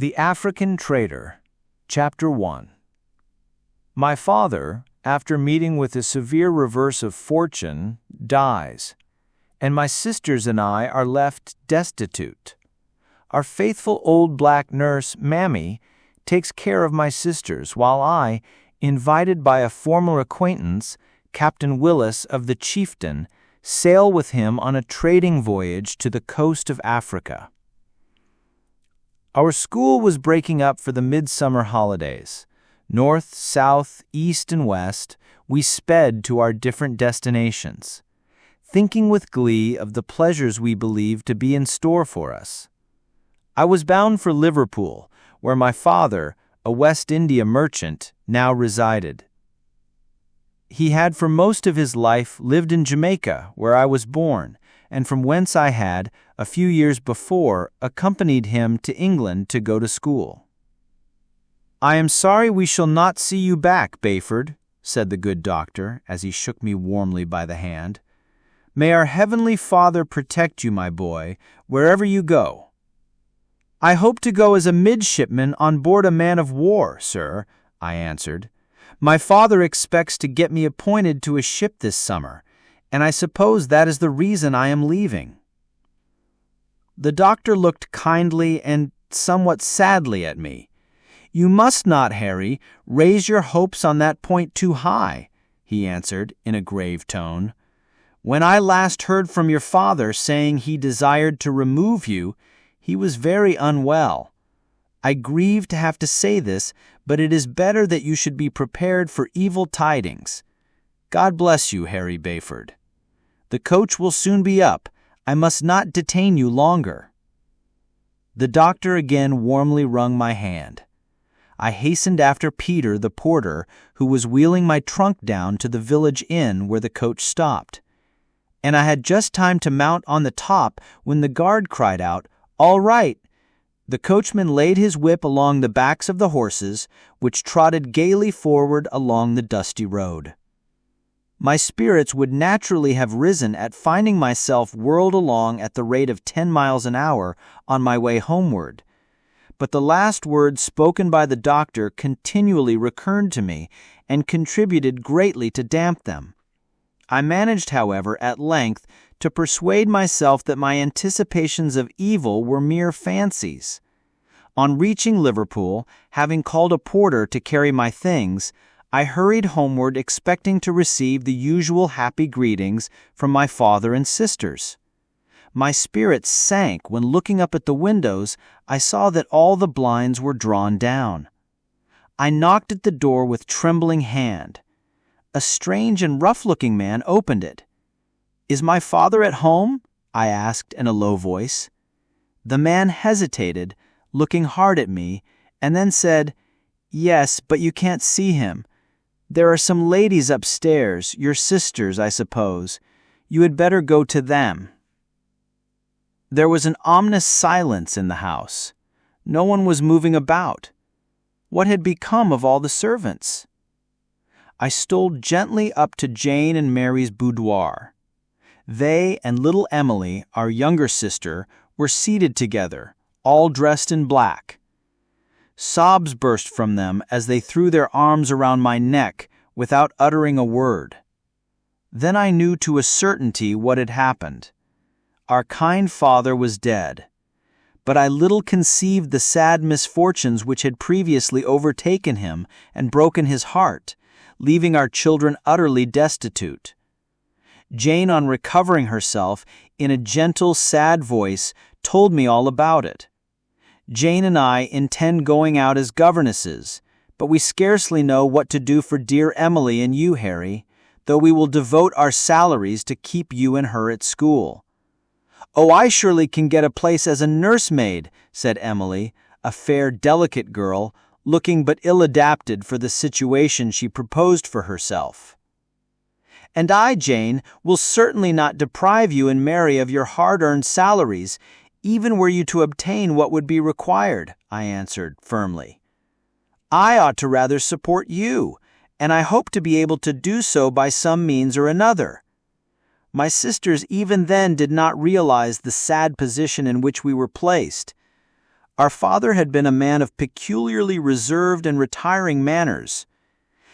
The African Trader, Chapter 1. My father, after meeting with a severe reverse of fortune, dies, and my sisters and I are left destitute. Our faithful old black nurse, Mammy, takes care of my sisters, while I, invited by a former acquaintance, Captain Willis of the Chieftain, sail with him on a trading voyage to the coast of Africa. Our school was breaking up for the midsummer holidays. North, south, east, and west, we sped to our different destinations, thinking with glee of the pleasures we believed to be in store for us. I was bound for Liverpool, where my father, a West India merchant, now resided. He had for most of his life lived in Jamaica, where I was born, and from whence I had, a few years before, accompanied him to England to go to school. "I am sorry we shall not see you back, Bayford," said the good doctor, as he shook me warmly by the hand. "May our Heavenly Father protect you, my boy, wherever you go." "I hope to go as a midshipman on board a man-of-war, sir," I answered. "My father expects to get me appointed to a ship this summer, and I suppose that is the reason I am leaving." The doctor looked kindly and somewhat sadly at me. "You must not, Harry, raise your hopes on that point too high," he answered in a grave tone. "When I last heard from your father saying he desired to remove you, he was very unwell. I grieve to have to say this, but it is better that you should be prepared for evil tidings. God bless you, Harry Bayford. The coach will soon be up. I must not detain you longer." The doctor again warmly wrung my hand. I hastened after Peter, the porter, who was wheeling my trunk down to the village inn where the coach stopped. And I had just time to mount on the top when the guard cried out, "All right!" The coachman laid his whip along the backs of the horses, which trotted gaily forward along the dusty road. My spirits would naturally have risen at finding myself whirled along at the rate of 10 miles an hour on my way homeward. But the last words spoken by the doctor continually recurred to me and contributed greatly to damp them. I managed, however, at length to persuade myself that my anticipations of evil were mere fancies. On reaching Liverpool, having called a porter to carry my things, I hurried homeward expecting to receive the usual happy greetings from my father and sisters. My spirits sank when, looking up at the windows, I saw that all the blinds were drawn down. I knocked at the door with trembling hand. A strange and rough-looking man opened it. "Is my father at home?" I asked in a low voice. The man hesitated, looking hard at me, and then said, "Yes, but you can't see him. There are some ladies upstairs, your sisters, I suppose. You had better go to them." There was an ominous silence in the house. No one was moving about. What had become of all the servants? I stole gently up to Jane and Mary's boudoir. They and little Emily, our younger sister, were seated together, all dressed in black. Sobs burst from them as they threw their arms around my neck without uttering a word. Then I knew to a certainty what had happened. Our kind father was dead, but I little conceived the sad misfortunes which had previously overtaken him and broken his heart, leaving our children utterly destitute. Jane, on recovering herself, in a gentle, sad voice, told me all about it. Jane and I intend going out as governesses, but we scarcely know what to do for dear Emily and you, Harry, though we will devote our salaries to keep you and her at school. "Oh, I surely can get a place as a nursemaid," said Emily, a fair, delicate girl, looking but ill-adapted for the situation she proposed for herself. "And I, Jane, will certainly not deprive you and Mary of your hard-earned salaries, even were you to obtain what would be required," I answered firmly. "I ought to rather support you, and I hope to be able to do so by some means or another." My sisters even then did not realize the sad position in which we were placed. Our father had been a man of peculiarly reserved and retiring manners.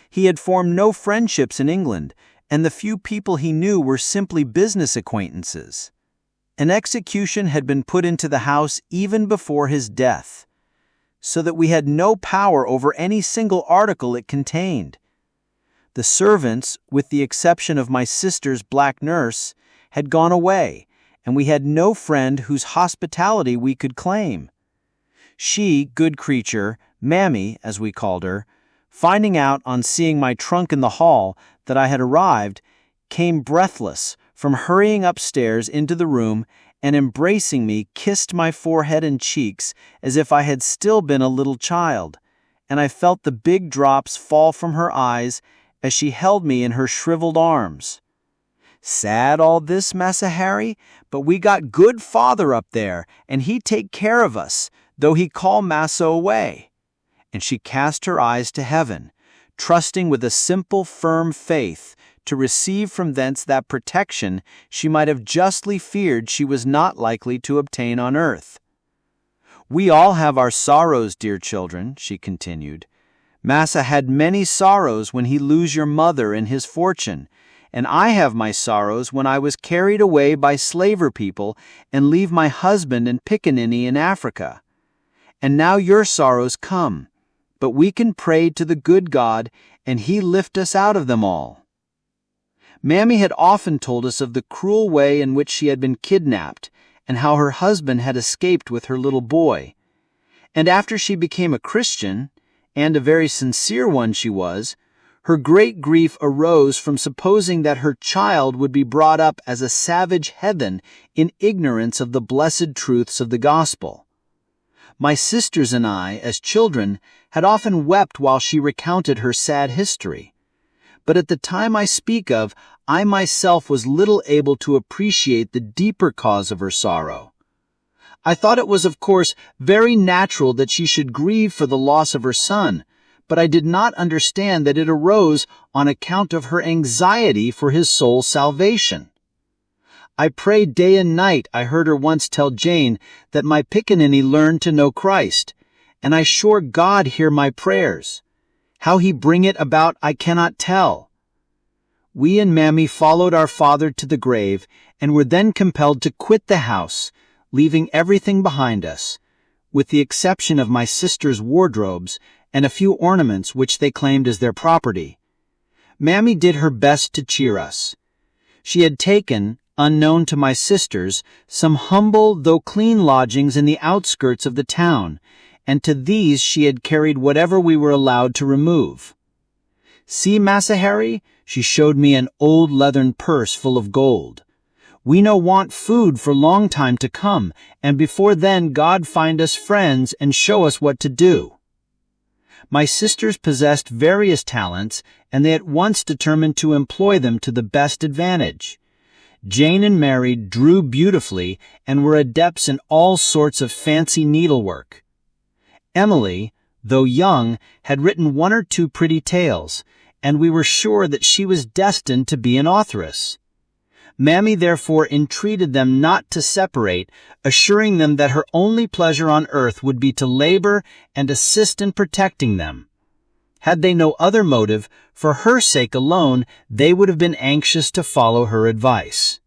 He had formed no friendships in England, and the few people he knew were simply business acquaintances. An execution had been put into the house even before his death, so that we had no power over any single article it contained. The servants, with the exception of my sister's black nurse, had gone away, and we had no friend whose hospitality we could claim. She, good creature, Mammy, as we called her, finding out on seeing my trunk in the hall that I had arrived, came breathless from hurrying upstairs into the room and embracing me kissed my forehead and cheeks as if I had still been a little child, and I felt the big drops fall from her eyes as she held me in her shriveled arms. "Sad all this, Massa Harry, but we got good father up there, and he take care of us, though he call Massa away." And she cast her eyes to heaven, trusting with a simple, firm faith to receive from thence that protection she might have justly feared she was not likely to obtain on earth. "We all have our sorrows, dear children," she continued. "Massa had many sorrows when he lose your mother and his fortune, and I have my sorrows when I was carried away by slaver people and leave my husband and pickaninny in Africa. And now your sorrows come, but we can pray to the good God, and He lift us out of them all." Mammy had often told us of the cruel way in which she had been kidnapped, and how her husband had escaped with her little boy. And after she became a Christian, and a very sincere one she was, her great grief arose from supposing that her child would be brought up as a savage heathen in ignorance of the blessed truths of the gospel. My sisters and I, as children, had often wept while she recounted her sad history. But at the time I speak of, I myself was little able to appreciate the deeper cause of her sorrow. I thought it was, of course, very natural that she should grieve for the loss of her son, but I did not understand that it arose on account of her anxiety for his soul's salvation. "I prayed day and night," I heard her once tell Jane, "that my pickaninny learn to know Christ, and I sure God hear my prayers. How He bring it about I cannot tell." We and Mammy followed our father to the grave, and were then compelled to quit the house, leaving everything behind us, with the exception of my sister's wardrobes and a few ornaments which they claimed as their property. Mammy did her best to cheer us. She had taken, unknown to my sisters, some humble though clean lodgings in the outskirts of the town, and to these she had carried whatever we were allowed to remove. "See, Massa Harry," she showed me an old leathern purse full of gold. "We no want food for long time to come, and before then God find us friends and show us what to do." My sisters possessed various talents, and they at once determined to employ them to the best advantage. Jane and Mary drew beautifully and were adepts in all sorts of fancy needlework. Emily, though young, had written one or two pretty tales, and we were sure that she was destined to be an authoress. Mammy therefore entreated them not to separate, assuring them that her only pleasure on earth would be to labor and assist in protecting them. Had they no other motive, for her sake alone, they would have been anxious to follow her advice.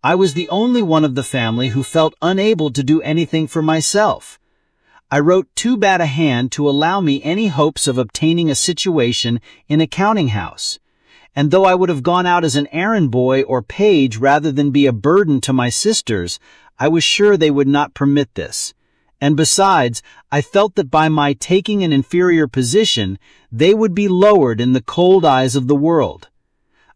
I was the only one of the family who felt unable to do anything for myself. I wrote too bad a hand to allow me any hopes of obtaining a situation in a counting house, and though I would have gone out as an errand boy or page rather than be a burden to my sisters, I was sure they would not permit this. And besides, I felt that by my taking an inferior position, they would be lowered in the cold eyes of the world.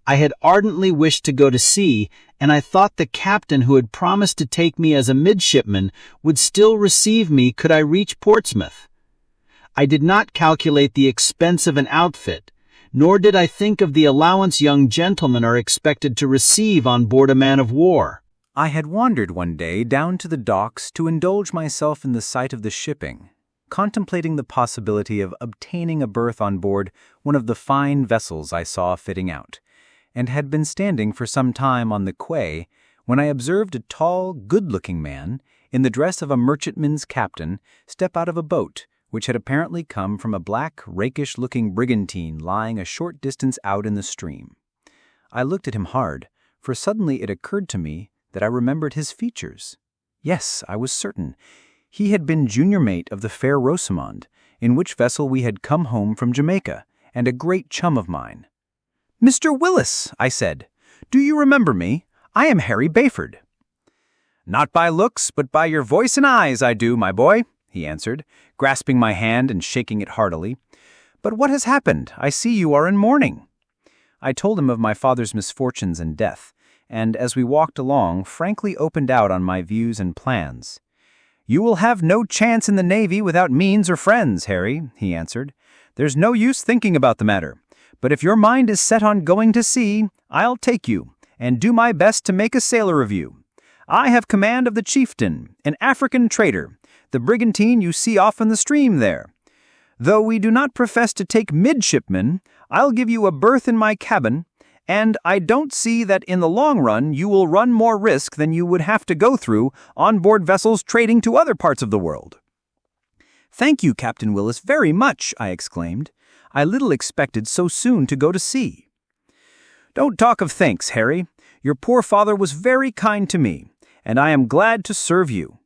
I had ardently wished to go to sea, and I thought the captain who had promised to take me as a midshipman would still receive me could I reach Portsmouth. I did not calculate the expense of an outfit, nor did I think of the allowance young gentlemen are expected to receive on board a man of war. I had wandered one day down to the docks to indulge myself in the sight of the shipping, contemplating the possibility of obtaining a berth on board one of the fine vessels I saw fitting out, and had been standing for some time on the quay when I observed a tall, good-looking man, in the dress of a merchantman's captain, step out of a boat, which had apparently come from a black, rakish-looking brigantine lying a short distance out in the stream. I looked at him hard, for suddenly it occurred to me that I remembered his features. Yes, I was certain. He had been junior mate of the Fair Rosamond, in which vessel we had come home from Jamaica, and a great chum of mine. "Mr. Willis," I said, "do you remember me? I am Harry Bayford." "Not by looks, but by your voice and eyes, I do, my boy," he answered, grasping my hand and shaking it heartily. "But what has happened? I see you are in mourning." I told him of my father's misfortunes and death, and as we walked along, frankly opened out on my views and plans. "You will have no chance in the Navy without means or friends, Harry," he answered. "There's no use thinking about the matter. But if your mind is set on going to sea, I'll take you, and do my best to make a sailor of you. I have command of the Chieftain, an African trader, the brigantine you see off in the stream there. Though we do not profess to take midshipmen, I'll give you a berth in my cabin, and I don't see that in the long run you will run more risk than you would have to go through on board vessels trading to other parts of the world." "Thank you, Captain Willis, very much," I exclaimed. "I little expected so soon to go to sea." "Don't talk of thanks, Harry. Your poor father was very kind to me, and I am glad to serve you.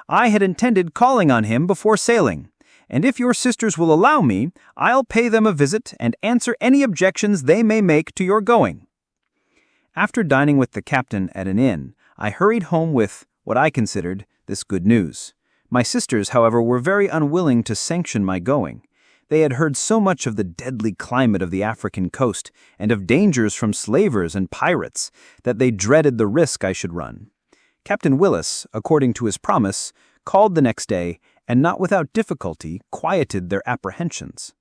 I had intended calling on him before sailing, and if your sisters will allow me, I'll pay them a visit and answer any objections they may make to your going." After dining with the captain at an inn, I hurried home with what I considered this good news. My sisters, however, were very unwilling to sanction my going. They had heard so much of the deadly climate of the African coast and of dangers from slavers and pirates that they dreaded the risk I should run. Captain Willis, according to his promise, called the next day and not without difficulty quieted their apprehensions.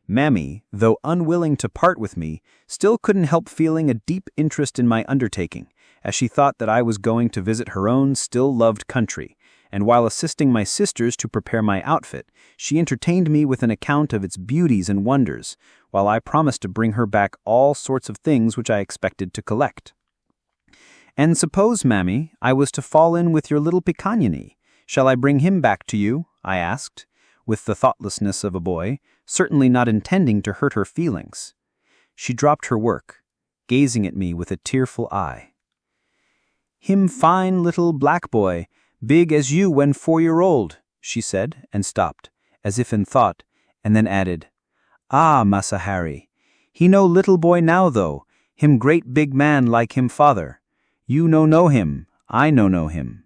Mammy, though unwilling to part with me, still couldn't help feeling a deep interest in my undertaking, as she thought that I was going to visit her own still-loved country, and while assisting my sisters to prepare my outfit, she entertained me with an account of its beauties and wonders, while I promised to bring her back all sorts of things which I expected to collect. "And suppose, Mammy, I was to fall in with your little Picagnoni, shall I bring him back to you?" I asked, with the thoughtlessness of a boy, certainly not intending to hurt her feelings. She dropped her work, gazing at me with a tearful eye. "Him fine little black boy, big as you when 4-year-old, she said, and stopped, as if in thought, and then added, "Ah, Massa Harry, he no little boy now though, him great big man like him father. You no know him, I no know him."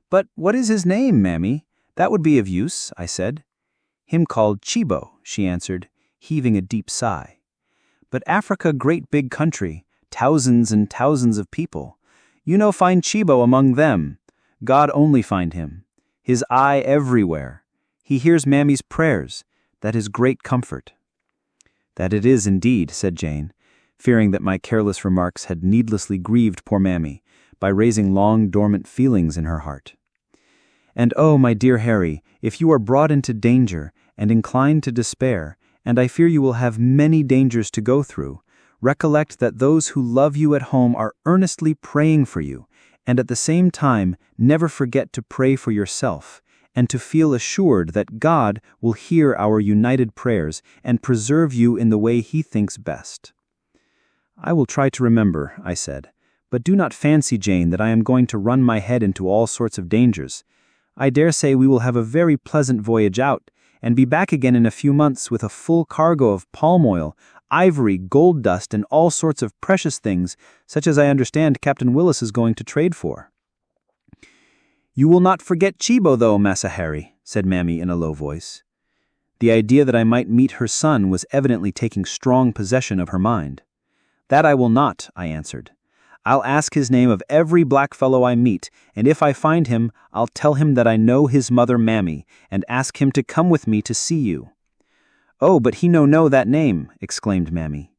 "But what is his name, Mammy? That would be of use," I said. "Him called Chibo," she answered, heaving a deep sigh. "But Africa great big country, thousands and thousands of people. You no find Chibo among them. God only find him. His eye everywhere. He hears Mammy's prayers. That is great comfort." "That it is indeed," said Jane, fearing that my careless remarks had needlessly grieved poor Mammy by raising long dormant feelings in her heart. "And oh, my dear Harry, if you are brought into danger and inclined to despair, and I fear you will have many dangers to go through, recollect that those who love you at home are earnestly praying for you, and at the same time never forget to pray for yourself, and to feel assured that God will hear our united prayers and preserve you in the way He thinks best." "I will try to remember," I said, "but do not fancy, Jane, that I am going to run my head into all sorts of dangers. I dare say we will have a very pleasant voyage out, and be back again in a few months with a full cargo of palm oil, ivory, gold dust, and all sorts of precious things, such as I understand Captain Willis is going to trade for." "You will not forget Chibo, though, Massa Harry," said Mammy in a low voice. The idea that I might meet her son was evidently taking strong possession of her mind. "That I will not," I answered. "I'll ask his name of every black fellow I meet, and if I find him, I'll tell him that I know his mother Mammy, and ask him to come with me to see you." "Oh, but he no know that name," exclaimed Mammy.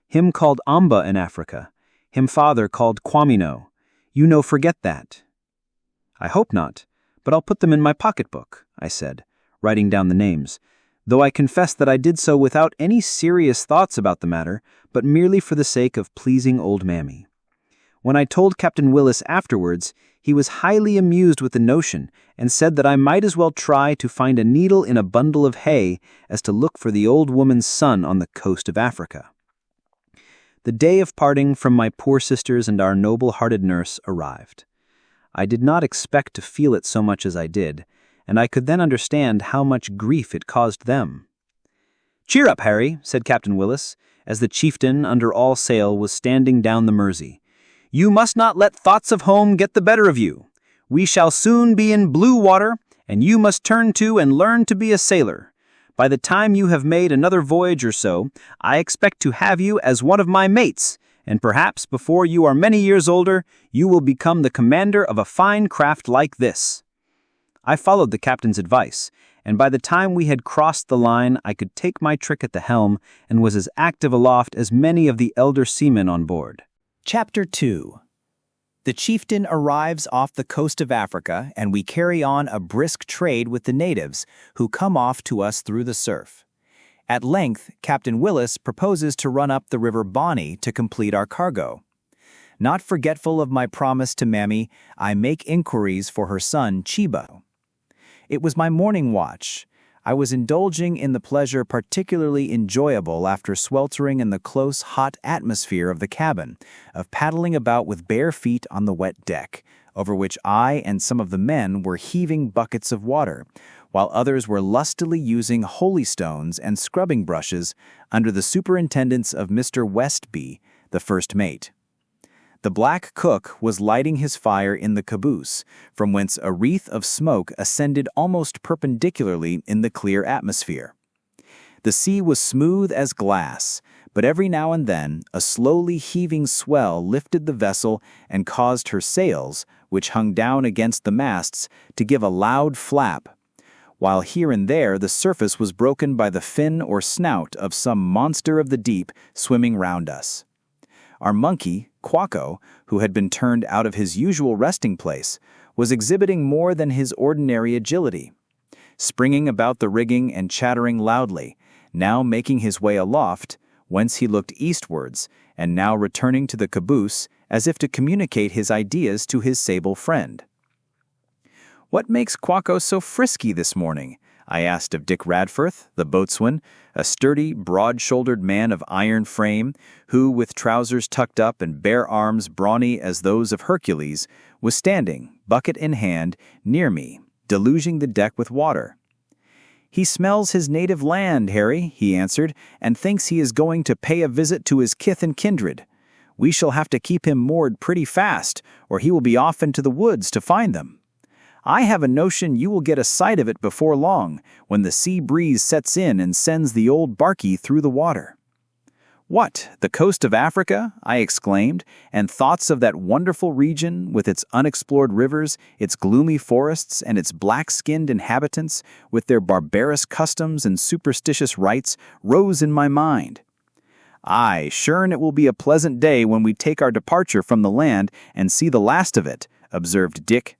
"Him called Amba in Africa. Him father called Kwamino. You no forget that." "I hope not, but I'll put them in my pocketbook," I said, writing down the names, though I confess that I did so without any serious thoughts about the matter, but merely for the sake of pleasing old Mammy. When I told Captain Willis afterwards, he was highly amused with the notion and said that I might as well try to find a needle in a bundle of hay as to look for the old woman's son on the coast of Africa. The day of parting from my poor sisters and our noble-hearted nurse arrived. I did not expect to feel it so much as I did, and I could then understand how much grief it caused them. "Cheer up, Harry," said Captain Willis, as the chieftain under all sail was standing down the Mersey. "You must not let thoughts of home get the better of you. We shall soon be in blue water, and you must turn to and learn to be a sailor. By the time you have made another voyage or so, I expect to have you as one of my mates, and perhaps before you are many years older, you will become the commander of a fine craft like this." I followed the captain's advice, and by the time we had crossed the line, I could take my trick at the helm and was as active aloft as many of the elder seamen on board. Chapter 2. The chieftain arrives off the coast of Africa, and we carry on a brisk trade with the natives, who come off to us through the surf. At length, Captain Willis proposes to run up the river Bonny to complete our cargo. Not forgetful of my promise to Mammy, I make inquiries for her son, Chibo. It was my morning watch. I was indulging in the pleasure particularly enjoyable after sweltering in the close, hot atmosphere of the cabin, of paddling about with bare feet on the wet deck, over which I and some of the men were heaving buckets of water, while others were lustily using holystones and scrubbing brushes under the superintendence of Mr. Westby, the first mate. The black cook was lighting his fire in the caboose, from whence a wreath of smoke ascended almost perpendicularly in the clear atmosphere. The sea was smooth as glass, but every now and then a slowly heaving swell lifted the vessel and caused her sails, which hung down against the masts, to give a loud flap, while here and there the surface was broken by the fin or snout of some monster of the deep swimming round us. Our monkey, Quaco, who had been turned out of his usual resting place, was exhibiting more than his ordinary agility. Springing about the rigging and chattering loudly, now making his way aloft, whence he looked eastwards, and now returning to the caboose as if to communicate his ideas to his sable friend. "What makes Quaco so frisky this morning?" I asked of Dick Radforth, the boatswain, a sturdy, broad-shouldered man of iron frame, who, with trousers tucked up and bare arms brawny as those of Hercules, was standing, bucket in hand, near me, deluging the deck with water. "He smells his native land, Harry," he answered, "and thinks he is going to pay a visit to his kith and kindred. We shall have to keep him moored pretty fast, or he will be off into the woods to find them. I have a notion you will get a sight of it before long, when the sea breeze sets in and sends the old barkie through the water." "What, the coast of Africa?" I exclaimed, and thoughts of that wonderful region, with its unexplored rivers, its gloomy forests, and its black-skinned inhabitants, with their barbarous customs and superstitious rites, rose in my mind. "Aye, sure, and it will be a pleasant day when we take our departure from the land and see the last of it," observed Dick.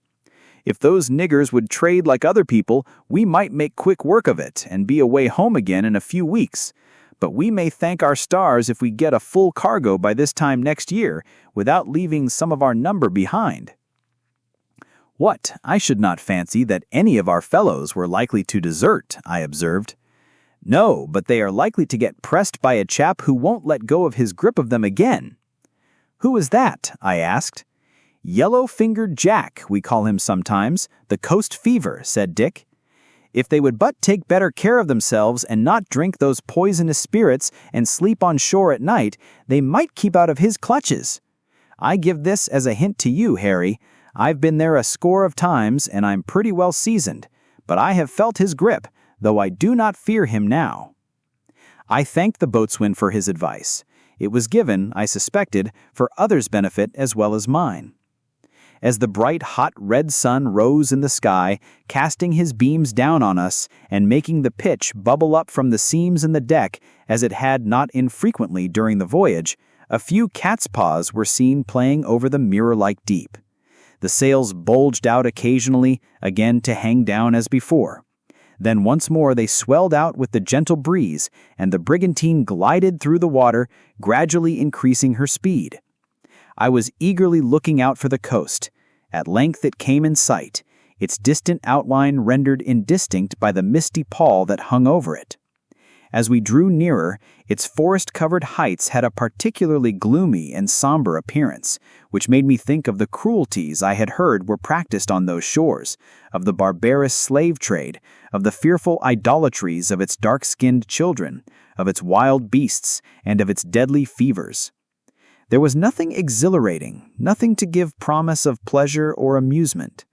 "If those niggers would trade like other people, we might make quick work of it and be away home again in a few weeks. But we may thank our stars if we get a full cargo by this time next year, without leaving some of our number behind." "What, I should not fancy that any of our fellows were likely to desert," I observed. "No, but they are likely to get pressed by a chap who won't let go of his grip of them again." "Who is that?" I asked. "Yellow-fingered Jack, we call him sometimes, the coast fever," said Dick. "If they would but take better care of themselves and not drink those poisonous spirits and sleep on shore at night, they might keep out of his clutches. I give this as a hint to you, Harry. I've been there a score of times, and I'm pretty well seasoned, but I have felt his grip, though I do not fear him now." I thanked the boatswain for his advice. It was given, I suspected, for others' benefit as well as mine. As the bright, hot red sun rose in the sky, casting his beams down on us and making the pitch bubble up from the seams in the deck as it had not infrequently during the voyage, a few cat's paws were seen playing over the mirror-like deep. The sails bulged out occasionally, again to hang down as before. Then once more they swelled out with the gentle breeze, and the brigantine glided through the water, gradually increasing her speed. I was eagerly looking out for the coast. At length it came in sight, its distant outline rendered indistinct by the misty pall that hung over it. As we drew nearer, its forest-covered heights had a particularly gloomy and somber appearance, which made me think of the cruelties I had heard were practiced on those shores, of the barbarous slave trade, of the fearful idolatries of its dark-skinned children, of its wild beasts, and of its deadly fevers. There was nothing exhilarating, nothing to give promise of pleasure or amusement.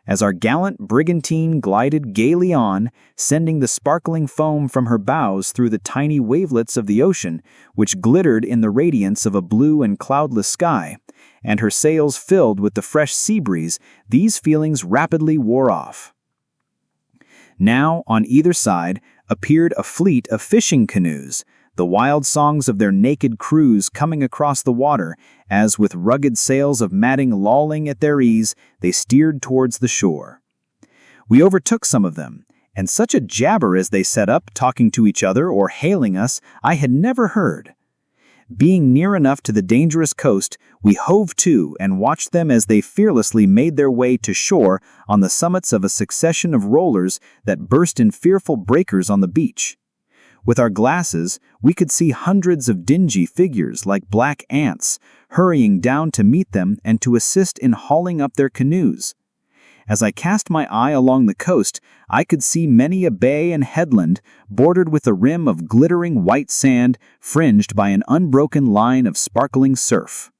As our gallant brigantine glided gaily on, sending the sparkling foam from her bows through the tiny wavelets of the ocean, which glittered in the radiance of a blue and cloudless sky, and her sails filled with the fresh sea breeze, these feelings rapidly wore off. Now, on either side, appeared a fleet of fishing canoes, the wild songs of their naked crews coming across the water as, with rugged sails of matting lolling at their ease, they steered towards the shore. We overtook some of them, and such a jabber as they set up, talking to each other or hailing us, I had never heard. Being near enough to the dangerous coast, we hove to and watched them as they fearlessly made their way to shore on the summits of a succession of rollers that burst in fearful breakers on the beach. With our glasses, we could see hundreds of dingy figures like black ants, hurrying down to meet them and to assist in hauling up their canoes. As I cast my eye along the coast, I could see many a bay and headland bordered with a rim of glittering white sand fringed by an unbroken line of sparkling surf.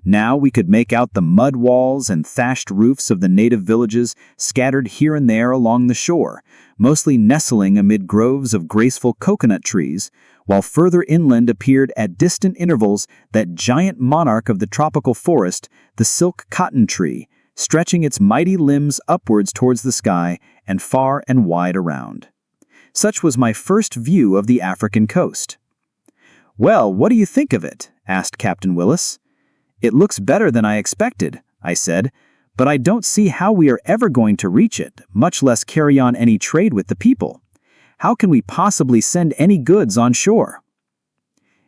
Now we could make out the mud walls and thatched roofs of the native villages scattered here and there along the shore, mostly nestling amid groves of graceful coconut trees, while further inland appeared at distant intervals that giant monarch of the tropical forest, the silk cotton tree, stretching its mighty limbs upwards towards the sky and far and wide around. Such was my first view of the African coast. "Well, what do you think of it?" asked Captain Willis. "It looks better than I expected," I said, "but I don't see how we are ever going to reach it, much less carry on any trade with the people. How can we possibly send any goods on shore?"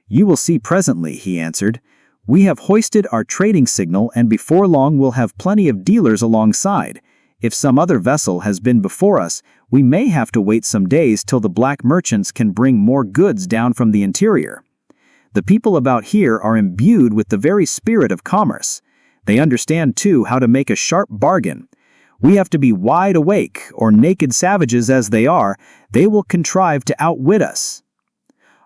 "You will see presently," he answered. "We have hoisted our trading signal, and before long we'll have plenty of dealers alongside. If some other vessel has been before us, we may have to wait some days till the black merchants can bring more goods down from the interior. The people about here are imbued with the very spirit of commerce. They understand, too, how to make a sharp bargain. We have to be wide awake, or naked savages as they are, they will contrive to outwit us."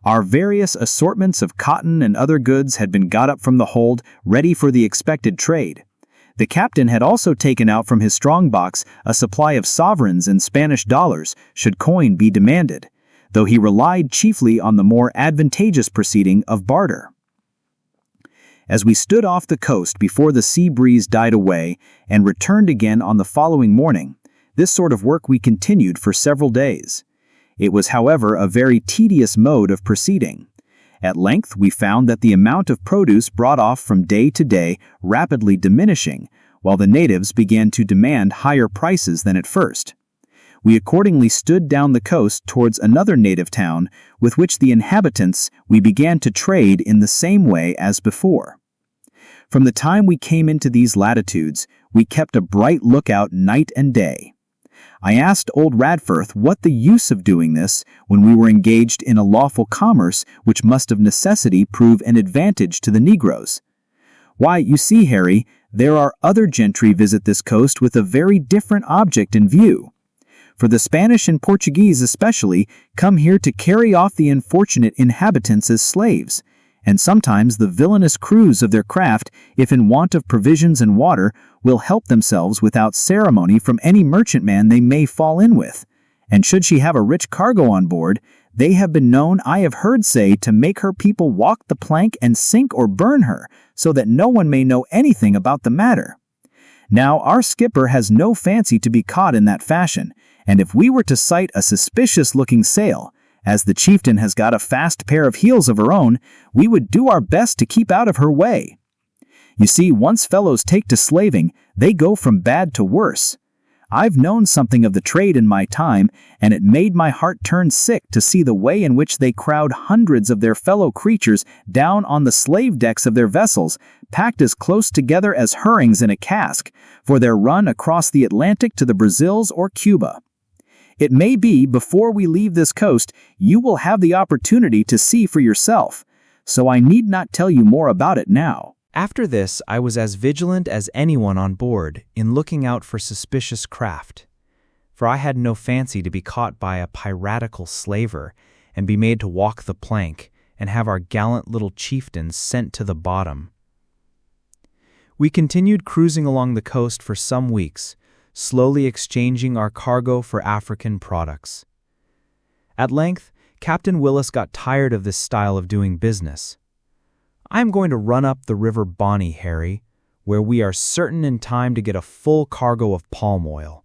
Our various assortments of cotton and other goods had been got up from the hold, ready for the expected trade. The captain had also taken out from his strongbox a supply of sovereigns and Spanish dollars, should coin be demanded, though he relied chiefly on the more advantageous proceeding of barter. As we stood off the coast before the sea breeze died away and returned again on the following morning, this sort of work we continued for several days. It was, however, a very tedious mode of proceeding. At length we found that the amount of produce brought off from day to day rapidly diminishing, while the natives began to demand higher prices than at first. We accordingly stood down the coast towards another native town, with which the inhabitants we began to trade in the same way as before. From the time we came into these latitudes, we kept a bright lookout night and day. I asked old Radforth what the use of doing this when we were engaged in a lawful commerce which must of necessity prove an advantage to the Negroes. "Why, you see, Harry, there are other gentry visit this coast with a very different object in view. For the Spanish and Portuguese especially come here to carry off the unfortunate inhabitants as slaves, and sometimes the villainous crews of their craft, if in want of provisions and water, will help themselves without ceremony from any merchantman they may fall in with, and should she have a rich cargo on board, they have been known, I have heard say, to make her people walk the plank and sink or burn her, so that no one may know anything about the matter. Now our skipper has no fancy to be caught in that fashion, and if we were to sight a suspicious-looking sail, as the chieftain has got a fast pair of heels of her own, we would do our best to keep out of her way. You see, once fellows take to slaving, they go from bad to worse. I've known something of the trade in my time, and it made my heart turn sick to see the way in which they crowd hundreds of their fellow creatures down on the slave decks of their vessels, packed as close together as herrings in a cask, for their run across the Atlantic to the Brazils or Cuba. It may be, before we leave this coast, you will have the opportunity to see for yourself, so I need not tell you more about it now. After this, I was as vigilant as anyone on board in looking out for suspicious craft, for I had no fancy to be caught by a piratical slaver and be made to walk the plank and have our gallant little chieftains sent to the bottom. We continued cruising along the coast for some weeks, slowly exchanging our cargo for African products. At length, Captain Willis got tired of this style of doing business. "I am going to run up the River Bonny, Harry, where we are certain in time to get a full cargo of palm oil,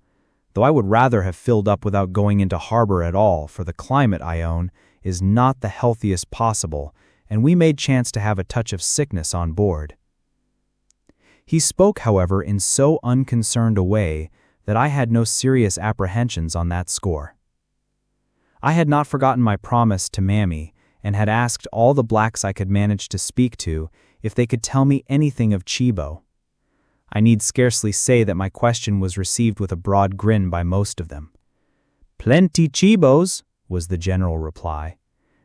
though I would rather have filled up without going into harbor at all, for the climate, I own, is not the healthiest possible, and we may chance to have a touch of sickness on board." He spoke, however, in so unconcerned a way that I had no serious apprehensions on that score. I had not forgotten my promise to Mammy, and had asked all the blacks I could manage to speak to if they could tell me anything of Chibo. I need scarcely say that my question was received with a broad grin by most of them. "Plenty Chibos," was the general reply.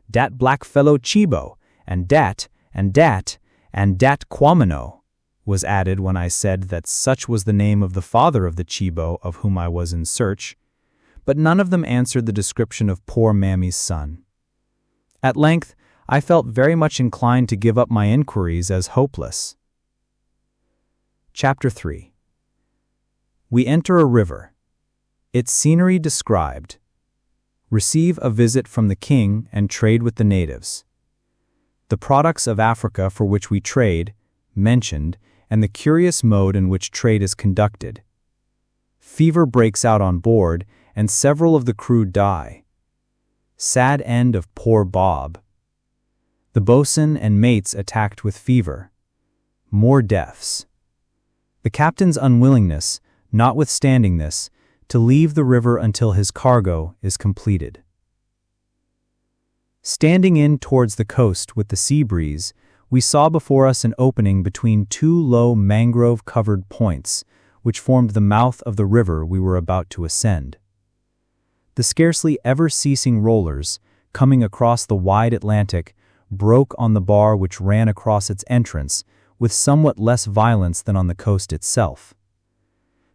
"Dat black fellow Chibo, and dat, and dat, and dat Quamino," was added when I said that such was the name of the father of the Chibo of whom I was in search, but none of them answered the description of poor Mammy's son. At length, I felt very much inclined to give up my inquiries as hopeless. Chapter 3. We enter a river. Its scenery described. Receive a visit from the king and trade with the natives. The products of Africa for which we trade, mentioned, and the curious mode in which trade is conducted. Fever breaks out on board, and several of the crew die. Sad end of poor Bob. The boatswain and mates attacked with fever. More deaths. The captain's unwillingness, notwithstanding this, to leave the river until his cargo is completed. Standing in towards the coast with the sea breeze, we saw before us an opening between two low mangrove-covered points, which formed the mouth of the river we were about to ascend. The scarcely ever-ceasing rollers, coming across the wide Atlantic, broke on the bar which ran across its entrance, with somewhat less violence than on the coast itself.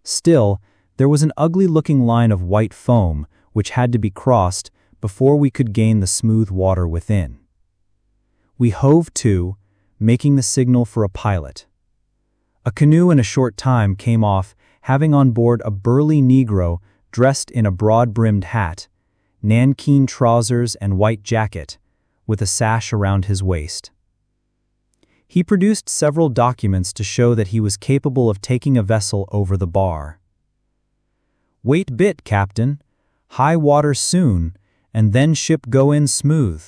Still, there was an ugly-looking line of white foam which had to be crossed before we could gain the smooth water within. We hove to, making the signal for a pilot. A canoe in a short time came off, having on board a burly Negro dressed in a broad-brimmed hat, nankeen trousers and white jacket, with a sash around his waist. He produced several documents to show that he was capable of taking a vessel over the bar. "Wait bit, Captain. High water soon, and then ship go in smooth.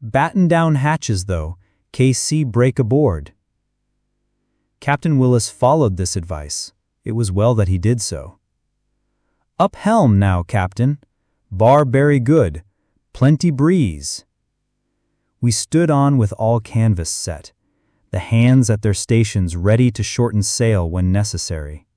Batten down hatches, though, case sea break aboard." Captain Willis followed this advice. It was well that he did so. "Up helm now, Captain. Bar berry good. Plenty breeze." We stood on with all canvas set, the hands at their stations ready to shorten sail when necessary.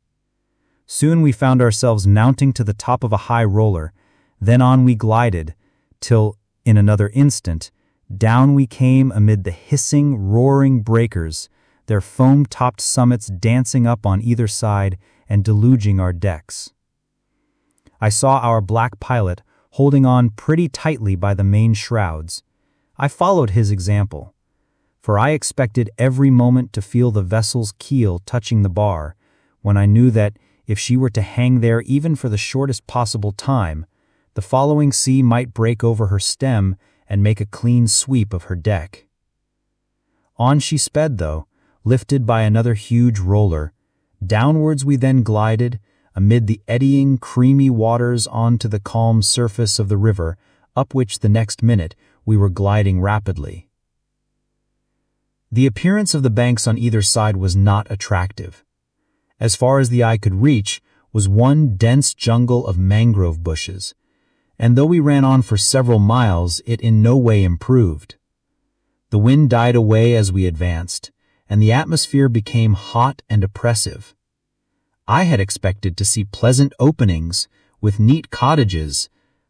Soon we found ourselves mounting to the top of a high roller, then on we glided, till, in another instant, down we came amid the hissing, roaring breakers, their foam-topped summits dancing up on either side and deluging our decks. I saw our black pilot holding on pretty tightly by the main shrouds. I followed his example, for I expected every moment to feel the vessel's keel touching the bar, when I knew that, if she were to hang there even for the shortest possible time, the following sea might break over her stem and make a clean sweep of her deck. On she sped, though, lifted by another huge roller. Downwards we then glided, amid the eddying, creamy waters onto the calm surface of the river, up which the next minute we were gliding rapidly. The appearance of the banks on either side was not attractive. As far as the eye could reach, was one dense jungle of mangrove bushes, and though we ran on for several miles, it in no way improved. The wind died away as we advanced, and the atmosphere became hot and oppressive. I had expected to see pleasant openings with neat cottages,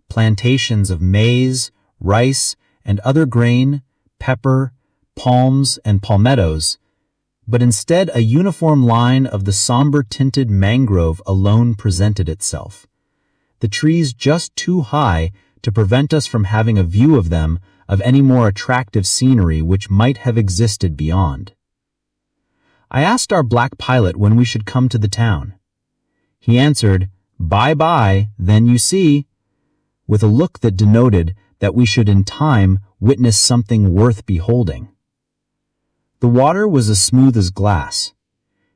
plantations of maize, rice, and other grain, pepper, palms, and palmettos, but instead a uniform line of the somber-tinted mangrove alone presented itself, the trees just too high to prevent us from having a view of them of any more attractive scenery which might have existed beyond. I asked our black pilot when we should come to the town. He answered, "Bye-bye, then you see," with a look that denoted that we should in time witness something worth beholding. The water was as smooth as glass.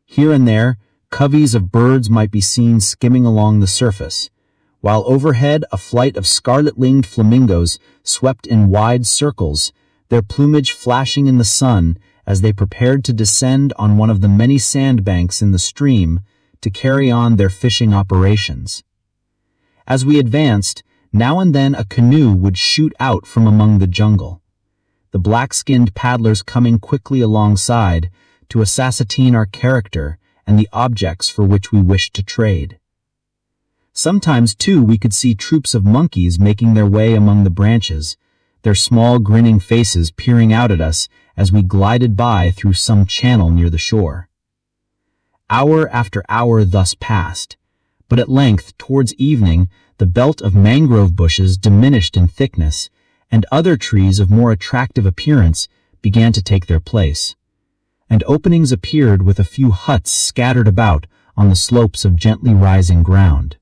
Here and there, coveys of birds might be seen skimming along the surface, while overhead a flight of scarlet-winged flamingos swept in wide circles, their plumage flashing in the sun as they prepared to descend on one of the many sandbanks in the stream to carry on their fishing operations. As we advanced, now and then a canoe would shoot out from among the jungle, the black-skinned paddlers coming quickly alongside to ascertain our character and the objects for which we wished to trade. Sometimes, too, we could see troops of monkeys making their way among the branches, their small grinning faces peering out at us as we glided by through some channel near the shore. Hour after hour thus passed, but at length, towards evening, the belt of mangrove bushes diminished in thickness, and other trees of more attractive appearance began to take their place, and openings appeared with a few huts scattered about on the slopes of gently rising ground.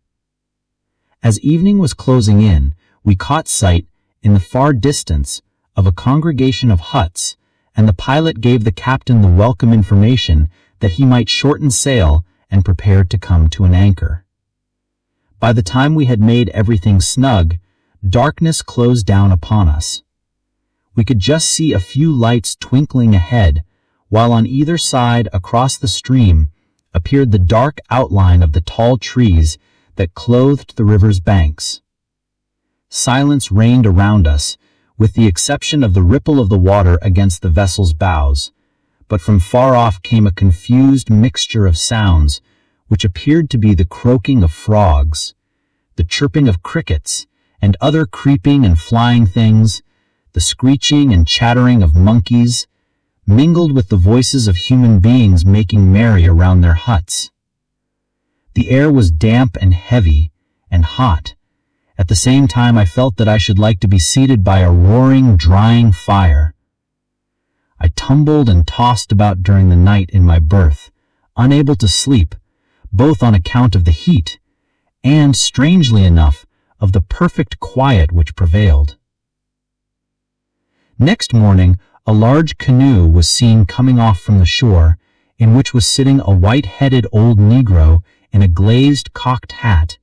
As evening was closing in, we caught sight, in the far distance, of a congregation of huts, and the pilot gave the captain the welcome information that he might shorten sail and prepared to come to an anchor. By the time we had made everything snug, darkness closed down upon us. We could just see a few lights twinkling ahead, while on either side across the stream appeared the dark outline of the tall trees that clothed the river's banks. Silence reigned around us, with the exception of the ripple of the water against the vessel's bows, but from far off came a confused mixture of sounds, which appeared to be the croaking of frogs, the chirping of crickets, and other creeping and flying things, the screeching and chattering of monkeys, mingled with the voices of human beings making merry around their huts. The air was damp and heavy and hot. At the same time, I felt that I should like to be seated by a roaring, drying fire. I tumbled and tossed about during the night in my berth, unable to sleep, both on account of the heat and, strangely enough, of the perfect quiet which prevailed. Next morning, a large canoe was seen coming off from the shore, in which was sitting a white-headed old Negro in a glazed cocked hat,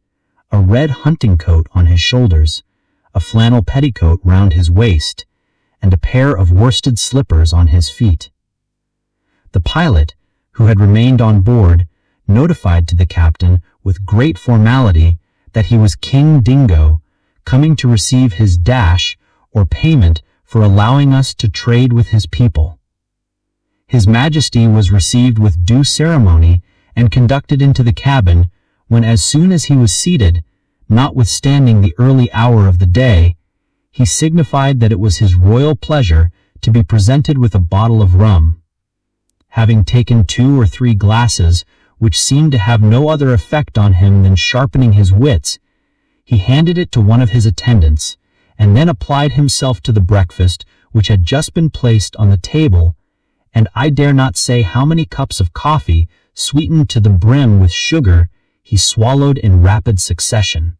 a red hunting coat on his shoulders, a flannel petticoat round his waist, and a pair of worsted slippers on his feet. The pilot, who had remained on board, notified to the captain with great formality that he was King Dingo, coming to receive his dash or payment for allowing us to trade with his people. His Majesty was received with due ceremony and conducted into the cabin, when as soon as he was seated, notwithstanding the early hour of the day, he signified that it was his royal pleasure to be presented with a bottle of rum. Having taken 2 or 3 glasses, which seemed to have no other effect on him than sharpening his wits, he handed it to one of his attendants, and then applied himself to the breakfast which had just been placed on the table, and I dare not say how many cups of coffee, sweetened to the brim with sugar, he swallowed in rapid succession.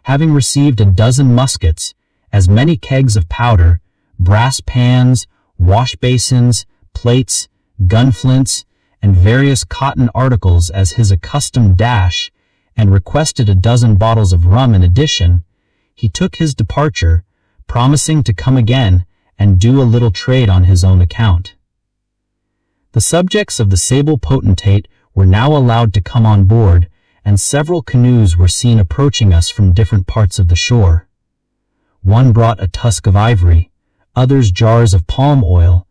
Having received a dozen muskets, as many kegs of powder, brass pans, wash basins, plates, gunflints, and various cotton articles as his accustomed dash, and requested a dozen bottles of rum in addition, he took his departure, promising to come again and do a little trade on his own account. The subjects of the sable potentate were now allowed to come on board, and several canoes were seen approaching us from different parts of the shore. One brought a tusk of ivory, others jars of palm oil.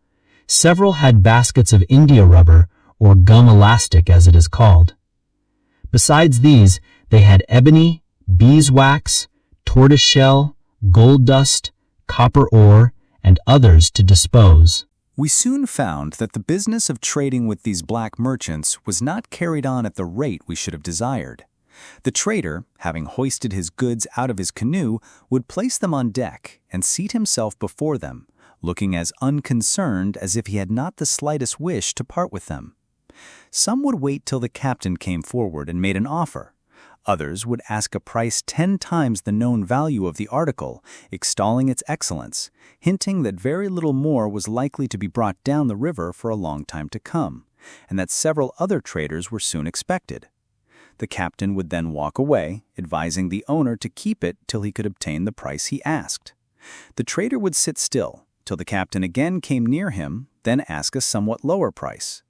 Several had baskets of India rubber, or gum elastic as it is called. Besides these, they had ebony, beeswax, tortoiseshell, gold dust, copper ore, and others to dispose. We soon found that the business of trading with these black merchants was not carried on at the rate we should have desired. The trader, having hoisted his goods out of his canoe, would place them on deck and seat himself before them, looking as unconcerned as if he had not the slightest wish to part with them. Some would wait till the captain came forward and made an offer. Others would ask a price 10 times the known value of the article, extolling its excellence, hinting that very little more was likely to be brought down the river for a long time to come, and that several other traders were soon expected. The captain would then walk away, advising the owner to keep it till he could obtain the price he asked. The trader would sit still till the captain again came near him, then ask a somewhat lower price.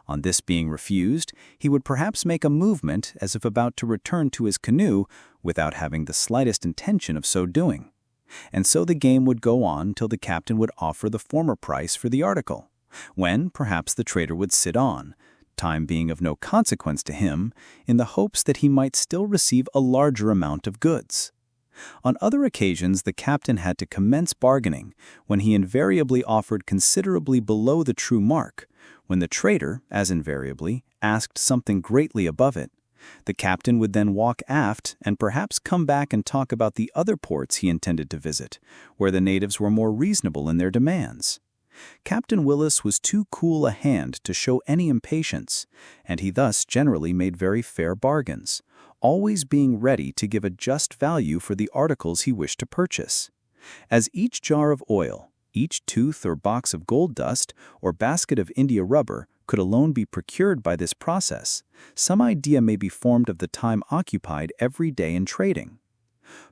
On this being refused, he would perhaps make a movement as if about to return to his canoe without having the slightest intention of so doing. And so the game would go on till the captain would offer the former price for the article, when perhaps the trader would sit on, time being of no consequence to him, in the hopes that he might still receive a larger amount of goods. On other occasions the captain had to commence bargaining, when he invariably offered considerably below the true mark, when the trader, as invariably, asked something greatly above it. The captain would then walk aft and perhaps come back and talk about the other ports he intended to visit, where the natives were more reasonable in their demands. Captain Willis was too cool a hand to show any impatience, and he thus generally made very fair bargains, always being ready to give a just value for the articles he wished to purchase. As each jar of oil, each tooth or box of gold dust, or basket of India rubber could alone be procured by this process, some idea may be formed of the time occupied every day in trading.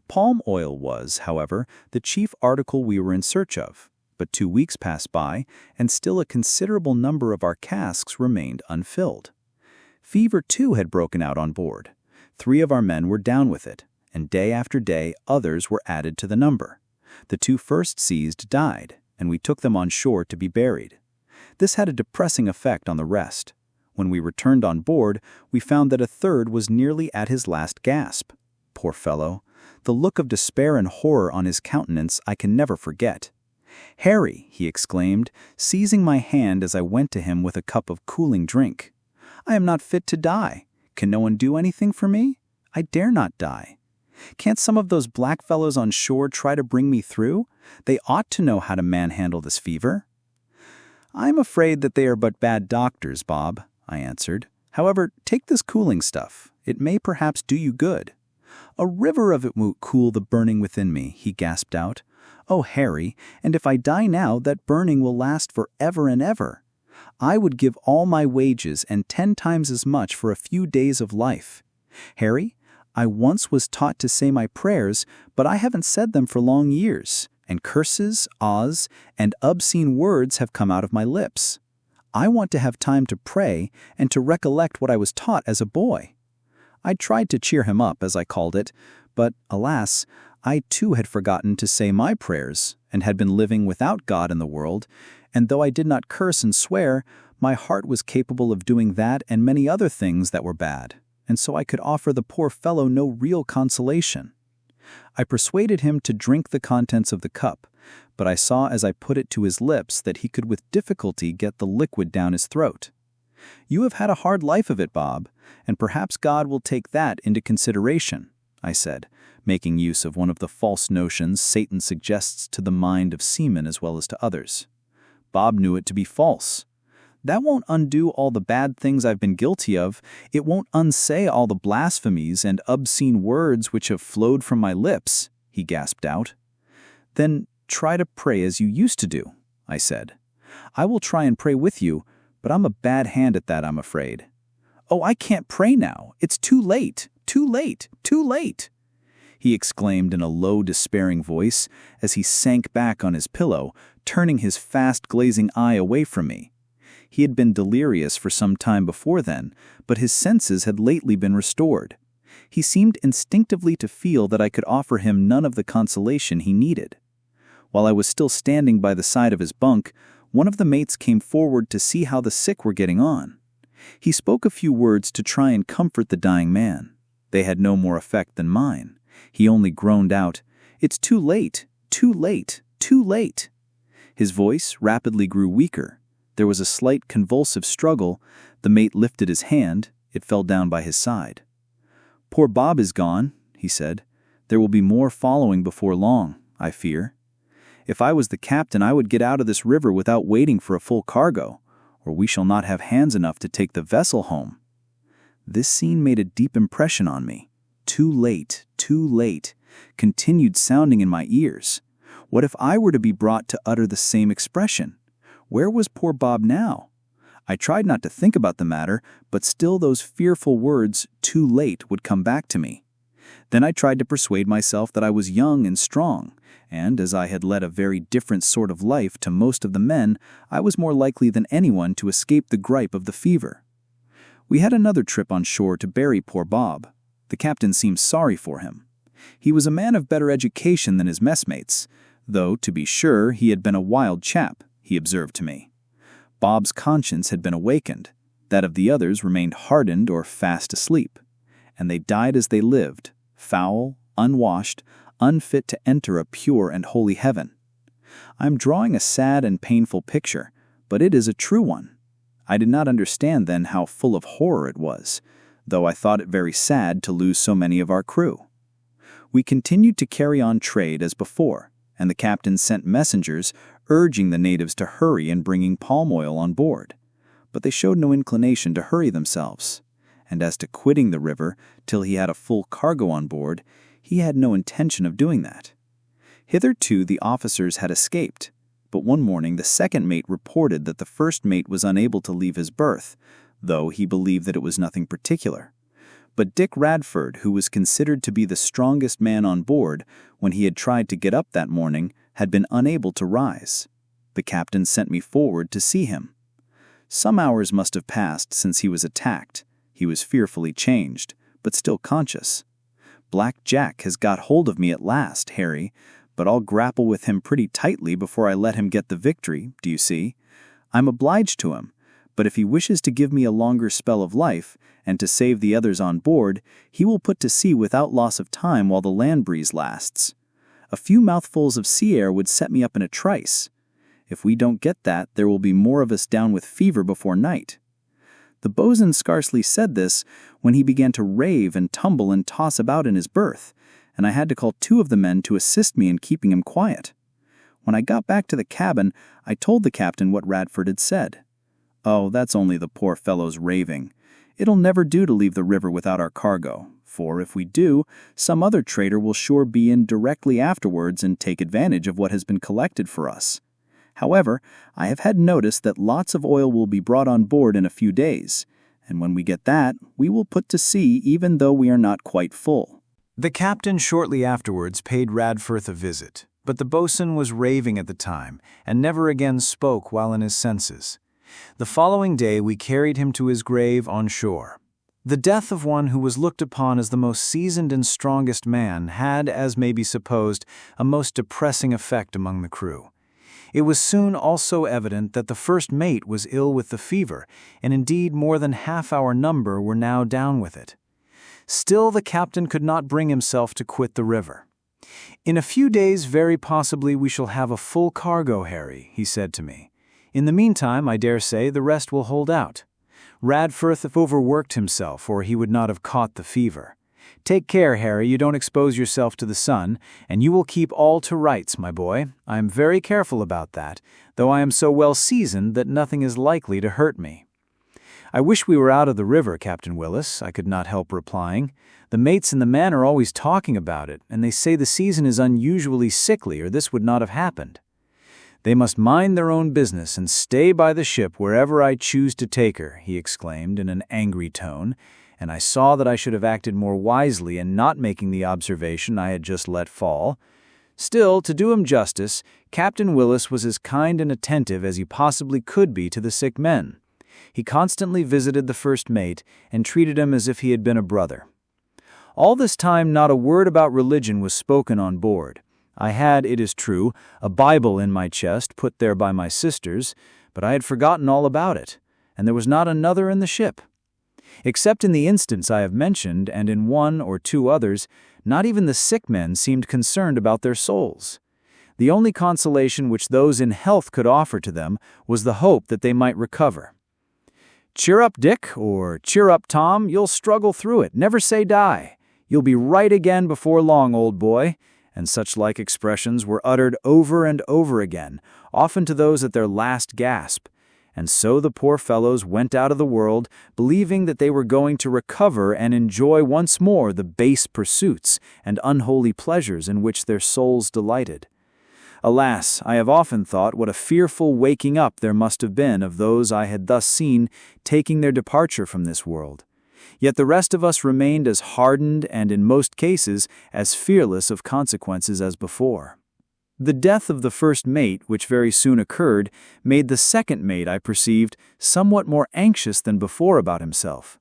Palm oil was, however, the chief article we were in search of, but 2 weeks passed by, and still a considerable number of our casks remained unfilled. Fever, too, had broken out on board. 3 of our men were down with it, and day after day others were added to the number. The 2 first seized died, and we took them on shore to be buried. This had a depressing effect on the rest. When we returned on board, we found that a third was nearly at his last gasp. Poor fellow! The look of despair and horror on his countenance I can never forget. "Harry," he exclaimed, seizing my hand as I went to him with a cup of cooling drink, "I am not fit to die. Can no one do anything for me? I dare not die. Can't some of those black fellows on shore try to bring me through? They ought to know how to manhandle this fever." "I'm afraid that they are but bad doctors, Bob," I answered. "However, take this cooling stuff. It may perhaps do you good." "A river of it will cool the burning within me," he gasped out. "Oh, Harry, and if I die now, that burning will last for ever and ever. I would give all my wages and 10 times as much for a few days of life. Harry, I once was taught to say my prayers, but I haven't said them for long years, and curses, ahs, and obscene words have come out of my lips. I want to have time to pray and to recollect what I was taught as a boy." I tried to cheer him up, as I called it, but, alas, I too had forgotten to say my prayers, and had been living without God in the world, and though I did not curse and swear, my heart was capable of doing that and many other things that were bad, and so I could offer the poor fellow no real consolation. I persuaded him to drink the contents of the cup, but I saw as I put it to his lips that he could with difficulty get the liquid down his throat. "You have had a hard life of it, Bob, and perhaps God will take that into consideration," I said, making use of one of the false notions Satan suggests to the mind of seamen as well as to others. Bob knew it to be false. "That won't undo all the bad things I've been guilty of. It won't unsay all the blasphemies and obscene words which have flowed from my lips," he gasped out. "Then try to pray as you used to do," I said. "I will try and pray with you, but I'm a bad hand at that, I'm afraid." "Oh, I can't pray now. It's too late, too late, too late," he exclaimed in a low, despairing voice as he sank back on his pillow, turning his fast glazing eye away from me. He had been delirious for some time before then, but his senses had lately been restored, He seemed instinctively to feel that I could offer him none of the consolation he needed. While I was still standing by the side of his bunk, one of the mates came forward to see how the sick were getting on. He spoke a few words to try and comfort the dying man. They had no more effect than mine. He only groaned out, "It's too late, too late, too late." His voice rapidly grew weaker. There was a slight convulsive struggle. The mate lifted his hand. It fell down by his side. "Poor Bob is gone," he said. "There will be more following before long, I fear. If I was the captain, I would get out of this river without waiting for a full cargo, or we shall not have hands enough to take the vessel home." This scene made a deep impression on me. Too late, continued sounding in my ears. What if I were to be brought to utter the same expression? Where was poor Bob now? I tried not to think about the matter, but still those fearful words, "too late," would come back to me. Then I tried to persuade myself that I was young and strong, and as I had led a very different sort of life to most of the men, I was more likely than anyone to escape the gripe of the fever. We had another trip on shore to bury poor Bob. The captain seemed sorry for him. He was a man of better education than his messmates, though, to be sure, he had been a wild chap, he observed to me. Bob's conscience had been awakened. That of the others remained hardened or fast asleep. And they died as they lived, foul, unwashed, unfit to enter a pure and holy heaven. I am drawing a sad and painful picture, but it is a true one. I did not understand then how full of horror it was, though I thought it very sad to lose so many of our crew. We continued to carry on trade as before, and the captain sent messengers urging the natives to hurry in bringing palm oil on board. But they showed no inclination to hurry themselves. And as to quitting the river till he had a full cargo on board, he had no intention of doing that. Hitherto the officers had escaped, but one morning the second mate reported that the first mate was unable to leave his berth, though he believed that it was nothing particular. But Dick Radford, who was considered to be the strongest man on board, when he had tried to get up that morning, had been unable to rise. The captain sent me forward to see him. Some hours must have passed since he was attacked. He was fearfully changed, but still conscious. "Black Jack has got hold of me at last, Harry, but I'll grapple with him pretty tightly before I let him get the victory, do you see? I'm obliged to him, but if he wishes to give me a longer spell of life, and to save the others on board, he will put to sea without loss of time while the land breeze lasts. A few mouthfuls of sea air would set me up in a trice. If we don't get that, there will be more of us down with fever before night." The boatswain scarcely said this when he began to rave and tumble and toss about in his berth, and I had to call two of the men to assist me in keeping him quiet. When I got back to the cabin, I told the captain what Radford had said. "Oh, that's only the poor fellow's raving. It'll never do to leave the river without our cargo, for if we do, some other trader will sure be in directly afterwards and take advantage of what has been collected for us. However, I have had notice that lots of oil will be brought on board in a few days, and when we get that, we will put to sea even though we are not quite full." The captain shortly afterwards paid Radford a visit, but the boatswain was raving at the time, and never again spoke while in his senses. The following day we carried him to his grave on shore. The death of one who was looked upon as the most seasoned and strongest man had, as may be supposed, a most depressing effect among the crew. It was soon also evident that the first mate was ill with the fever, and indeed more than half our number were now down with it. Still the captain could not bring himself to quit the river. "In a few days very possibly we shall have a full cargo, Harry," he said to me. "In the meantime, I dare say, the rest will hold out. Radford overworked himself, or he would not have caught the fever. Take care, Harry, you don't expose yourself to the sun, and you will keep all to rights, my boy. I am very careful about that, though I am so well seasoned that nothing is likely to hurt me." "I wish we were out of the river, Captain Willis," I could not help replying. "The mates in the man are always talking about it, and they say the season is unusually sickly, or this would not have happened." "They must mind their own business and stay by the ship wherever I choose to take her," he exclaimed in an angry tone, and I saw that I should have acted more wisely in not making the observation I had just let fall. Still, to do him justice, Captain Willis was as kind and attentive as he possibly could be to the sick men. He constantly visited the first mate and treated him as if he had been a brother. All this time not a word about religion was spoken on board. I had, it is true, a Bible in my chest put there by my sisters, but I had forgotten all about it, and there was not another in the ship. Except in the instance I have mentioned, and in one or two others, not even the sick men seemed concerned about their souls. The only consolation which those in health could offer to them was the hope that they might recover. "Cheer up, Dick," or "Cheer up, Tom, you'll struggle through it, never say die. You'll be right again before long, old boy," and such like expressions were uttered over and over again, often to those at their last gasp. And so the poor fellows went out of the world, believing that they were going to recover and enjoy once more the base pursuits and unholy pleasures in which their souls delighted. Alas, I have often thought what a fearful waking up there must have been of those I had thus seen taking their departure from this world. Yet the rest of us remained as hardened and, in most cases, as fearless of consequences as before. The death of the first mate, which very soon occurred, made the second mate, I perceived, somewhat more anxious than before about himself.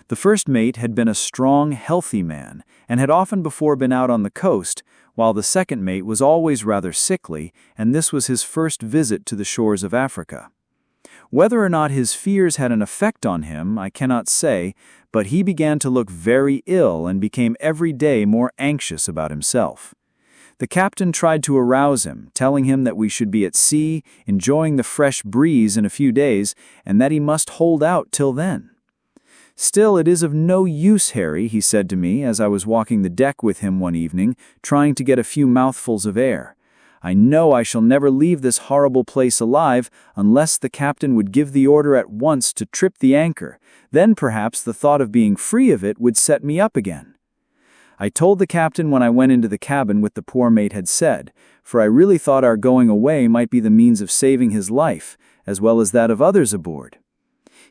The first mate had been a strong, healthy man, and had often before been out on the coast, while the second mate was always rather sickly, and this was his first visit to the shores of Africa. Whether or not his fears had an effect on him, I cannot say, but he began to look very ill and became every day more anxious about himself. The captain tried to arouse him, telling him that we should be at sea, enjoying the fresh breeze in a few days, and that he must hold out till then. "Still, it is of no use, Harry," he said to me as I was walking the deck with him one evening, trying to get a few mouthfuls of air. "I know I shall never leave this horrible place alive unless the captain would give the order at once to trip the anchor. Then perhaps the thought of being free of it would set me up again." I told the captain when I went into the cabin what the poor mate had said, for I really thought our going away might be the means of saving his life, as well as that of others aboard.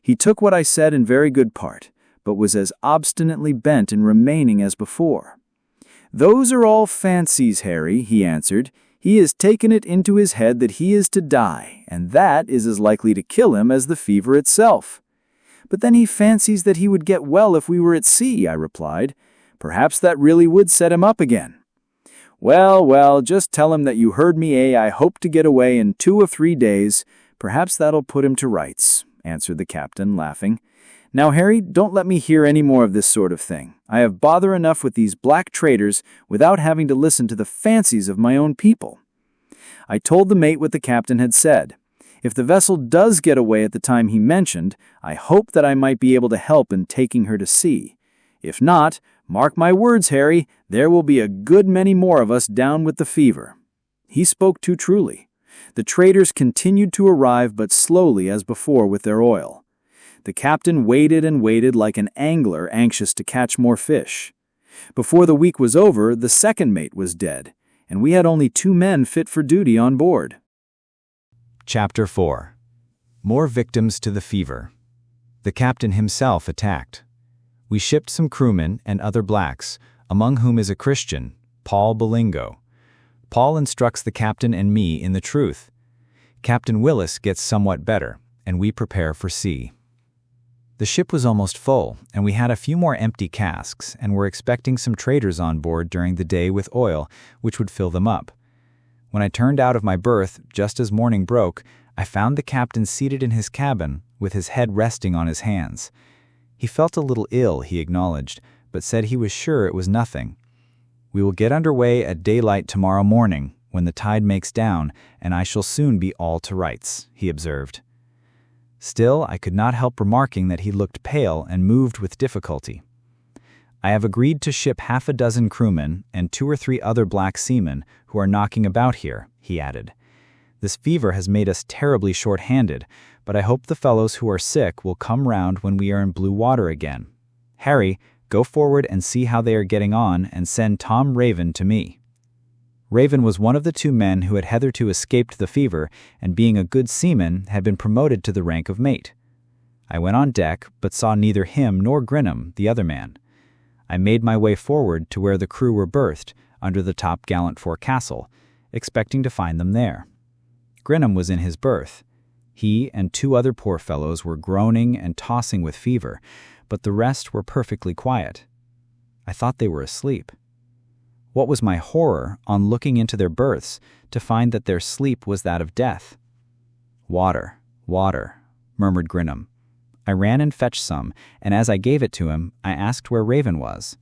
He took what I said in very good part, but was as obstinately bent in remaining as before. "Those are all fancies, Harry," he answered. "He has taken it into his head that he is to die, and that is as likely to kill him as the fever itself." "But then he fancies that he would get well if we were at sea," I replied. "Perhaps that really would set him up again." Well, just tell him that you heard me. I hope to get away in 2 or 3 days. Perhaps that'll put him to rights," answered the captain, laughing. "Now, Harry, don't let me hear any more of this sort of thing. I have bother enough with these black traders without having to listen to the fancies of my own people." I told the mate what the captain had said. If the vessel does get away at the time he mentioned, I hope that I might be able to help in taking her to sea. If not, mark my words, Harry, there will be a good many more of us down with the fever. He spoke too truly. The traders continued to arrive but slowly as before with their oil. The captain waited and waited like an angler anxious to catch more fish. Before the week was over, the second mate was dead, and we had only 2 men fit for duty on board. Chapter 4. More victims to the fever. The captain himself attacked. We shipped some crewmen and other blacks, among whom is a Christian, Paul Bolingo. Paul instructs the captain and me in the truth. Captain Willis gets somewhat better, and we prepare for sea. The ship was almost full, and we had a few more empty casks, and were expecting some traders on board during the day with oil, which would fill them up. When I turned out of my berth, just as morning broke, I found the captain seated in his cabin, with his head resting on his hands. He felt a little ill, he acknowledged, but said he was sure it was nothing. "We will get under way at daylight tomorrow morning, when the tide makes down, and I shall soon be all to rights," he observed. Still, I could not help remarking that he looked pale and moved with difficulty. "I have agreed to ship 6 crewmen and 2 or 3 other black seamen who are knocking about here," he added. "This fever has made us terribly short-handed, but I hope the fellows who are sick will come round when we are in blue water again. Harry, go forward and see how they are getting on, and send Tom Raven to me." Raven was one of the 2 men who had hitherto escaped the fever, and being a good seaman, had been promoted to the rank of mate. I went on deck, but saw neither him nor Grinham, the other man. I made my way forward to where the crew were berthed, under the top-gallant forecastle, expecting to find them there. Grinham was in his berth. He and 2 other poor fellows were groaning and tossing with fever, but the rest were perfectly quiet. I thought they were asleep. What was my horror, on looking into their berths, to find that their sleep was that of death. "Water, water," murmured Grinham. I ran and fetched some, and as I gave it to him, I asked where Raven was.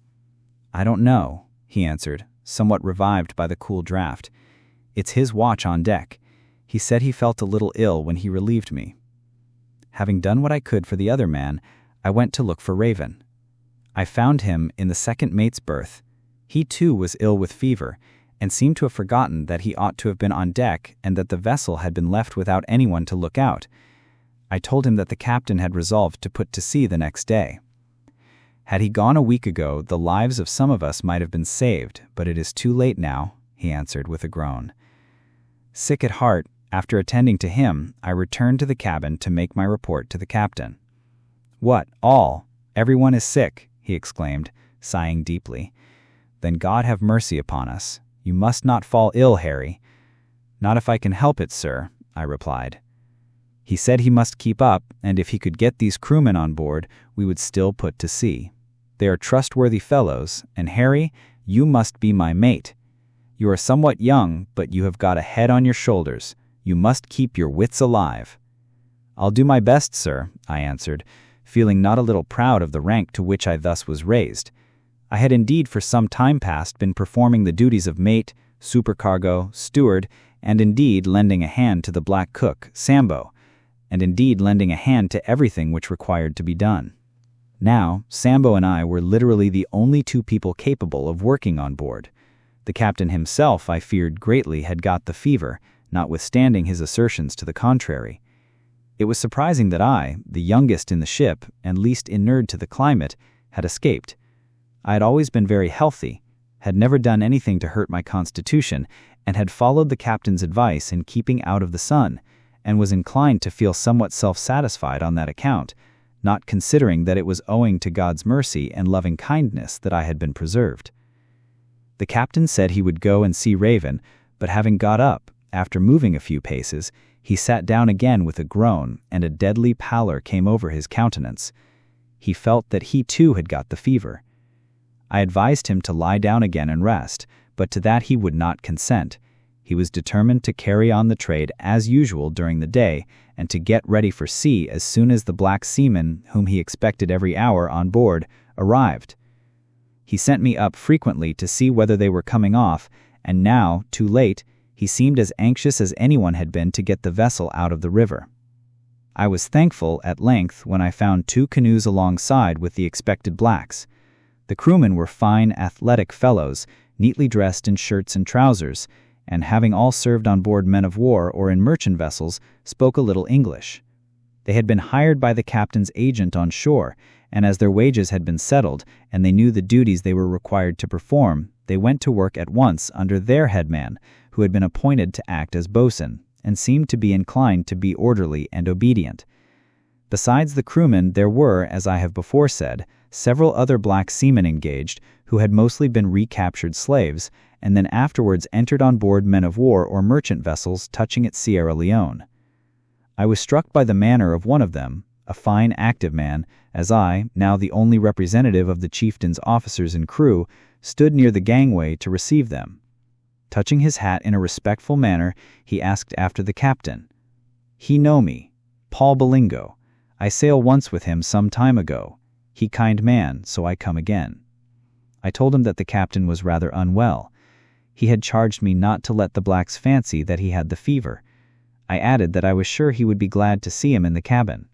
"I don't know," he answered, somewhat revived by the cool draught. "It's his watch on deck. He said he felt a little ill when he relieved me." Having done what I could for the other man, I went to look for Raven. I found him in the second mate's berth. He too was ill with fever, and seemed to have forgotten that he ought to have been on deck and that the vessel had been left without anyone to look out. I told him that the captain had resolved to put to sea the next day. "Had he gone a week ago, the lives of some of us might have been saved, but it is too late now," he answered with a groan. Sick at heart, after attending to him, I returned to the cabin to make my report to the captain. "What, all? Everyone is sick," he exclaimed, sighing deeply. "Then God have mercy upon us. You must not fall ill, Harry." "Not if I can help it, sir," I replied. He said he must keep up, and if he could get these crewmen on board, we would still put to sea. They are trustworthy fellows, and Harry, you must be my mate. You are somewhat young, but you have got a head on your shoulders. You must keep your wits alive." "I'll do my best, sir," I answered, feeling not a little proud of the rank to which I thus was raised. I had indeed for some time past been performing the duties of mate, supercargo, steward, and indeed lending a hand to the black cook, Sambo, and indeed lending a hand to everything which required to be done. Now, Sambo and I were literally the only two people capable of working on board. The captain himself, I feared greatly, had got the fever, notwithstanding his assertions to the contrary. It was surprising that I, the youngest in the ship and least inured to the climate, had escaped. I had always been very healthy, had never done anything to hurt my constitution, and had followed the captain's advice in keeping out of the sun, and was inclined to feel somewhat self-satisfied on that account, not considering that it was owing to God's mercy and loving kindness that I had been preserved. The captain said he would go and see Raven, but having got up, after moving a few paces, he sat down again with a groan, and a deadly pallor came over his countenance. He felt that he too had got the fever. I advised him to lie down again and rest, but to that he would not consent. He was determined to carry on the trade as usual during the day, and to get ready for sea as soon as the black seamen, whom he expected every hour on board, arrived. He sent me up frequently to see whether they were coming off, and now, too late, he seemed as anxious as anyone had been to get the vessel out of the river. I was thankful, at length, when I found 2 canoes alongside with the expected blacks. The crewmen were fine, athletic fellows, neatly dressed in shirts and trousers, and having all served on board men of war or in merchant vessels, spoke a little English. They had been hired by the captain's agent on shore, and as their wages had been settled, and they knew the duties they were required to perform, they went to work at once under their headman, who had been appointed to act as boatswain, and seemed to be inclined to be orderly and obedient. Besides the crewmen, there were, as I have before said, several other black seamen engaged, who had mostly been recaptured slaves, and then afterwards entered on board men of war or merchant vessels touching at Sierra Leone. I was struck by the manner of one of them, a fine active man, as I, now the only representative of the chieftain's officers and crew, stood near the gangway to receive them. Touching his hat in a respectful manner, he asked after the captain. "He know me. Paul Bolingo. I sail once with him some time ago. He kind man, so I come again." I told him that the captain was rather unwell. He had charged me not to let the blacks fancy that he had the fever. I added that I was sure he would be glad to see him in the cabin.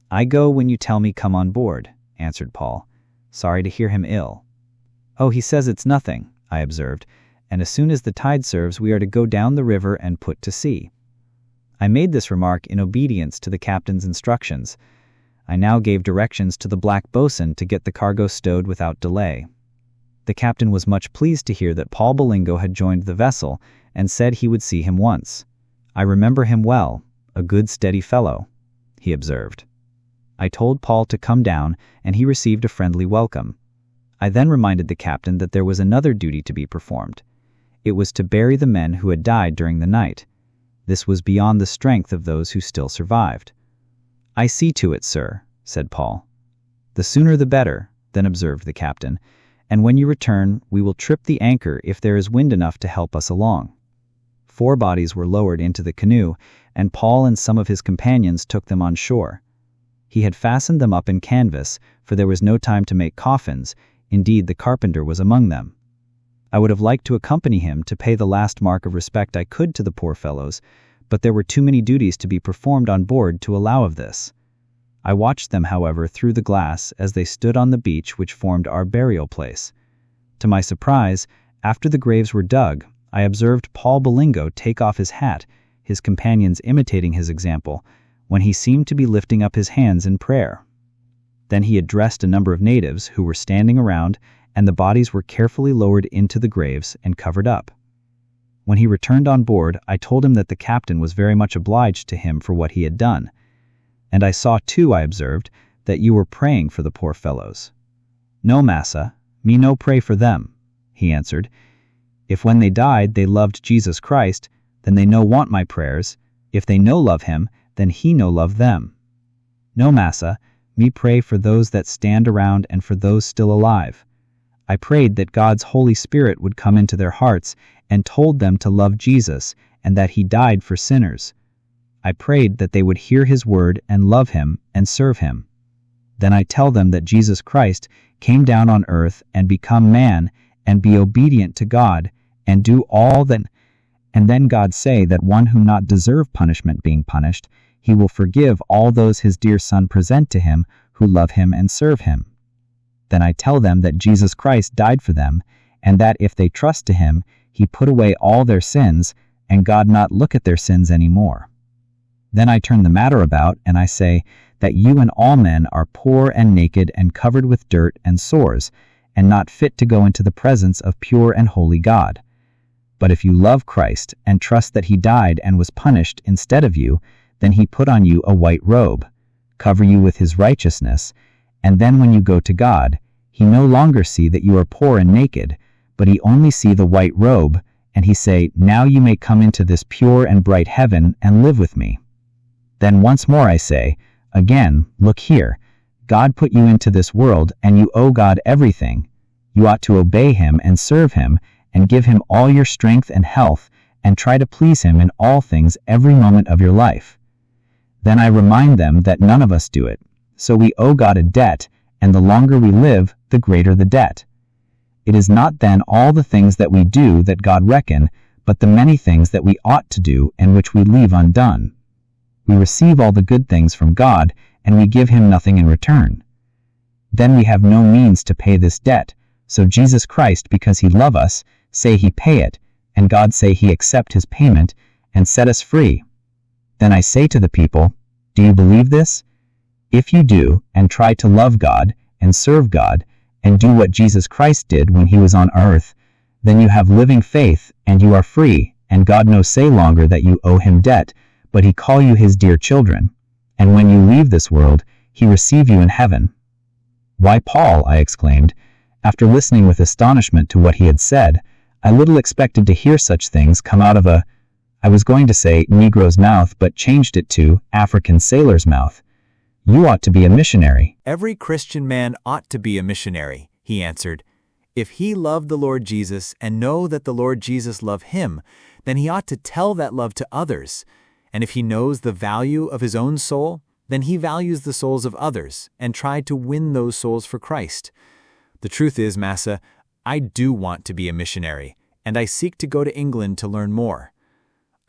"I go when you tell me come on board," answered Paul. "Sorry to hear him ill." "Oh, he says it's nothing," I observed, "and as soon as the tide serves we are to go down the river and put to sea." I made this remark in obedience to the captain's instructions. I now gave directions to the black boatswain to get the cargo stowed without delay. The captain was much pleased to hear that Paul Bolingo had joined the vessel, and said he would see him once. "I remember him well, a good steady fellow," he observed. I told Paul to come down, and he received a friendly welcome. I then reminded the captain that there was another duty to be performed. It was to bury the men who had died during the night. This was beyond the strength of those who still survived. "I see to it, sir," said Paul. "The sooner the better," then observed the captain, and when you return, we will trip the anchor if there is wind enough to help us along." 4 bodies were lowered into the canoe, and Paul and some of his companions took them on shore. He had fastened them up in canvas, for there was no time to make coffins. Indeed, the carpenter was among them. I would have liked to accompany him to pay the last mark of respect I could to the poor fellows, but there were too many duties to be performed on board to allow of this. I watched them, however, through the glass as they stood on the beach which formed our burial place. To my surprise, after the graves were dug, I observed Paul Bolingo take off his hat, his companions imitating his example, when he seemed to be lifting up his hands in prayer. Then he addressed a number of natives who were standing around, and the bodies were carefully lowered into the graves and covered up. When he returned on board, I told him that the captain was very much obliged to him for what he had done. "And I saw too," I observed, "that you were praying for the poor fellows." "No, massa, me no pray for them," he answered. "If when they died they loved Jesus Christ, then they no want my prayers. If they no love him, then he no love them. No, massa, me pray for those that stand around and for those still alive. I prayed that God's Holy Spirit would come into their hearts and told them to love Jesus and that he died for sinners. I prayed that they would hear his word and love him and serve him. Then I tell them that Jesus Christ came down on earth and become man and be obedient to God and do all that, and then God say that one who not deserve punishment being punished, he will forgive all those his dear Son present to him who love him and serve him. Then I tell them that Jesus Christ died for them, and that if they trust to him, he put away all their sins, and God not look at their sins any more. Then I turn the matter about, and I say that you and all men are poor and naked and covered with dirt and sores, and not fit to go into the presence of pure and holy God. But if you love Christ and trust that he died and was punished instead of you, then he put on you a white robe, cover you with his righteousness, and then when you go to God, he no longer see that you are poor and naked, but he only see the white robe, and he say, now you may come into this pure and bright heaven and live with me. Then once more I say, again, look here, God put you into this world and you owe God everything. You ought to obey him and serve him and give him all your strength and health and try to please him in all things every moment of your life. Then I remind them that none of us do it. So we owe God a debt, and the longer we live, the greater the debt. It is not then all the things that we do that God reckon, but the many things that we ought to do and which we leave undone. We receive all the good things from God, and we give him nothing in return. Then we have no means to pay this debt, so Jesus Christ, because he love us, say he pay it, and God say he accept his payment, and set us free. Then I say to the people, do you believe this? If you do, and try to love God, and serve God, and do what Jesus Christ did when he was on earth, then you have living faith, and you are free, and God no say longer that you owe him debt, but he call you his dear children. And when you leave this world, he receive you in heaven. Why, Paul, I exclaimed, after listening with astonishment to what he had said, I little expected to hear such things come out of I was going to say Negro's mouth, but changed it to African sailor's mouth. You ought to be a missionary. Every Christian man ought to be a missionary, he answered. If he loved the Lord Jesus and know that the Lord Jesus loved him, then he ought to tell that love to others. And if he knows the value of his own soul, then he values the souls of others and tried to win those souls for Christ. The truth is, Massa, I do want to be a missionary, and I seek to go to England to learn more.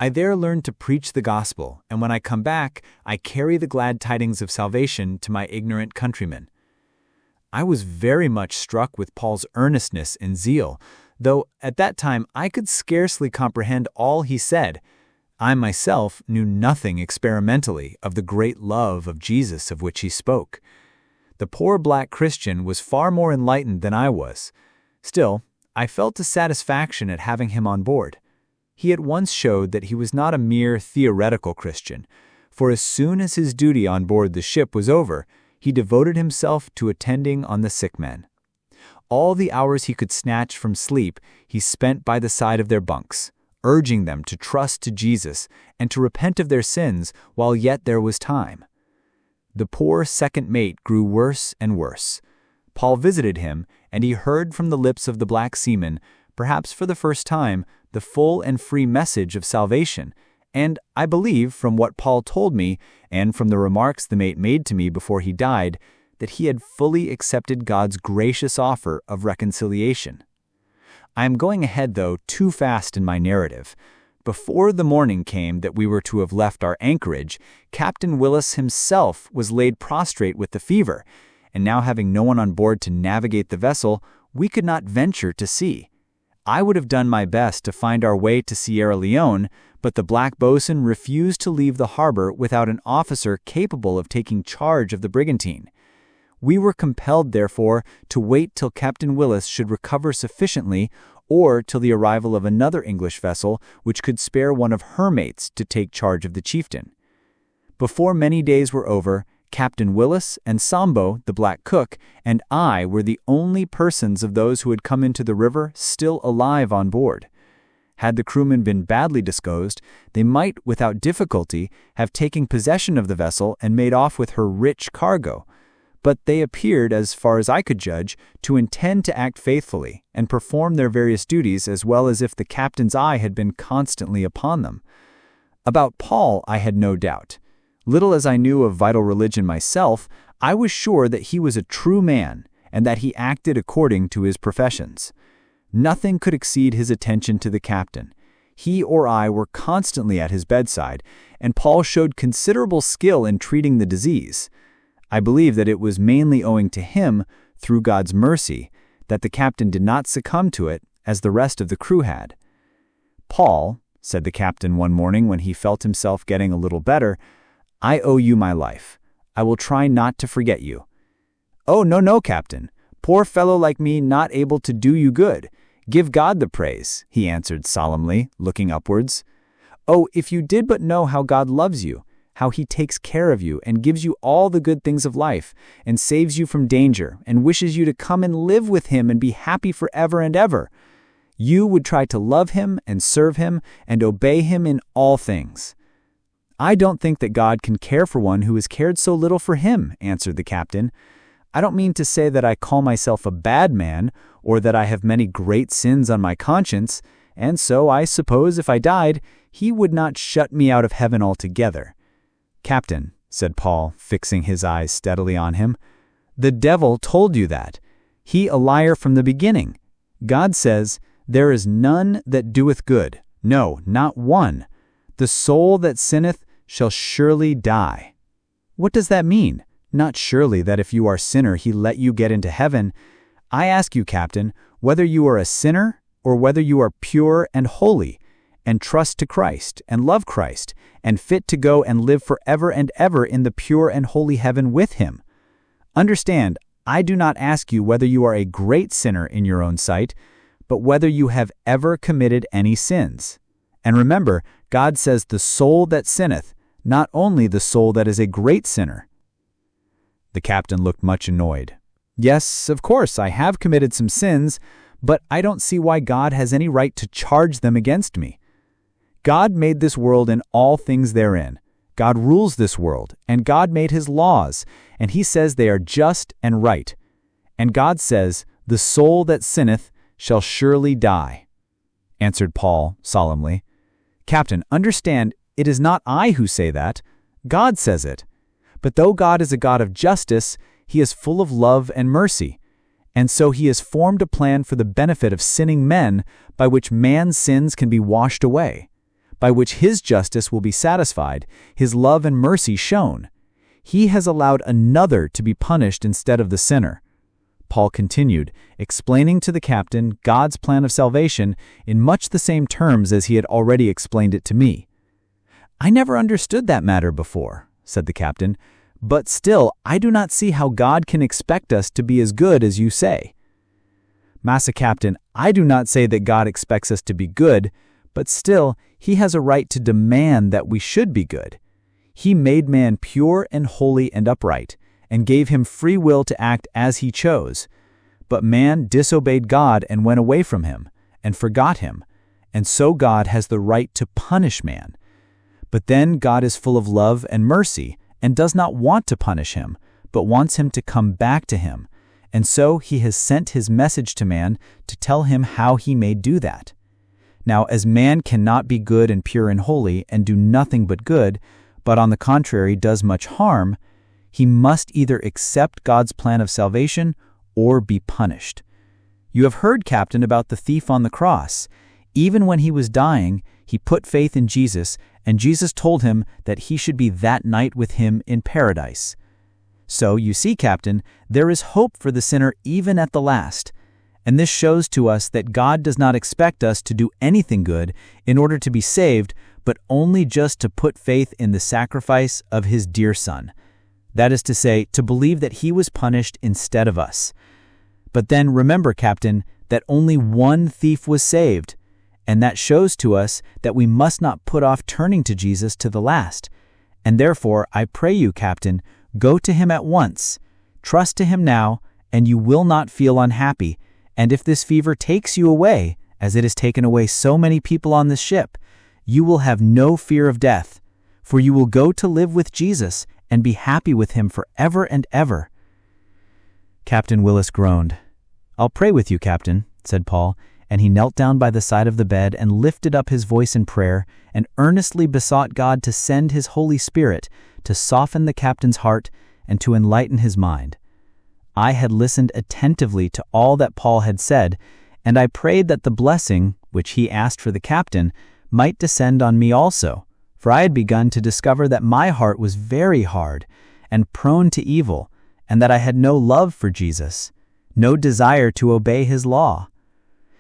I there learn to preach the gospel, and when I come back, I carry the glad tidings of salvation to my ignorant countrymen. I was very much struck with Paul's earnestness and zeal, though at that time I could scarcely comprehend all he said. I myself knew nothing experimentally of the great love of Jesus of which he spoke. The poor black Christian was far more enlightened than I was. Still, I felt a satisfaction at having him on board. He at once showed that he was not a mere theoretical Christian, for as soon as his duty on board the ship was over, he devoted himself to attending on the sick men. All the hours he could snatch from sleep he spent by the side of their bunks, urging them to trust to Jesus and to repent of their sins while yet there was time. The poor second mate grew worse and worse. Paul visited him, and he heard from the lips of the black seaman, perhaps for the first time, the full and free message of salvation. And I believe, from what Paul told me, and from the remarks the mate made to me before he died, that he had fully accepted God's gracious offer of reconciliation. I am going ahead, though, too fast in my narrative. Before the morning came that we were to have left our anchorage, Captain Willis himself was laid prostrate with the fever, and now having no one on board to navigate the vessel, we could not venture to sea. I would have done my best to find our way to Sierra Leone, but the black boatswain refused to leave the harbor without an officer capable of taking charge of the brigantine. We were compelled, therefore, to wait till Captain Willis should recover sufficiently, or till the arrival of another English vessel which could spare one of her mates to take charge of the chieftain. Before many days were over, Captain Willis and Sambo, the black cook, and I were the only persons of those who had come into the river still alive on board. Had the crewmen been badly disposed, they might, without difficulty, have taken possession of the vessel and made off with her rich cargo. But they appeared, as far as I could judge, to intend to act faithfully and perform their various duties as well as if the captain's eye had been constantly upon them. About Paul I had no doubt. Little as I knew of vital religion myself, I was sure that he was a true man and that he acted according to his professions. Nothing could exceed his attention to the captain. He or I were constantly at his bedside, and Paul showed considerable skill in treating the disease. I believe that it was mainly owing to him, through God's mercy, that the captain did not succumb to it as the rest of the crew had. "Paul," said the captain one morning when he felt himself getting a little better, "I owe you my life. I will try not to forget you." "Oh, no, Captain. Poor fellow like me not able to do you good. Give God the praise," he answered solemnly, looking upwards. "Oh, if you did but know how God loves you, how he takes care of you and gives you all the good things of life, and saves you from danger, and wishes you to come and live with him and be happy forever and ever. You would try to love him and serve him and obey him in all things." "I don't think that God can care for one who has cared so little for him," answered the captain. "I don't mean to say that I call myself a bad man, or that I have many great sins on my conscience, and so I suppose if I died, he would not shut me out of heaven altogether." "Captain," said Paul, fixing his eyes steadily on him, "the devil told you that. He a liar from the beginning. God says, 'There is none that doeth good, no, not one. The soul that sinneth shall surely die.' What does that mean? Not surely that if you are a sinner he let you get into heaven. I ask you, Captain, whether you are a sinner or whether you are pure and holy, and trust to Christ and love Christ, and fit to go and live forever and ever in the pure and holy heaven with him. Understand, I do not ask you whether you are a great sinner in your own sight, but whether you have ever committed any sins. And remember, God says the soul that sinneth, not only the soul that is a great sinner." The captain looked much annoyed. "Yes, of course, I have committed some sins, but I don't see why God has any right to charge them against me. God made this world and all things therein. God rules this world, and God made his laws, and he says they are just and right. And God says, 'The soul that sinneth shall surely die,'" answered Paul solemnly. "Captain, understand, it is not I who say that. God says it. But though God is a God of justice, he is full of love and mercy. And so he has formed a plan for the benefit of sinning men by which man's sins can be washed away, by which his justice will be satisfied, his love and mercy shown. He has allowed another to be punished instead of the sinner." Paul continued, explaining to the captain God's plan of salvation in much the same terms as he had already explained it to me. "I never understood that matter before," said the captain, "but still I do not see how God can expect us to be as good as you say." "Massa Captain, I do not say that God expects us to be good, but still he has a right to demand that we should be good. He made man pure and holy and upright, and gave him free will to act as he chose. But man disobeyed God and went away from him, and forgot him, and so God has the right to punish man. But then God is full of love and mercy, and does not want to punish him, but wants him to come back to him, and so he has sent his message to man to tell him how he may do that. Now, as man cannot be good and pure and holy and do nothing but good, but on the contrary does much harm, he must either accept God's plan of salvation or be punished. You have heard, Captain, about the thief on the cross. Even when he was dying, he put faith in Jesus, and Jesus told him that he should be that night with him in paradise. So, you see, Captain, there is hope for the sinner even at the last. And this shows to us that God does not expect us to do anything good in order to be saved, but only just to put faith in the sacrifice of his dear Son. That is to say, to believe that he was punished instead of us. But then remember, Captain, that only one thief was saved, and that shows to us that we must not put off turning to Jesus to the last. And therefore, I pray you, Captain, go to him at once. Trust to him now, and you will not feel unhappy. And if this fever takes you away, as it has taken away so many people on this ship, you will have no fear of death, for you will go to live with Jesus and be happy with him forever and ever." Captain Willis groaned. "I'll pray with you, Captain," said Paul, and he knelt down by the side of the bed and lifted up his voice in prayer and earnestly besought God to send his Holy Spirit to soften the captain's heart and to enlighten his mind. I had listened attentively to all that Paul had said, and I prayed that the blessing, which he asked for the captain, might descend on me also, for I had begun to discover that my heart was very hard and prone to evil, and that I had no love for Jesus, no desire to obey his law.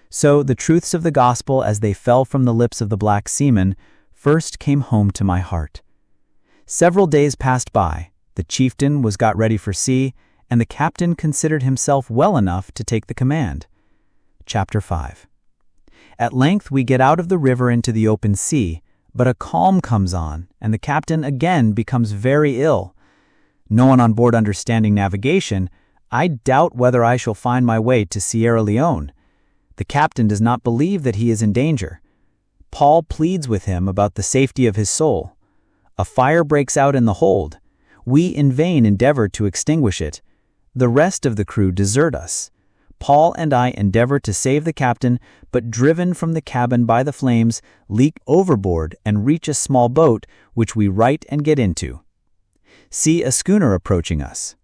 So the truths of the gospel as they fell from the lips of the black seaman first came home to my heart. Several days passed by, the chieftain was got ready for sea, and the captain considered himself well enough to take the command. Chapter 5. At length we get out of the river into the open sea, but a calm comes on, and the captain again becomes very ill. No one on board understanding navigation, I doubt whether I shall find my way to Sierra Leone. The captain does not believe that he is in danger. Paul pleads with him about the safety of his soul. A fire breaks out in the hold. We in vain endeavor to extinguish it. The rest of the crew desert us. Paul and I endeavor to save the captain, but driven from the cabin by the flames, leak overboard and reach a small boat, which we right and get into. See a schooner approaching us.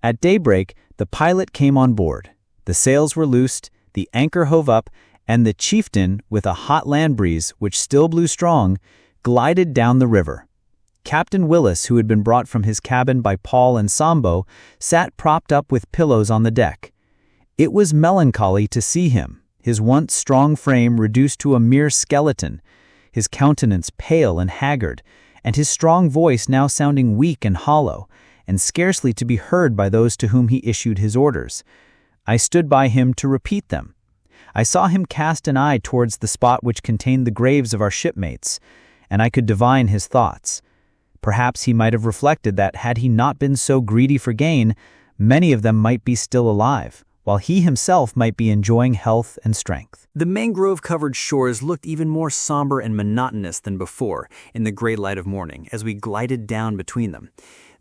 At daybreak, the pilot came on board. The sails were loosed, the anchor hove up, and the chieftain, with a hot land breeze, which still blew strong, glided down the river. Captain Willis, who had been brought from his cabin by Paul and Sambo, sat propped up with pillows on the deck. It was melancholy to see him, his once strong frame reduced to a mere skeleton, his countenance pale and haggard, and his strong voice now sounding weak and hollow, and scarcely to be heard by those to whom he issued his orders. I stood by him to repeat them. I saw him cast an eye towards the spot which contained the graves of our shipmates, and I could divine his thoughts. Perhaps he might have reflected that, had he not been so greedy for gain, many of them might be still alive, while he himself might be enjoying health and strength. The mangrove-covered shores looked even more somber and monotonous than before in the gray light of morning as we glided down between them.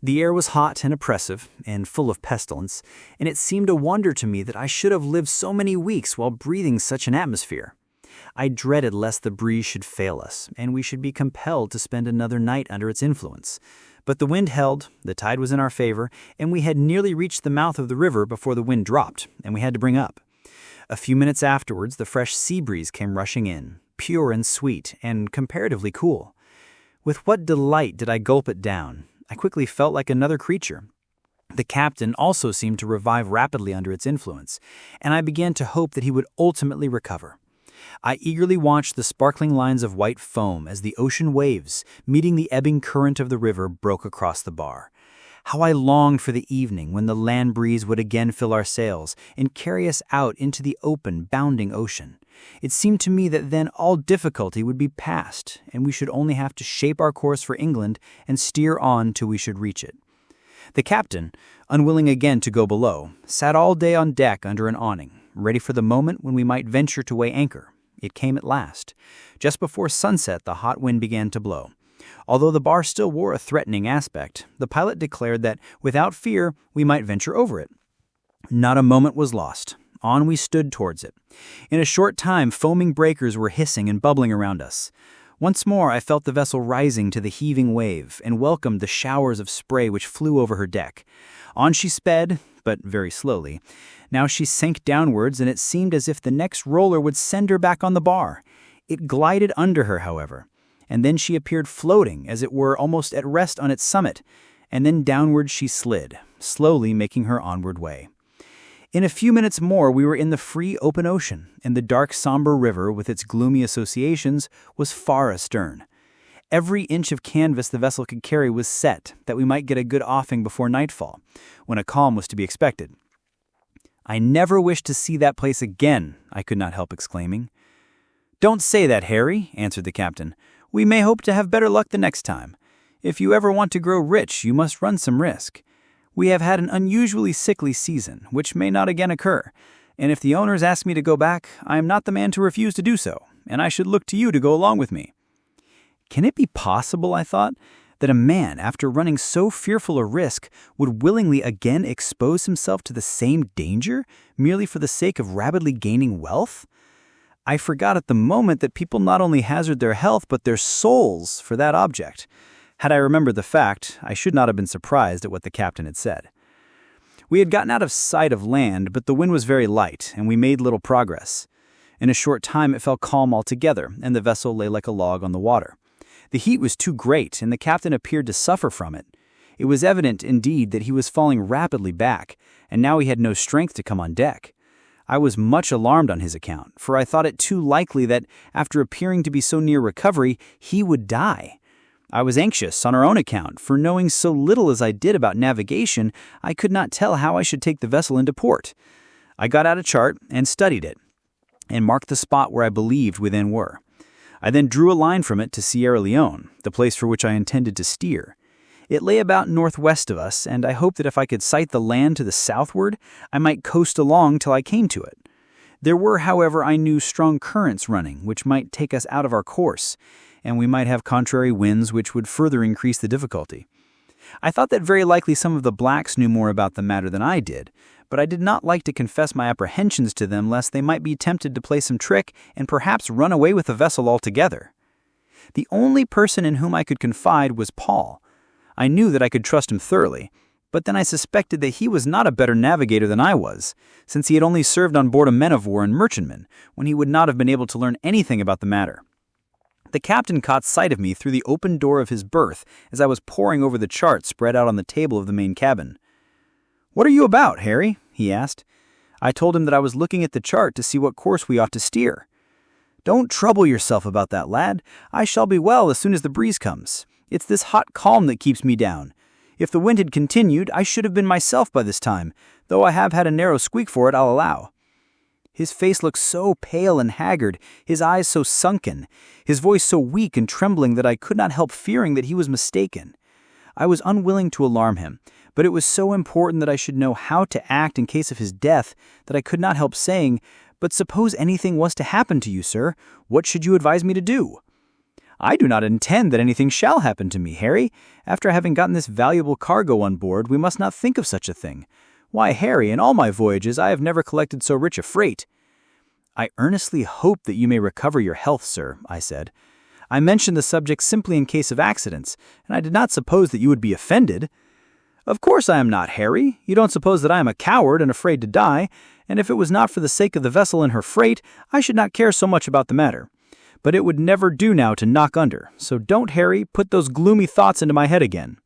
The air was hot and oppressive and full of pestilence, and it seemed a wonder to me that I should have lived so many weeks while breathing such an atmosphere. I dreaded lest the breeze should fail us, and we should be compelled to spend another night under its influence. But the wind held, the tide was in our favor, and we had nearly reached the mouth of the river before the wind dropped, and we had to bring up. A few minutes afterwards, the fresh sea breeze came rushing in, pure and sweet, and comparatively cool. With what delight did I gulp it down! I quickly felt like another creature. The captain also seemed to revive rapidly under its influence, and I began to hope that he would ultimately recover. I eagerly watched the sparkling lines of white foam as the ocean waves, meeting the ebbing current of the river, broke across the bar. How I longed for the evening when the land breeze would again fill our sails and carry us out into the open, bounding ocean. It seemed to me that then all difficulty would be past, and we should only have to shape our course for England and steer on till we should reach it. The captain, unwilling again to go below, sat all day on deck under an awning, ready for the moment when we might venture to weigh anchor. It came at last. Just before sunset, the hot wind began to blow. Although the bar still wore a threatening aspect, the pilot declared that, without fear, we might venture over it. Not a moment was lost. On we stood towards it. In a short time, foaming breakers were hissing and bubbling around us. Once more I felt the vessel rising to the heaving wave and welcomed the showers of spray which flew over her deck. On she sped, but very slowly. Now she sank downwards, and it seemed as if the next roller would send her back on the bar. It glided under her, however, and then she appeared floating, as it were almost at rest on its summit, and then downward she slid, slowly making her onward way. In a few minutes more we were in the free open ocean, and the dark somber river with its gloomy associations was far astern. Every inch of canvas the vessel could carry was set, that we might get a good offing before nightfall, when a calm was to be expected. "I never wish to see that place again," I could not help exclaiming. "Don't say that, Harry," answered the captain. "We may hope to have better luck the next time. If you ever want to grow rich, you must run some risk. We have had an unusually sickly season, which may not again occur, and if the owners ask me to go back, I am not the man to refuse to do so, and I should look to you to go along with me." Can it be possible, I thought, that a man, after running so fearful a risk, would willingly again expose himself to the same danger, merely for the sake of rapidly gaining wealth? I forgot at the moment that people not only hazard their health, but their souls for that object. Had I remembered the fact, I should not have been surprised at what the captain had said. We had gotten out of sight of land, but the wind was very light, and we made little progress. In a short time it fell calm altogether, and the vessel lay like a log on the water. The heat was too great, and the captain appeared to suffer from it. It was evident, indeed, that he was falling rapidly back, and now he had no strength to come on deck. I was much alarmed on his account, for I thought it too likely that, after appearing to be so near recovery, he would die. I was anxious on our own account, for knowing so little as I did about navigation, I could not tell how I should take the vessel into port. I got out a chart and studied it, and marked the spot where I believed we then were. I then drew a line from it to Sierra Leone, the place for which I intended to steer. It lay about northwest of us, and I hoped that if I could sight the land to the southward, I might coast along till I came to it. There were, however, I knew strong currents running, which might take us out of our course, and we might have contrary winds which would further increase the difficulty. I thought that very likely some of the blacks knew more about the matter than I did, but I did not like to confess my apprehensions to them lest they might be tempted to play some trick and perhaps run away with the vessel altogether. The only person in whom I could confide was Paul. I knew that I could trust him thoroughly, but then I suspected that he was not a better navigator than I was, since he had only served on board a man-of-war and merchantman, when he would not have been able to learn anything about the matter. The captain caught sight of me through the open door of his berth as I was poring over the chart spread out on the table of the main cabin. "What are you about, Harry?" he asked. I told him that I was looking at the chart to see what course we ought to steer. "Don't trouble yourself about that, lad. I shall be well as soon as the breeze comes. It's this hot calm that keeps me down. If the wind had continued, I should have been myself by this time, though I have had a narrow squeak for it, I'll allow." His face looked so pale and haggard, his eyes so sunken, his voice so weak and trembling that I could not help fearing that he was mistaken. I was unwilling to alarm him, but it was so important that I should know how to act in case of his death that I could not help saying, "But suppose anything was to happen to you, sir, what should you advise me to do?" "I do not intend that anything shall happen to me, Harry. After having gotten this valuable cargo on board, we must not think of such a thing. Why, Harry, in all my voyages I have never collected so rich a freight." "I earnestly hope that you may recover your health, sir," I said. "I mentioned the subject simply in case of accidents, and I did not suppose that you would be offended." "Of course I am not, Harry. You don't suppose that I am a coward and afraid to die, and if it was not for the sake of the vessel and her freight, I should not care so much about the matter. But it would never do now to knock under, so don't, Harry, put those gloomy thoughts into my head again."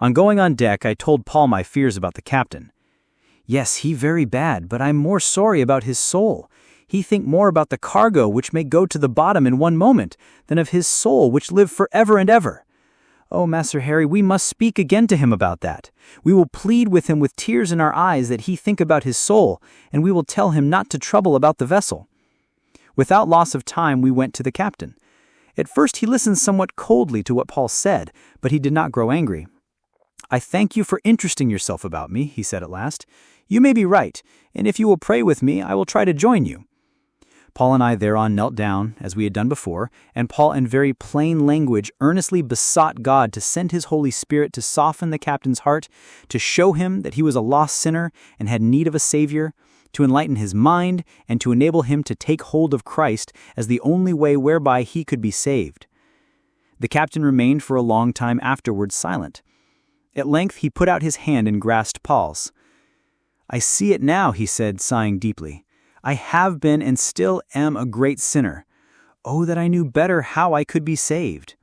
On going on deck, I told Paul my fears about the captain. "Yes, he very bad, but I'm more sorry about his soul. He think more about the cargo which may go to the bottom in one moment, than of his soul which live forever and ever. Oh, Master Harry, we must speak again to him about that. We will plead with him with tears in our eyes that he think about his soul, and we will tell him not to trouble about the vessel." Without loss of time, we went to the captain. At first he listened somewhat coldly to what Paul said, but he did not grow angry. "I thank you for interesting yourself about me," he said at last. "You may be right, and if you will pray with me, I will try to join you." Paul and I thereon knelt down, as we had done before, and Paul in very plain language earnestly besought God to send his Holy Spirit to soften the captain's heart, to show him that he was a lost sinner and had need of a Savior, to enlighten his mind, and to enable him to take hold of Christ as the only way whereby he could be saved. The captain remained for a long time afterwards silent. At length he put out his hand and grasped Paul's. "I see it now," he said, sighing deeply. "I have been and still am a great sinner. Oh, that I knew better how I could be saved."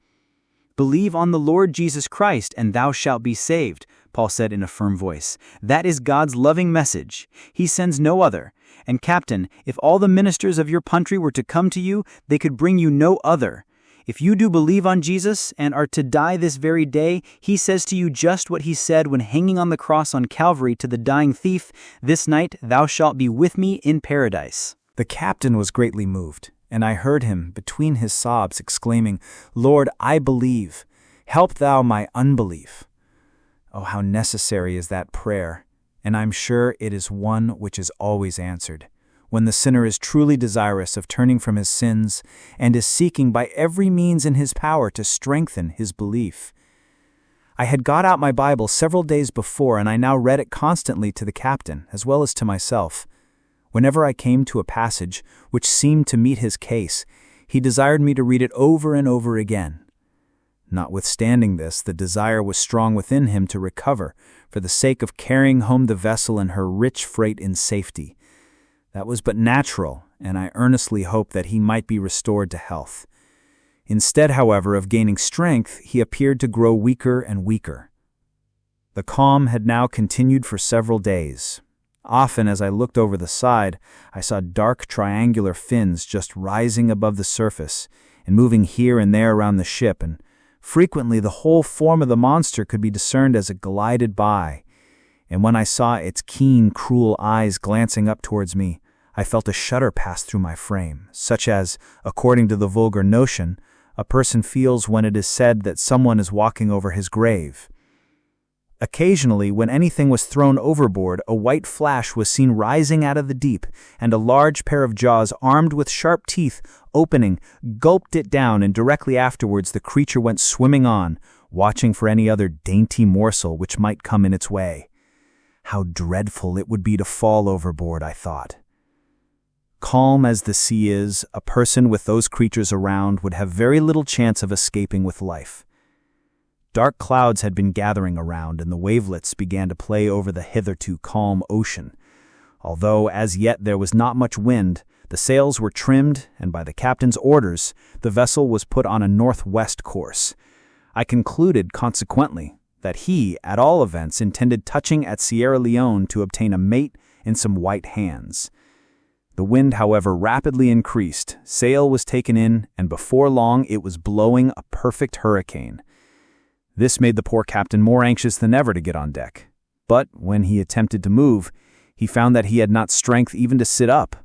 "Believe on the Lord Jesus Christ, and thou shalt be saved," Paul said in a firm voice. "That is God's loving message. He sends no other. And Captain, if all the ministers of your country were to come to you, they could bring you no other. If you do believe on Jesus and are to die this very day, he says to you just what he said when hanging on the cross on Calvary to the dying thief, 'This night thou shalt be with me in paradise.'" The captain was greatly moved, and I heard him, between his sobs, exclaiming, "Lord, I believe. Help thou my unbelief." Oh, how necessary is that prayer, and I'm sure it is one which is always answered, when the sinner is truly desirous of turning from his sins and is seeking by every means in his power to strengthen his belief. I had got out my Bible several days before, and I now read it constantly to the captain, as well as to myself. Whenever I came to a passage which seemed to meet his case, he desired me to read it over and over again. Notwithstanding this, the desire was strong within him to recover, for the sake of carrying home the vessel and her rich freight in safety. That was but natural, and I earnestly hoped that he might be restored to health. Instead, however, of gaining strength, he appeared to grow weaker and weaker. The calm had now continued for several days. Often, as I looked over the side, I saw dark triangular fins just rising above the surface and moving here and there around the ship, and frequently the whole form of the monster could be discerned as it glided by. And when I saw its keen, cruel eyes glancing up towards me, I felt a shudder pass through my frame, such as, according to the vulgar notion, a person feels when it is said that someone is walking over his grave. Occasionally, when anything was thrown overboard, a white flash was seen rising out of the deep, and a large pair of jaws armed with sharp teeth, opening, gulped it down, and directly afterwards the creature went swimming on, watching for any other dainty morsel which might come in its way. How dreadful it would be to fall overboard, I thought. Calm as the sea is, a person with those creatures around would have very little chance of escaping with life. Dark clouds had been gathering around, and the wavelets began to play over the hitherto calm ocean. Although as yet there was not much wind, the sails were trimmed, and by the captain's orders, the vessel was put on a northwest course. I concluded, consequently, that he, at all events, intended touching at Sierra Leone to obtain a mate and some white hands. The wind, however, rapidly increased, sail was taken in, and before long it was blowing a perfect hurricane. This made the poor captain more anxious than ever to get on deck. But when he attempted to move, he found that he had not strength even to sit up.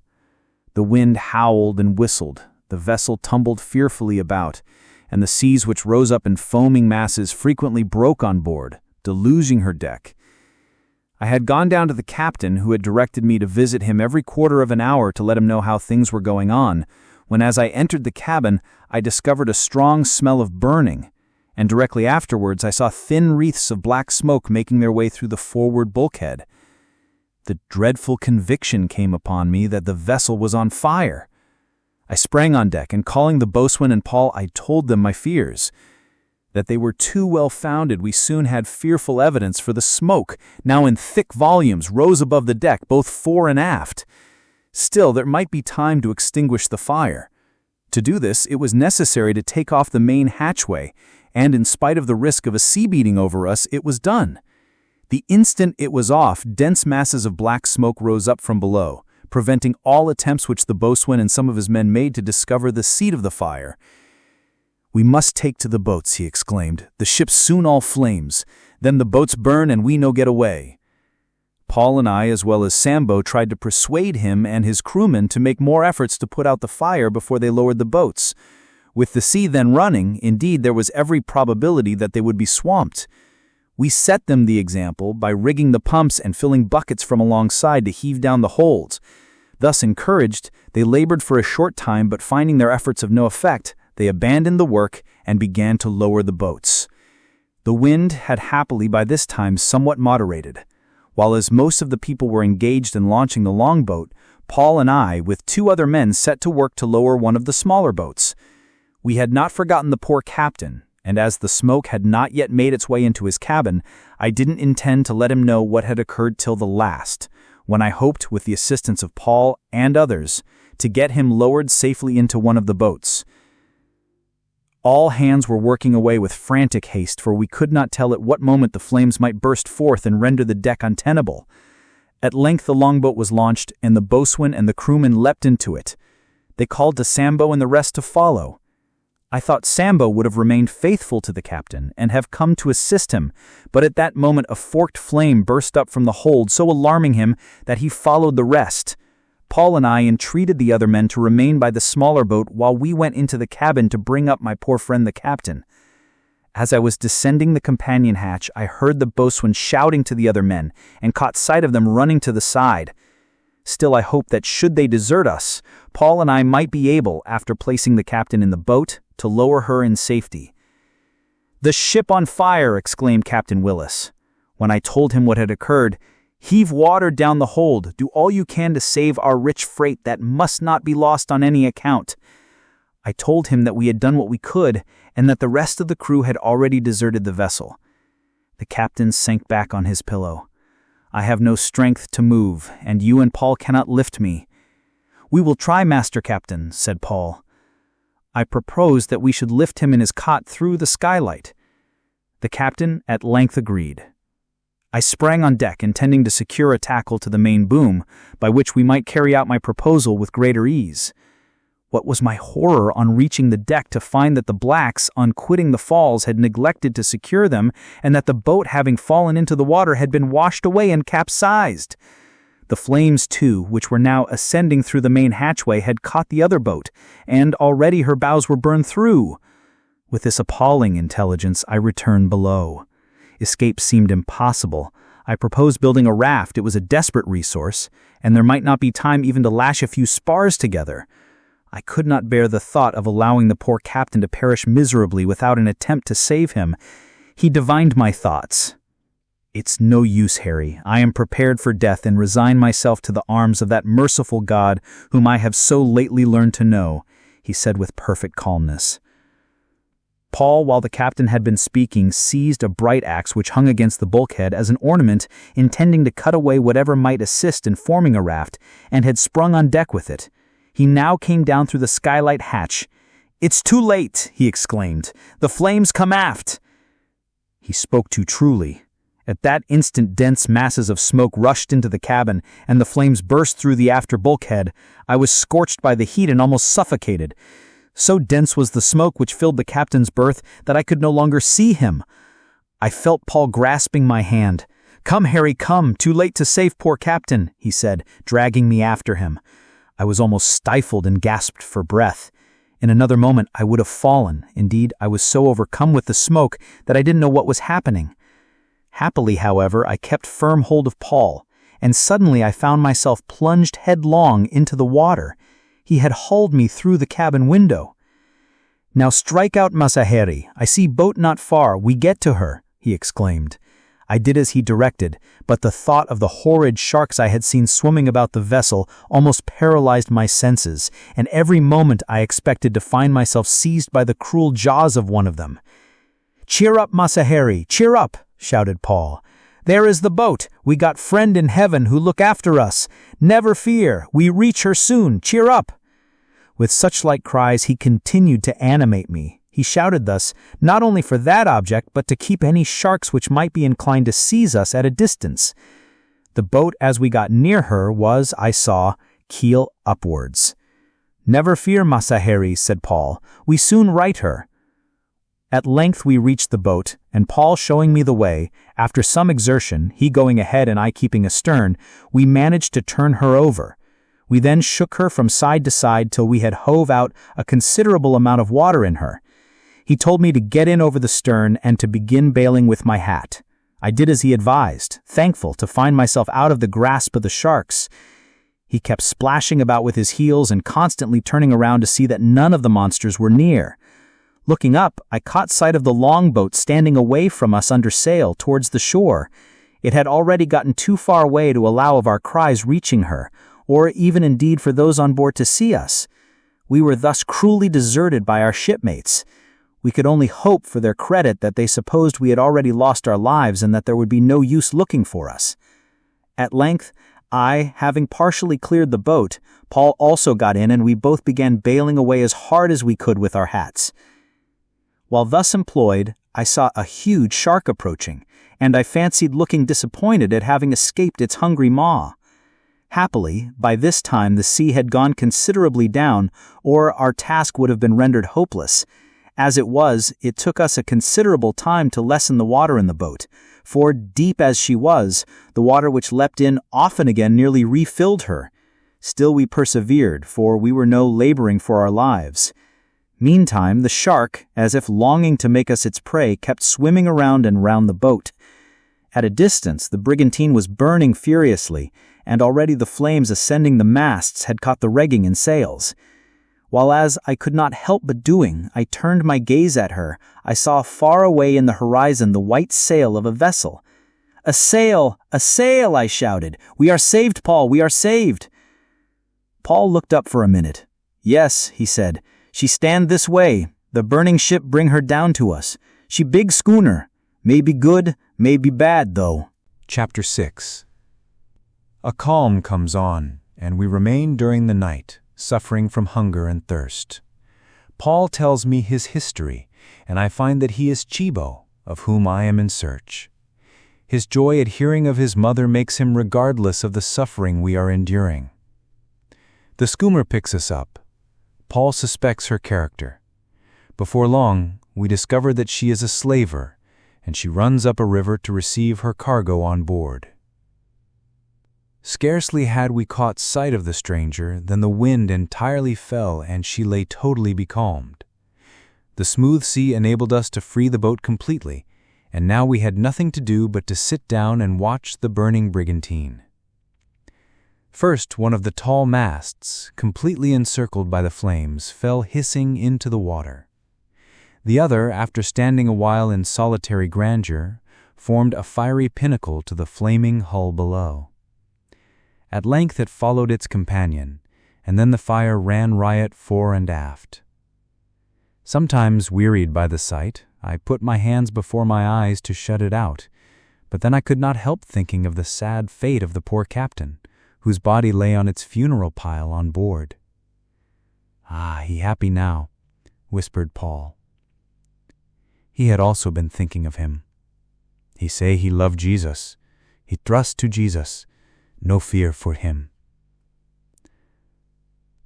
The wind howled and whistled, the vessel tumbled fearfully about, and the seas which rose up in foaming masses frequently broke on board, deluging her deck. I had gone down to the captain, who had directed me to visit him every quarter of an hour to let him know how things were going on, when as I entered the cabin, I discovered a strong smell of burning, and directly afterwards I saw thin wreaths of black smoke making their way through the forward bulkhead. The dreadful conviction came upon me that the vessel was on fire. I sprang on deck, and calling the boatswain and Paul, I told them my fears. That they were too well founded, we soon had fearful evidence, for the smoke, now in thick volumes, rose above the deck, both fore and aft. Still, there might be time to extinguish the fire. To do this, it was necessary to take off the main hatchway, and in spite of the risk of a sea beating over us, it was done. The instant it was off, dense masses of black smoke rose up from below, preventing all attempts which the boatswain and some of his men made to discover the seat of the fire. "We must take to the boats," he exclaimed. "The ship's soon all flames. Then the boats burn and we no get away." Paul and I, as well as Sambo, tried to persuade him and his crewmen to make more efforts to put out the fire before they lowered the boats. With the sea then running, indeed, there was every probability that they would be swamped. We set them the example by rigging the pumps and filling buckets from alongside to heave down the holds. Thus encouraged, they labored for a short time, but finding their efforts of no effect, they abandoned the work and began to lower the boats. The wind had happily by this time somewhat moderated. While as most of the people were engaged in launching the longboat, Paul and I, with 2 other men, set to work to lower one of the smaller boats. We had not forgotten the poor captain, and as the smoke had not yet made its way into his cabin, I didn't intend to let him know what had occurred till the last, when I hoped, with the assistance of Paul and others, to get him lowered safely into one of the boats. All hands were working away with frantic haste, for we could not tell at what moment the flames might burst forth and render the deck untenable. At length the longboat was launched, and the boatswain and the crewmen leapt into it. They called to Sambo and the rest to follow. I thought Sambo would have remained faithful to the captain and have come to assist him, but at that moment a forked flame burst up from the hold, so alarming him that he followed the rest. Paul and I entreated the other men to remain by the smaller boat while we went into the cabin to bring up my poor friend the captain. As I was descending the companion hatch, I heard the boatswain shouting to the other men and caught sight of them running to the side. Still, I hoped that should they desert us, Paul and I might be able, after placing the captain in the boat, to lower her in safety. "The ship on fire!" exclaimed Captain Willis. When I told him what had occurred, "Heave water down the hold. Do all you can to save our rich freight that must not be lost on any account." I told him that we had done what we could and that the rest of the crew had already deserted the vessel. The captain sank back on his pillow. "I have no strength to move, and you and Paul cannot lift me." "We will try, Master Captain," said Paul. I proposed that we should lift him in his cot through the skylight. The captain at length agreed. I sprang on deck, intending to secure a tackle to the main boom, by which we might carry out my proposal with greater ease. What was my horror on reaching the deck to find that the blacks, on quitting the falls, had neglected to secure them, and that the boat, having fallen into the water, had been washed away and capsized. The flames, too, which were now ascending through the main hatchway, had caught the other boat, and already her bows were burned through. With this appalling intelligence, I returned below. Escape seemed impossible. I proposed building a raft. It was a desperate resource, and there might not be time even to lash a few spars together. I could not bear the thought of allowing the poor captain to perish miserably without an attempt to save him. He divined my thoughts. "It's no use, Harry. I am prepared for death and resign myself to the arms of that merciful God whom I have so lately learned to know," he said with perfect calmness. Paul, while the captain had been speaking, seized a bright axe which hung against the bulkhead as an ornament, intending to cut away whatever might assist in forming a raft, and had sprung on deck with it. He now came down through the skylight hatch. "It's too late," he exclaimed. "The flames come aft." He spoke too truly. At that instant dense masses of smoke rushed into the cabin, and the flames burst through the after bulkhead. I was scorched by the heat and almost suffocated. So dense was the smoke which filled the captain's berth that I could no longer see him. I felt Paul grasping my hand. "Come, Harry, come. Too late to save poor captain," he said, dragging me after him. I was almost stifled and gasped for breath. In another moment I would have fallen. Indeed, I was so overcome with the smoke that I didn't know what was happening. Happily, however, I kept firm hold of Paul, and suddenly I found myself plunged headlong into the water. He had hauled me through the cabin window. "Now strike out, Massa Harry. I see boat not far. We get to her," he exclaimed. I did as he directed, but the thought of the horrid sharks I had seen swimming about the vessel almost paralyzed my senses, and every moment I expected to find myself seized by the cruel jaws of one of them. "Cheer up, Massa Harry, cheer up," shouted Paul. "There is the boat. We got friend in heaven who look after us. Never fear, we reach her soon. Cheer up." With such like cries he continued to animate me. He shouted thus, not only for that object, but to keep any sharks which might be inclined to seize us at a distance. The boat, as we got near her, was, I saw, keel upwards. "Never fear, Massa Harry," said Paul. "We soon right her." At length we reached the boat, and Paul showing me the way, after some exertion, he going ahead and I keeping astern, we managed to turn her over. We then shook her from side to side till we had hove out a considerable amount of water in her. He told me to get in over the stern and to begin bailing with my hat. I did as he advised, thankful to find myself out of the grasp of the sharks. He kept splashing about with his heels and constantly turning around to see that none of the monsters were near. Looking up, I caught sight of the longboat standing away from us under sail towards the shore. It had already gotten too far away to allow of our cries reaching her, or even indeed for those on board to see us. We were thus cruelly deserted by our shipmates. We could only hope for their credit that they supposed we had already lost our lives and that there would be no use looking for us. At length, I, having partially cleared the boat, Paul also got in, and we both began bailing away as hard as we could with our hats. While thus employed, I saw a huge shark approaching, and I fancied looking disappointed at having escaped its hungry maw. Happily, by this time the sea had gone considerably down, or our task would have been rendered hopeless. As it was, it took us a considerable time to lessen the water in the boat, for, deep as she was, the water which leapt in often again nearly refilled her. Still we persevered, for we were no laboring for our lives. Meantime, the shark, as if longing to make us its prey, kept swimming around and round the boat. At a distance, the brigantine was burning furiously, and already the flames ascending the masts had caught the rigging and sails. While as I could not help but doing, I turned my gaze at her, I saw far away in the horizon the white sail of a vessel. "A sail! A sail!" I shouted. "We are saved, Paul, we are saved!" Paul looked up for a minute. "Yes," he said, "she stand this way. The burning ship bring her down to us. She big schooner. May be good, may be bad, though." Chapter 6. A calm comes on, and we remain during the night, suffering from hunger and thirst. Paul tells me his history, and I find that he is Chibo, of whom I am in search. His joy at hearing of his mother makes him regardless of the suffering we are enduring. The schooner picks us up. Paul suspects her character. Before long, we discover that she is a slaver, and she runs up a river to receive her cargo on board. Scarcely had we caught sight of the stranger than the wind entirely fell and she lay totally becalmed. The smooth sea enabled us to free the boat completely, and now we had nothing to do but to sit down and watch the burning brigantine. First, one of the tall masts, completely encircled by the flames, fell hissing into the water. The other, after standing a while in solitary grandeur, formed a fiery pinnacle to the flaming hull below. At length it followed its companion, and then the fire ran riot fore and aft. Sometimes, wearied by the sight, I put my hands before my eyes to shut it out, but then I could not help thinking of the sad fate of the poor captain, whose body lay on its funeral pile on board. "Ah, he happy now," whispered Paul. He had also been thinking of him. He say he loved Jesus. He trust to Jesus. No fear for him.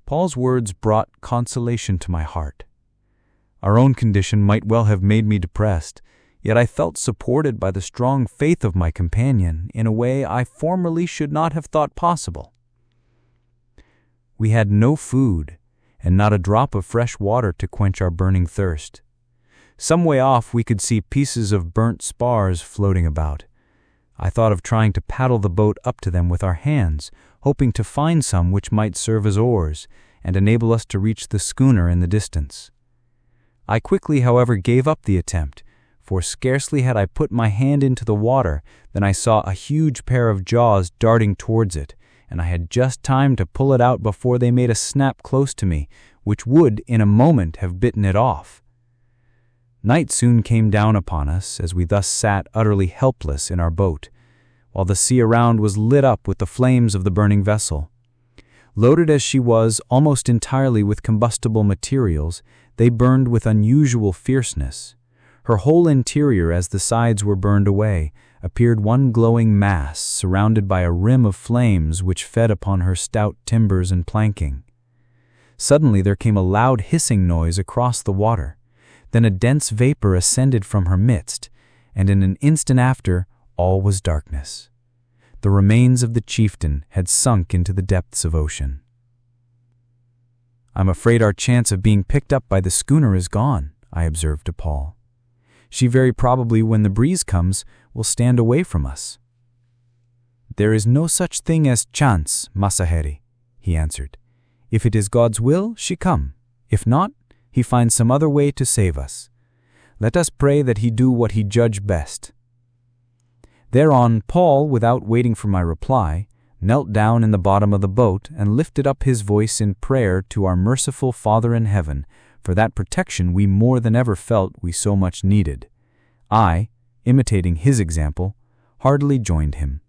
Paul's words brought consolation to my heart. Our own condition might well have made me depressed, yet I felt supported by the strong faith of my companion in a way I formerly should not have thought possible. We had no food, and not a drop of fresh water to quench our burning thirst. Some way off we could see pieces of burnt spars floating about. I thought of trying to paddle the boat up to them with our hands, hoping to find some which might serve as oars and enable us to reach the schooner in the distance. I quickly, however, gave up the attempt, for scarcely had I put my hand into the water than I saw a huge pair of jaws darting towards it, and I had just time to pull it out before they made a snap close to me, which would, in a moment, have bitten it off. Night soon came down upon us as we thus sat utterly helpless in our boat, while the sea around was lit up with the flames of the burning vessel. Loaded as she was almost entirely with combustible materials, they burned with unusual fierceness. Her whole interior, as the sides were burned away, appeared one glowing mass surrounded by a rim of flames which fed upon her stout timbers and planking. Suddenly there came a loud hissing noise across the water. Then a dense vapor ascended from her midst, and in an instant after, all was darkness. The remains of the chieftain had sunk into the depths of ocean. "I'm afraid our chance of being picked up by the schooner is gone," I observed to Paul. "She very probably, when the breeze comes, will stand away from us." "There is no such thing as chance, Masaheri," he answered. "If it is God's will, she come. If not, he finds some other way to save us. Let us pray that he do what he judge best." Thereon Paul, without waiting for my reply, knelt down in the bottom of the boat and lifted up his voice in prayer to our merciful Father in heaven for that protection we more than ever felt we so much needed. I, imitating his example, heartily joined him.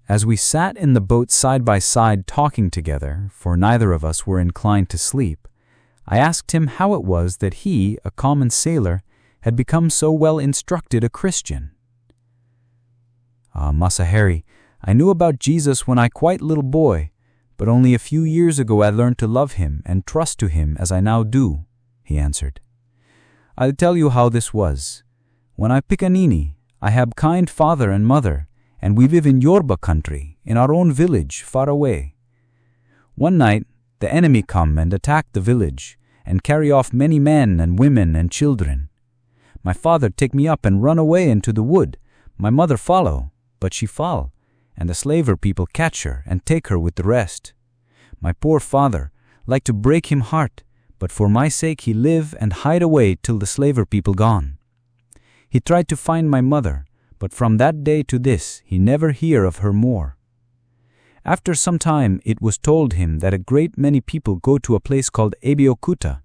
As we sat in the boat side by side talking together, for neither of us were inclined to sleep, I asked him how it was that he, a common sailor, had become so well instructed a Christian. "Massa Harry, I knew about Jesus when I quite little boy, but only a few years ago I learned to love him and trust to him as I now do," he answered. "I'll tell you how this was. When I pickaninny, I have kind father and mother, and we live in Yorba country, in our own village, far away. One night, the enemy come and attack the village, and carry off many men and women and children. My father take me up and run away into the wood. My mother follow, but she fall, and the slaver people catch her and take her with the rest. My poor father like to break him heart, but for my sake he live and hide away till the slaver people gone. He tried to find my mother, but from that day to this he never hear of her more. After some time it was told him that a great many people go to a place called Abeokuta,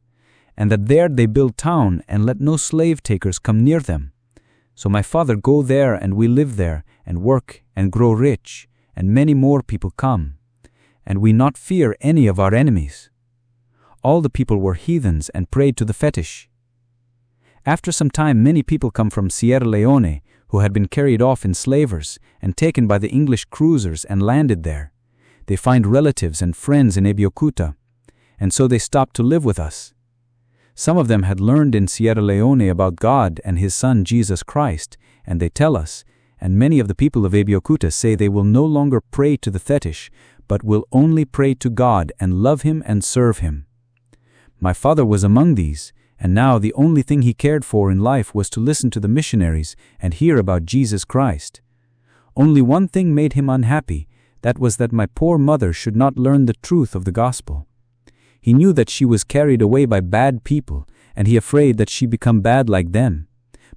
and that there they build town and let no slave takers come near them. So my father go there, and we live there and work and grow rich, and many more people come, and we not fear any of our enemies. All the people were heathens and prayed to the fetish. After some time many people come from Sierra Leone who had been carried off in slavers and taken by the English cruisers and landed there. They find relatives and friends in Abeokuta, and so they stopped to live with us. Some of them had learned in Sierra Leone about God and His Son Jesus Christ, and they tell us, and many of the people of Abeokuta say they will no longer pray to the fetish, but will only pray to God and love Him and serve Him. My father was among these, and now the only thing he cared for in life was to listen to the missionaries and hear about Jesus Christ. Only one thing made him unhappy, that was that my poor mother should not learn the truth of the gospel. He knew that she was carried away by bad people, and he afraid that she become bad like them.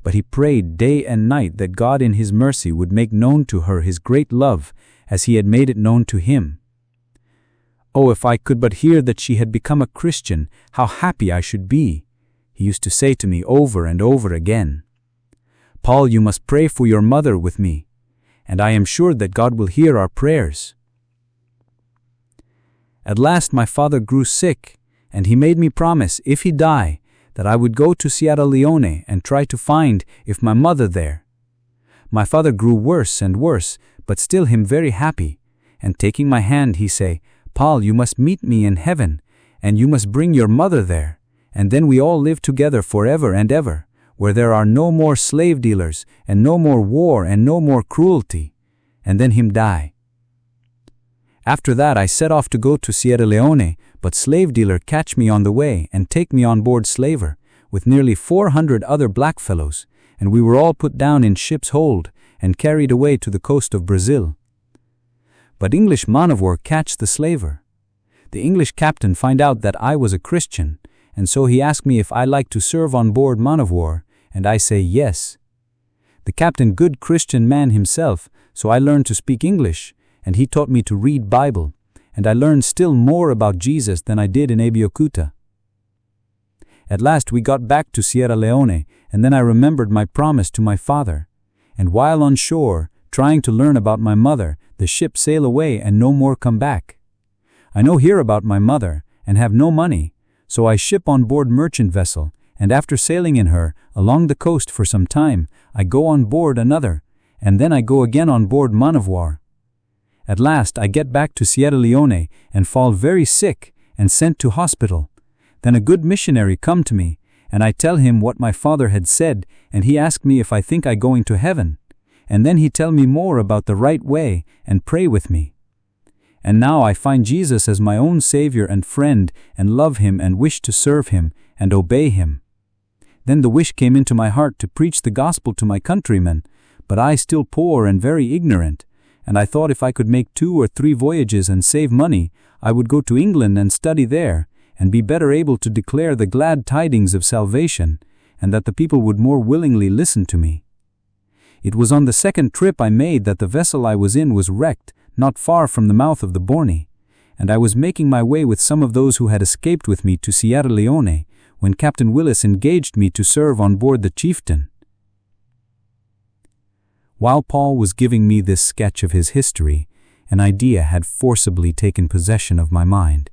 But he prayed day and night that God in His mercy would make known to her His great love, as He had made it known to him. Oh, if I could but hear that she had become a Christian, how happy I should be, he used to say to me over and over again. Paul, you must pray for your mother with me, and I am sure that God will hear our prayers. At last my father grew sick, and he made me promise, if he die, that I would go to Sierra Leone and try to find if my mother there. My father grew worse and worse, but still him very happy, and taking my hand he say, Paul, you must meet me in heaven, and you must bring your mother there, and then we all live together forever and ever, where there are no more slave dealers, and no more war, and no more cruelty, and then him die. After that I set off to go to Sierra Leone, but slave dealer catch me on the way and take me on board slaver, with nearly 400 other blackfellows, and we were all put down in ship's hold, and carried away to the coast of Brazil. But English man of war catch the slaver. The English captain find out that I was a Christian, and so he asked me if I like to serve on board man of war, and I say yes. The captain good Christian man himself, so I learned to speak English, and he taught me to read Bible, and I learned still more about Jesus than I did in Abeokuta. At last we got back to Sierra Leone, and then I remembered my promise to my father, and while on shore, trying to learn about my mother, the ship sail away and no more come back. I no hear about my mother, and have no money, so I ship on board merchant vessel, and after sailing in her, along the coast for some time, I go on board another, and then I go again on board man of war. At last I get back to Sierra Leone, and fall very sick, and sent to hospital. Then a good missionary come to me, and I tell him what my father had said, and he asked me if I think I going to heaven. And then he tell me more about the right way, and pray with me. And now I find Jesus as my own Savior and friend, and love Him and wish to serve Him, and obey Him. Then the wish came into my heart to preach the gospel to my countrymen, but I still poor and very ignorant, and I thought if I could make 2 or 3 voyages and save money, I would go to England and study there, and be better able to declare the glad tidings of salvation, and that the people would more willingly listen to me. It was on the second trip I made that the vessel I was in was wrecked, not far from the mouth of the Borny, and I was making my way with some of those who had escaped with me to Sierra Leone, when Captain Willis engaged me to serve on board the Chieftain. While Paul was giving me this sketch of his history, an idea had forcibly taken possession of my mind.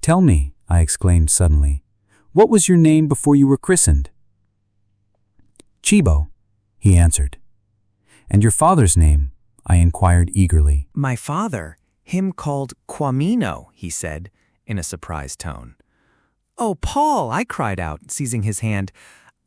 "Tell me," I exclaimed suddenly, "what was your name before you were christened?" "Chibo," he answered. "And your father's name?" I inquired eagerly. "My father, him called Quamino," he said, in a surprised tone. "Oh, Paul," I cried out, seizing his hand,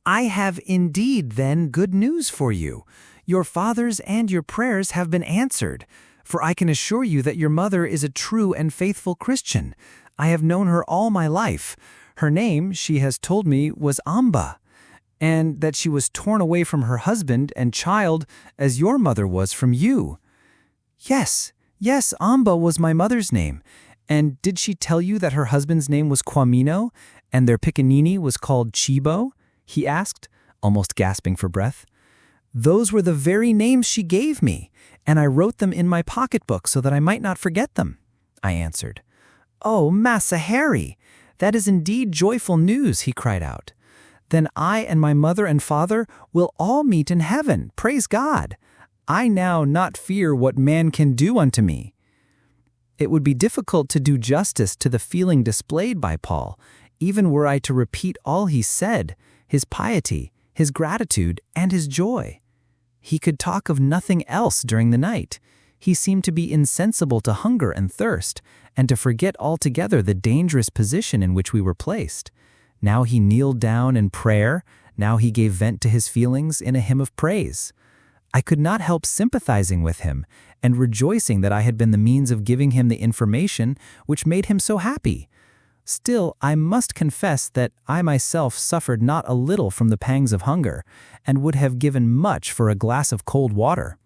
"I have indeed then good news for you. Your father's and your prayers have been answered, for I can assure you that your mother is a true and faithful Christian. I have known her all my life. Her name, she has told me, was Amba, and that she was torn away from her husband and child as your mother was from you." Yes, Amba was my mother's name. And did she tell you that her husband's name was Quamino, and their pickaninny was called Chibo?" he asked, almost gasping for breath. "Those were the very names she gave me, and I wrote them in my pocketbook so that I might not forget them," I answered. "Oh, Massa Harry, that is indeed joyful news," he cried out. "Then I and my mother and father will all meet in heaven, praise God. I now not fear what man can do unto me." It would be difficult to do justice to the feeling displayed by Paul, even were I to repeat all he said, his piety, his gratitude, and his joy. He could talk of nothing else during the night. He seemed to be insensible to hunger and thirst, and to forget altogether the dangerous position in which we were placed. Now he kneeled down in prayer, now he gave vent to his feelings in a hymn of praise. I could not help sympathizing with him and rejoicing that I had been the means of giving him the information which made him so happy. Still, I must confess that I myself suffered not a little from the pangs of hunger, and would have given much for a glass of cold water.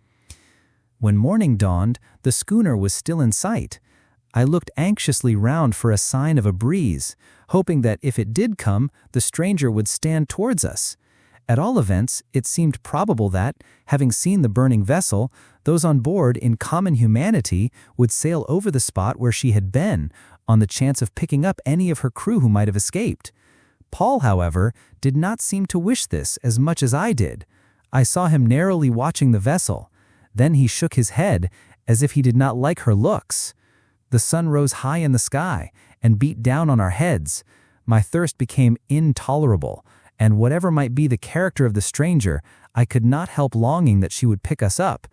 When morning dawned, the schooner was still in sight. I looked anxiously round for a sign of a breeze, hoping that if it did come, the stranger would stand towards us. At all events, it seemed probable that, having seen the burning vessel, those on board in common humanity would sail over the spot where she had been, on the chance of picking up any of her crew who might have escaped. Paul, however, did not seem to wish this as much as I did. I saw him narrowly watching the vessel. Then he shook his head, as if he did not like her looks. The sun rose high in the sky, and beat down on our heads. My thirst became intolerable, and whatever might be the character of the stranger, I could not help longing that she would pick us up.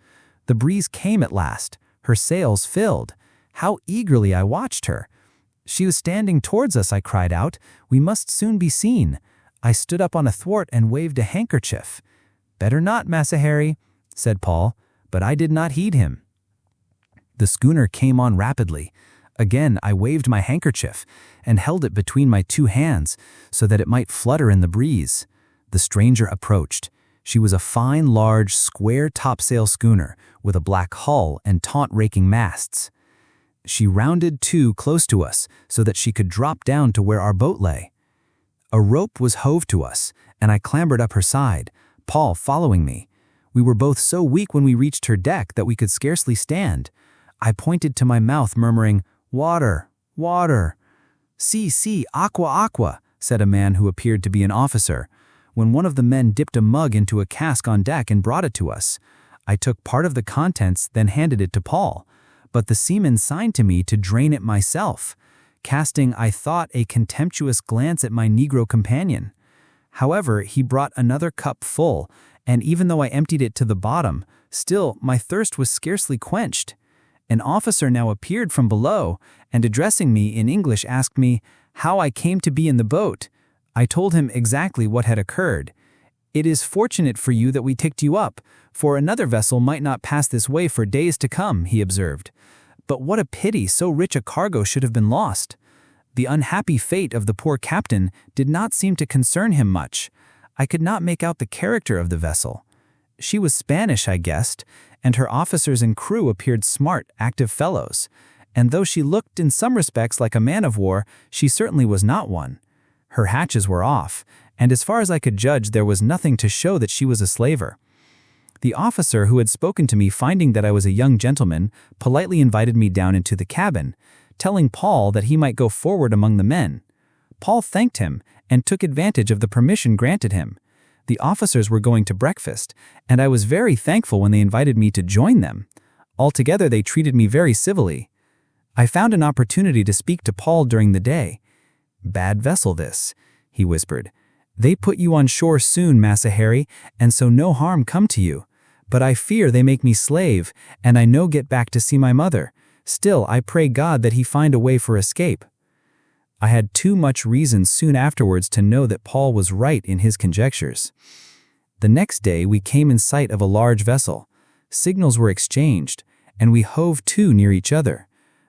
The breeze came at last. Her sails filled. How eagerly I watched her! She was standing towards us, I cried out. We must soon be seen. I stood up on a thwart and waved a handkerchief. "Better not, Massa Harry," said Paul, but I did not heed him. The schooner came on rapidly. Again I waved my handkerchief, and held it between my 2 hands, so that it might flutter in the breeze. The stranger approached. She was a fine, large, square topsail schooner, with a black hull and taunt-raking masts. She rounded to close to us, so that she could drop down to where our boat lay. A rope was hove to us, and I clambered up her side, Paul following me. We were both so weak when we reached her deck that we could scarcely stand. I pointed to my mouth, murmuring, "Water, water." "Si, aqua, aqua," said a man who appeared to be an officer, when one of the men dipped a mug into a cask on deck and brought it to us. I took part of the contents, then handed it to Paul, but the seaman signed to me to drain it myself, casting, I thought, a contemptuous glance at my Negro companion. However, he brought another cup full, and even though I emptied it to the bottom, still my thirst was scarcely quenched. An officer now appeared from below, and addressing me in English asked me how I came to be in the boat. I told him exactly what had occurred. "It is fortunate for you that we ticked you up, for another vessel might not pass this way for days to come," he observed. "But what a pity so rich a cargo should have been lost." The unhappy fate of the poor captain did not seem to concern him much. I could not make out the character of the vessel. She was Spanish, I guessed, and her officers and crew appeared smart, active fellows. And though she looked in some respects like a man-of-war, she certainly was not one. Her hatches were off, and as far as I could judge, there was nothing to show that she was a slaver. The officer who had spoken to me, finding that I was a young gentleman, politely invited me down into the cabin, telling Paul that he might go forward among the men. Paul thanked him and took advantage of the permission granted him. The officers were going to breakfast, and I was very thankful when they invited me to join them. Altogether, they treated me very civilly. I found an opportunity to speak to Paul during the day. "Bad vessel this," he whispered. "They put you on shore soon, Massa Harry, and so no harm come to you. But I fear they make me slave, and I no get back to see my mother. Still, I pray God that he find a way for escape." I had too much reason soon afterwards to know that Paul was right in his conjectures. The next day we came in sight of a large vessel. Signals were exchanged, and we hove to near each other.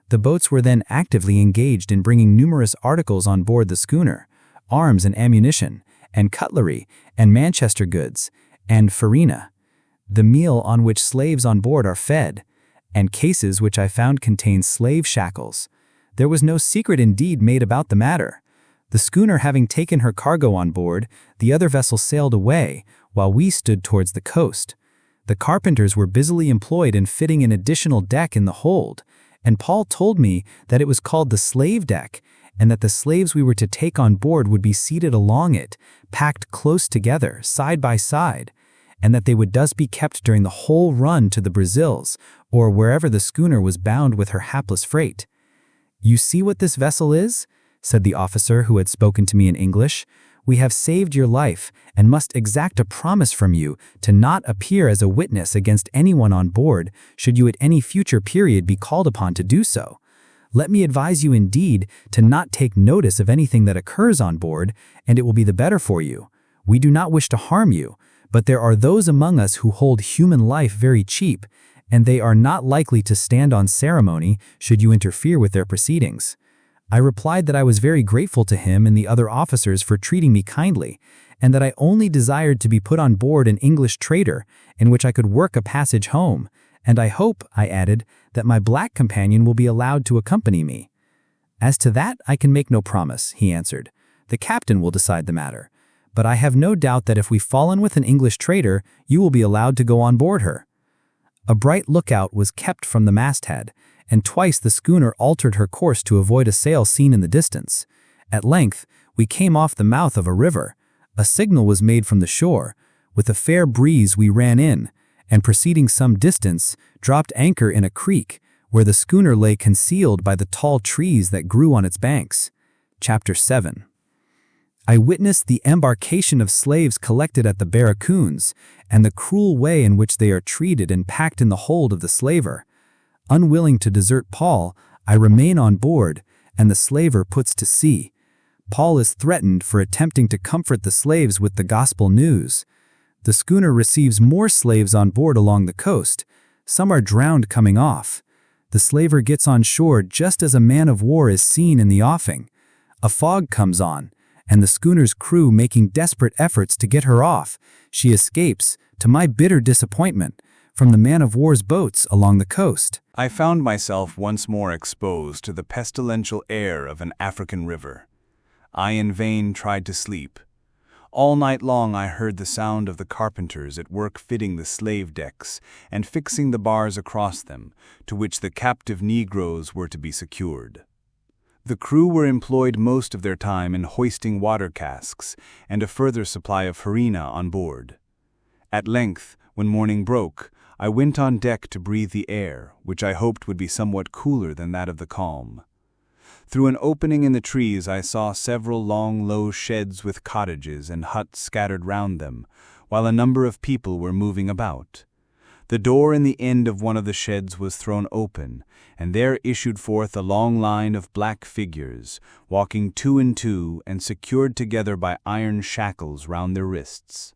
The boats were then actively engaged in bringing numerous articles on board the schooner, arms and ammunition, and cutlery, and Manchester goods, and farina, the meal on which slaves on board are fed, and cases which I found contained slave shackles. There was no secret indeed made about the matter. The schooner having taken her cargo on board, the other vessel sailed away, while we stood towards the coast. The carpenters were busily employed in fitting an additional deck in the hold, and Paul told me that it was called the slave deck, and that the slaves we were to take on board would be seated along it, packed close together, side by side, and that they would thus be kept during the whole run to the Brazils, or wherever the schooner was bound with her hapless freight. "You see what this vessel is?" said the officer who had spoken to me in English. "We have saved your life, and must exact a promise from you to not appear as a witness against anyone on board, should you at any future period be called upon to do so. Let me advise you indeed to not take notice of anything that occurs on board, and it will be the better for you. We do not wish to harm you, but there are those among us who hold human life very cheap, and they are not likely to stand on ceremony should you interfere with their proceedings." I replied that I was very grateful to him and the other officers for treating me kindly, and that I only desired to be put on board an English trader in which I could work a passage home, and I hope, I added, that my black companion will be allowed to accompany me. "As to that, I can make no promise," he answered. "The captain will decide the matter. But I have no doubt that if we fall in with an English trader, you will be allowed to go on board her." A bright lookout was kept from the masthead, and twice the schooner altered her course to avoid a sail seen in the distance. At length, we came off the mouth of a river. A signal was made from the shore. With a fair breeze we ran in, and proceeding some distance, dropped anchor in a creek, where the schooner lay concealed by the tall trees that grew on its banks. Chapter 7. I witnessed the embarkation of slaves collected at the barracoons, and the cruel way in which they are treated and packed in the hold of the slaver. Unwilling to desert Paul, I remain on board, and the slaver puts to sea. Paul is threatened for attempting to comfort the slaves with the gospel news. The schooner receives more slaves on board along the coast. Some are drowned coming off. The slaver gets on shore just as a man-of-war is seen in the offing. A fog comes on, and the schooner's crew making desperate efforts to get her off, she escapes, to my bitter disappointment, from the man-of-war's boats along the coast. I found myself once more exposed to the pestilential air of an African river. I in vain tried to sleep. All night long I heard the sound of the carpenters at work fitting the slave decks and fixing the bars across them, to which the captive Negroes were to be secured. The crew were employed most of their time in hoisting water casks and a further supply of farina on board. At length, when morning broke, I went on deck to breathe the air, which I hoped would be somewhat cooler than that of the calm. Through an opening in the trees I saw several long, low sheds with cottages and huts scattered round them, while a number of people were moving about. The door in the end of one of the sheds was thrown open, and there issued forth a long line of black figures, walking two and two and secured together by iron shackles round their wrists.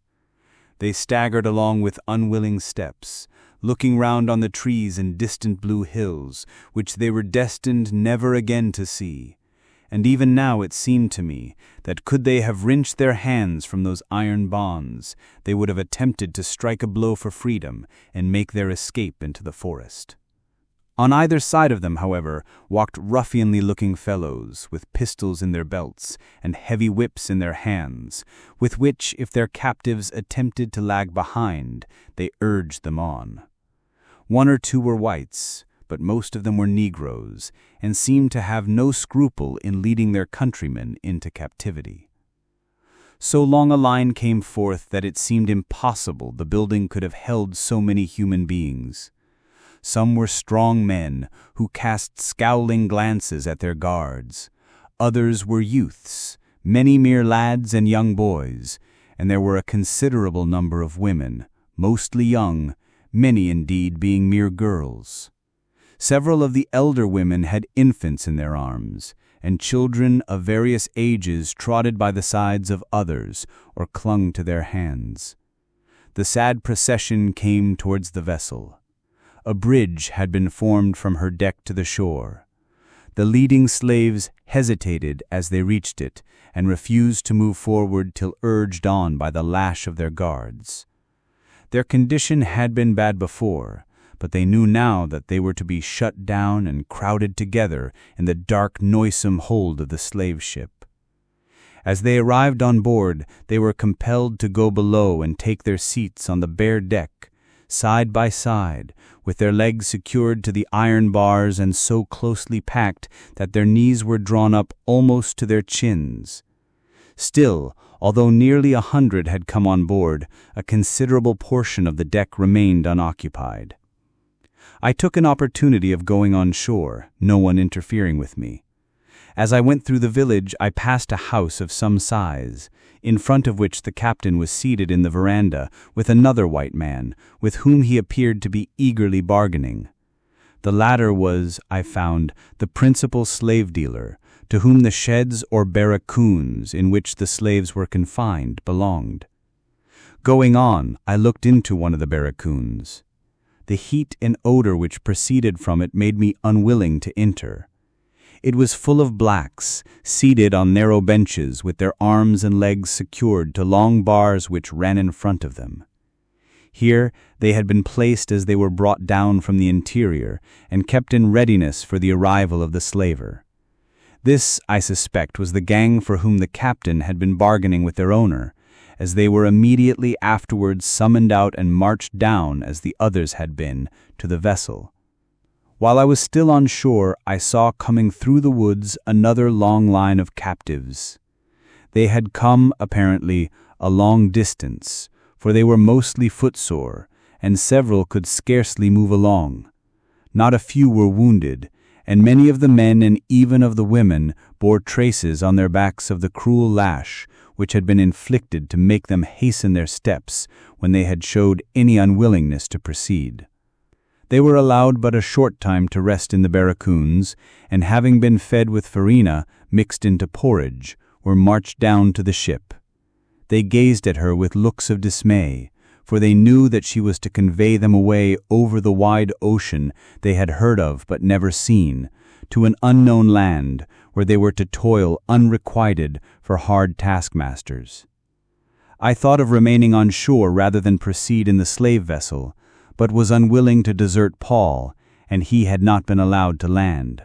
They staggered along with unwilling steps, looking round on the trees and distant blue hills, which they were destined never again to see, and even now it seemed to me that could they have wrenched their hands from those iron bonds, they would have attempted to strike a blow for freedom and make their escape into the forest. On either side of them, however, walked ruffianly-looking fellows, with pistols in their belts and heavy whips in their hands, with which, if their captives attempted to lag behind, they urged them on. One or two were whites, but most of them were Negroes, and seemed to have no scruple in leading their countrymen into captivity. So long a line came forth that it seemed impossible the building could have held so many human beings. Some were strong men who cast scowling glances at their guards. Others were youths, many mere lads and young boys, and there were a considerable number of women, mostly young, many indeed being mere girls. Several of the elder women had infants in their arms, and children of various ages trotted by the sides of others or clung to their hands. The sad procession came towards the vessel. A bridge had been formed from her deck to the shore. The leading slaves hesitated as they reached it and refused to move forward till urged on by the lash of their guards. Their condition had been bad before, but they knew now that they were to be shut down and crowded together in the dark, noisome hold of the slave ship. As they arrived on board, they were compelled to go below and take their seats on the bare deck, side by side, with their legs secured to the iron bars and so closely packed that their knees were drawn up almost to their chins. Still, although nearly 100 had come on board, a considerable portion of the deck remained unoccupied. I took an opportunity of going on shore, no one interfering with me. As I went through the village, I passed a house of some size, in front of which the captain was seated in the veranda with another white man, with whom he appeared to be eagerly bargaining. The latter was, I found, the principal slave dealer, to whom the sheds or barracoons in which the slaves were confined belonged. Going on, I looked into one of the barracoons. The heat and odor which proceeded from it made me unwilling to enter. It was full of blacks, seated on narrow benches with their arms and legs secured to long bars which ran in front of them. Here they had been placed as they were brought down from the interior and kept in readiness for the arrival of the slaver. This, I suspect, was the gang for whom the captain had been bargaining with their owner, as they were immediately afterwards summoned out and marched down, as the others had been, to the vessel. While I was still on shore, I saw coming through the woods another long line of captives. They had come, apparently, a long distance, for they were mostly footsore, and several could scarcely move along. Not a few were wounded, and many of the men and even of the women bore traces on their backs of the cruel lash which had been inflicted to make them hasten their steps when they had showed any unwillingness to proceed. They were allowed but a short time to rest in the barracoons, and having been fed with farina mixed into porridge, were marched down to the ship. They gazed at her with looks of dismay, for they knew that she was to convey them away over the wide ocean they had heard of but never seen, to an unknown land where they were to toil unrequited for hard taskmasters. I thought of remaining on shore rather than proceed in the slave vessel, but was unwilling to desert Paul, and he had not been allowed to land.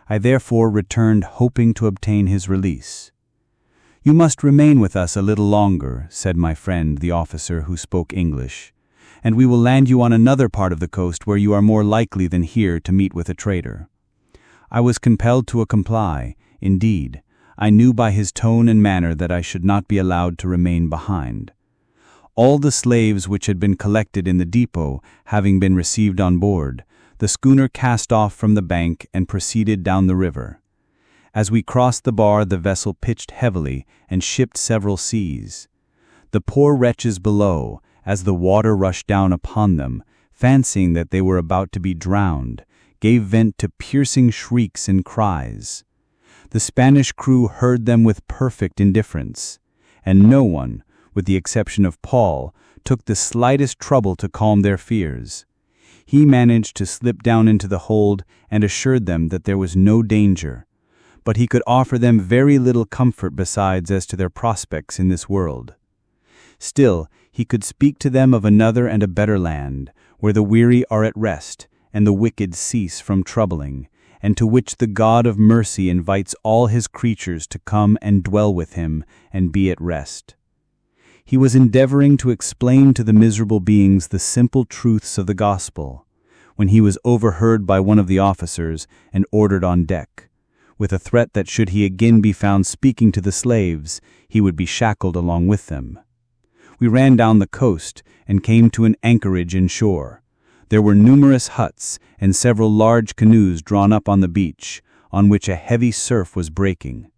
I therefore returned, hoping to obtain his release. "You must remain with us a little longer," said my friend, the officer who spoke English, "and we will land you on another part of the coast where you are more likely than here to meet with a trader." I was compelled to comply. Indeed, I knew by his tone and manner that I should not be allowed to remain behind. All the slaves which had been collected in the depot having been received on board, the schooner cast off from the bank and proceeded down the river. As we crossed the bar, the vessel pitched heavily and shipped several seas. The poor wretches below, as the water rushed down upon them, fancying that they were about to be drowned, gave vent to piercing shrieks and cries. The Spanish crew heard them with perfect indifference, and no one, with the exception of Paul, took the slightest trouble to calm their fears. He managed to slip down into the hold and assured them that there was no danger, but he could offer them very little comfort besides as to their prospects in this world. Still, he could speak to them of another and a better land, where the weary are at rest, and the wicked cease from troubling, and to which the God of mercy invites all his creatures to come and dwell with him and be at rest. He was endeavoring to explain to the miserable beings the simple truths of the gospel, when he was overheard by one of the officers and ordered on deck, with a threat that should he again be found speaking to the slaves, he would be shackled along with them. We ran down the coast and came to an anchorage inshore. There were numerous huts and several large canoes drawn up on the beach, on which a heavy surf was breaking.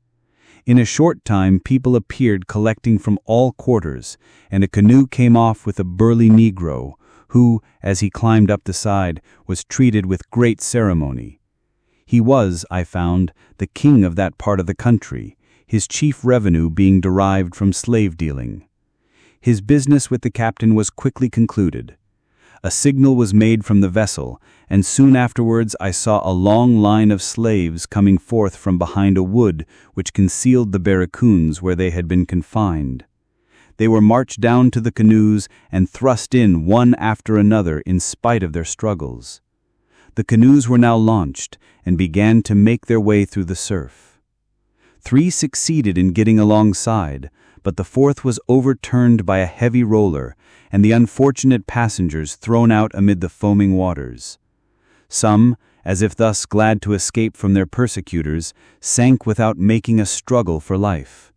In a short time people appeared collecting from all quarters, and a canoe came off with a burly Negro, who, as he climbed up the side, was treated with great ceremony. He was, I found, the king of that part of the country, his chief revenue being derived from slave dealing. His business with the captain was quickly concluded. A signal was made from the vessel, and soon afterwards I saw a long line of slaves coming forth from behind a wood which concealed the barracoons where they had been confined. They were marched down to the canoes and thrust in one after another in spite of their struggles. The canoes were now launched and began to make their way through the surf. 3 succeeded in getting alongside, but the 4th was overturned by a heavy roller, and the unfortunate passengers thrown out amid the foaming waters. Some, as if thus glad to escape from their persecutors, sank without making a struggle for life.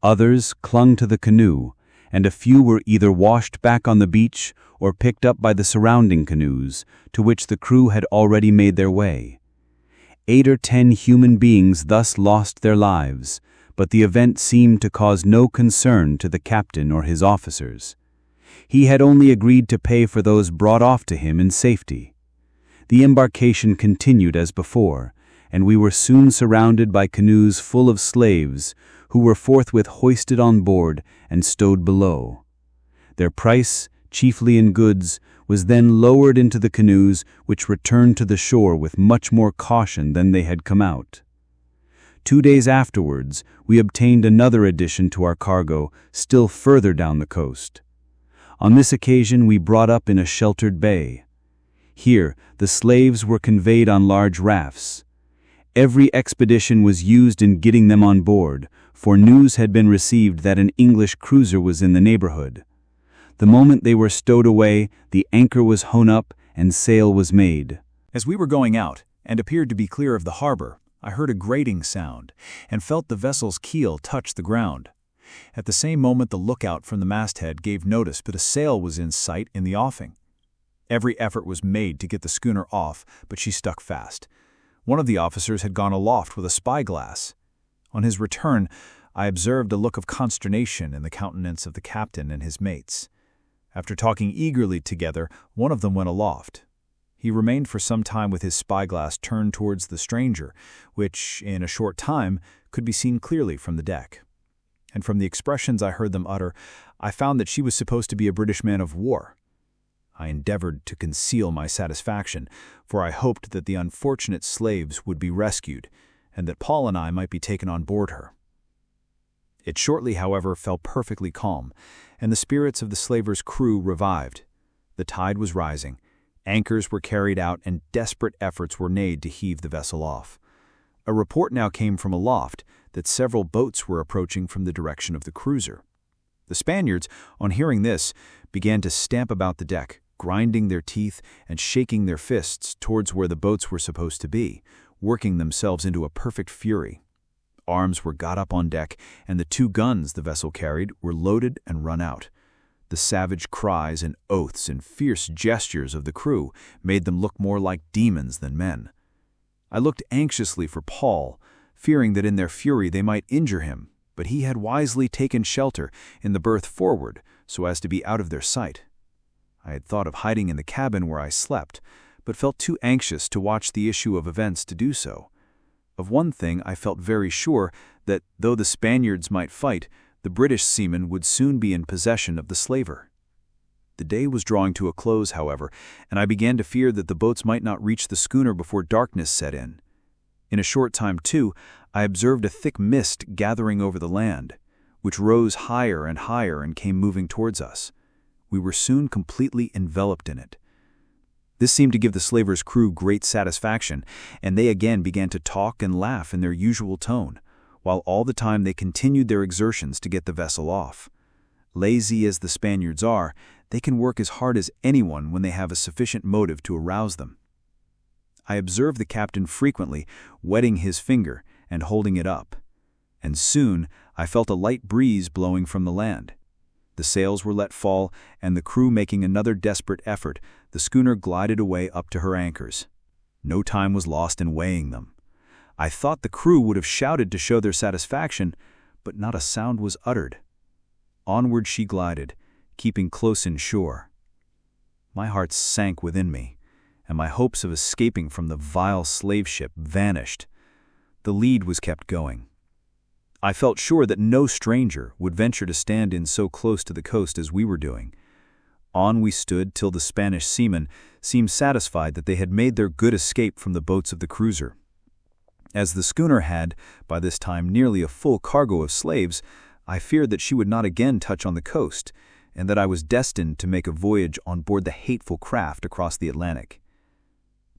Others clung to the canoe, and a few were either washed back on the beach or picked up by the surrounding canoes, to which the crew had already made their way. 8 or 10 human beings thus lost their lives, but the event seemed to cause no concern to the captain or his officers. He had only agreed to pay for those brought off to him in safety. The embarkation continued as before, and we were soon surrounded by canoes full of slaves, who were forthwith hoisted on board and stowed below. Their price, chiefly in goods, was then lowered into the canoes, which returned to the shore with much more caution than they had come out. 2 days afterwards, we obtained another addition to our cargo, still further down the coast. On this occasion we brought up in a sheltered bay. Here, the slaves were conveyed on large rafts. Every expedition was used in getting them on board, for news had been received that an English cruiser was in the neighborhood. The moment they were stowed away, the anchor was hewn up and sail was made. As we were going out, and appeared to be clear of the harbor, I heard a grating sound, and felt the vessel's keel touch the ground. At the same moment the lookout from the masthead gave notice that a sail was in sight in the offing. Every effort was made to get the schooner off, but she stuck fast. One of the officers had gone aloft with a spyglass. On his return, I observed a look of consternation in the countenance of the captain and his mates. After talking eagerly together, one of them went aloft. He remained for some time with his spyglass turned towards the stranger, which, in a short time, could be seen clearly from the deck. And from the expressions I heard them utter, I found that she was supposed to be a British man of war. I endeavored to conceal my satisfaction, for I hoped that the unfortunate slaves would be rescued, and that Paul and I might be taken on board her. It shortly, however, fell perfectly calm, and the spirits of the slavers' crew revived. The tide was rising, anchors were carried out, and desperate efforts were made to heave the vessel off. A report now came from aloft that several boats were approaching from the direction of the cruiser. The Spaniards, on hearing this, began to stamp about the deck, grinding their teeth and shaking their fists towards where the boats were supposed to be, working themselves into a perfect fury. Arms were got up on deck, and the 2 guns the vessel carried were loaded and run out. The savage cries and oaths and fierce gestures of the crew made them look more like demons than men. I looked anxiously for Paul, fearing that in their fury they might injure him, but he had wisely taken shelter in the berth forward so as to be out of their sight. I had thought of hiding in the cabin where I slept, but felt too anxious to watch the issue of events to do so. Of one thing I felt very sure, that though the Spaniards might fight, the British seamen would soon be in possession of the slaver. The day was drawing to a close, however, and I began to fear that the boats might not reach the schooner before darkness set in. In a short time, too, I observed a thick mist gathering over the land, which rose higher and higher and came moving towards us. We were soon completely enveloped in it. This seemed to give the slaver's crew great satisfaction, and they again began to talk and laugh in their usual tone, while all the time they continued their exertions to get the vessel off. Lazy as the Spaniards are, they can work as hard as anyone when they have a sufficient motive to arouse them. I observed the captain frequently wetting his finger and holding it up, and soon I felt a light breeze blowing from the land. The sails were let fall, and the crew making another desperate effort, the schooner glided away up to her anchors. No time was lost in weighing them. I thought the crew would have shouted to show their satisfaction, but not a sound was uttered. Onward she glided, keeping close inshore. My heart sank within me, and my hopes of escaping from the vile slave ship vanished. The lead was kept going. I felt sure that no stranger would venture to stand in so close to the coast as we were doing. On we stood till the Spanish seamen seemed satisfied that they had made their good escape from the boats of the cruiser. As the schooner had, by this time, nearly a full cargo of slaves, I feared that she would not again touch on the coast, and that I was destined to make a voyage on board the hateful craft across the Atlantic.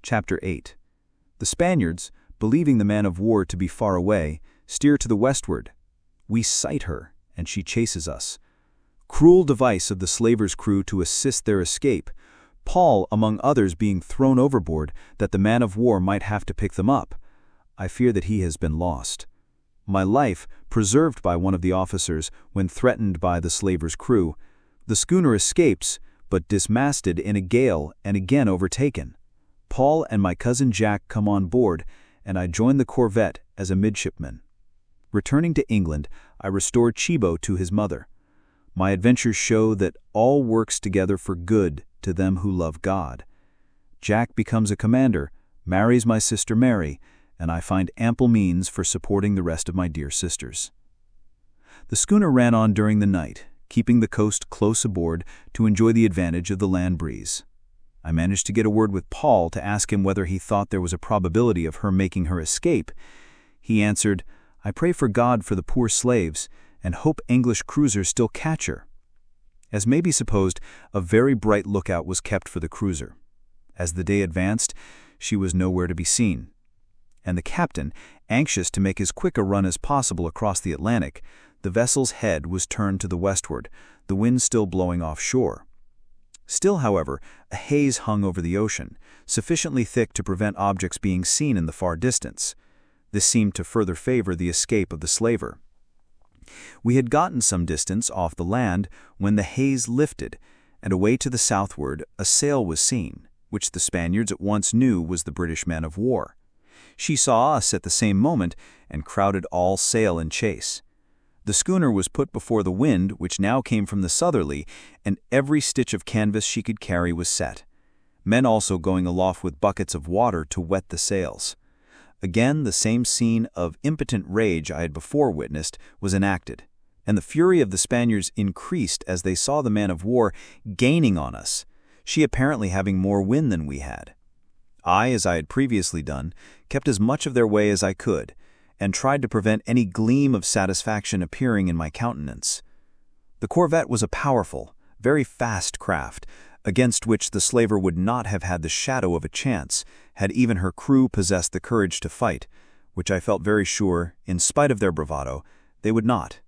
Chapter 8. The Spaniards, believing the man-of-war to be far away, steer to the westward. We sight her, and she chases us. Cruel device of the slaver's crew to assist their escape, Paul, among others, being thrown overboard that the man-of-war might have to pick them up. I fear that he has been lost. My life preserved by one of the officers when threatened by the slaver's crew. The schooner escapes, but dismasted in a gale and again overtaken. Paul and my cousin Jack come on board, and I join the corvette as a midshipman. Returning to England, I restored Chibo to his mother. My adventures show that all works together for good to them who love God. Jack becomes a commander, marries my sister Mary, and I find ample means for supporting the rest of my dear sisters. The schooner ran on during the night, keeping the coast close aboard to enjoy the advantage of the land breeze. I managed to get a word with Paul to ask him whether he thought there was a probability of her making her escape. He answered, "I pray for God for the poor slaves, and hope English cruisers still catch her." As may be supposed, a very bright lookout was kept for the cruiser. As the day advanced, she was nowhere to be seen, and the captain, anxious to make as quick a run as possible across the Atlantic, the vessel's head was turned to the westward, the wind still blowing offshore. Still, however, a haze hung over the ocean, sufficiently thick to prevent objects being seen in the far distance. This seemed to further favor the escape of the slaver. We had gotten some distance off the land when the haze lifted, and away to the southward a sail was seen, which the Spaniards at once knew was the British man-of-war. She saw us at the same moment and crowded all sail in chase. The schooner was put before the wind, which now came from the southerly, and every stitch of canvas she could carry was set. Men also going aloft with buckets of water to wet the sails. Again, the same scene of impotent rage I had before witnessed was enacted, and the fury of the Spaniards increased as they saw the man-of-war gaining on us, she apparently having more wind than we had. I, as I had previously done, kept as much of their way as I could, and tried to prevent any gleam of satisfaction appearing in my countenance. The corvette was a powerful, very fast craft, against which the slaver would not have had the shadow of a chance, had even her crew possessed the courage to fight, which I felt very sure, in spite of their bravado, they would not.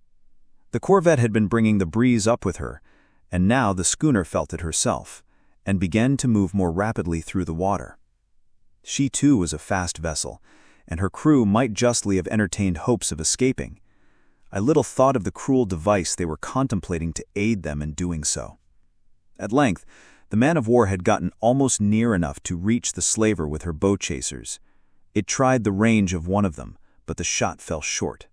The corvette had been bringing the breeze up with her, and now the schooner felt it herself, and began to move more rapidly through the water. She too was a fast vessel, and her crew might justly have entertained hopes of escaping. I little thought of the cruel device they were contemplating to aid them in doing so. At length, the man-of-war had gotten almost near enough to reach the slaver with her bow-chasers. It tried the range of one of them, but the shot fell short.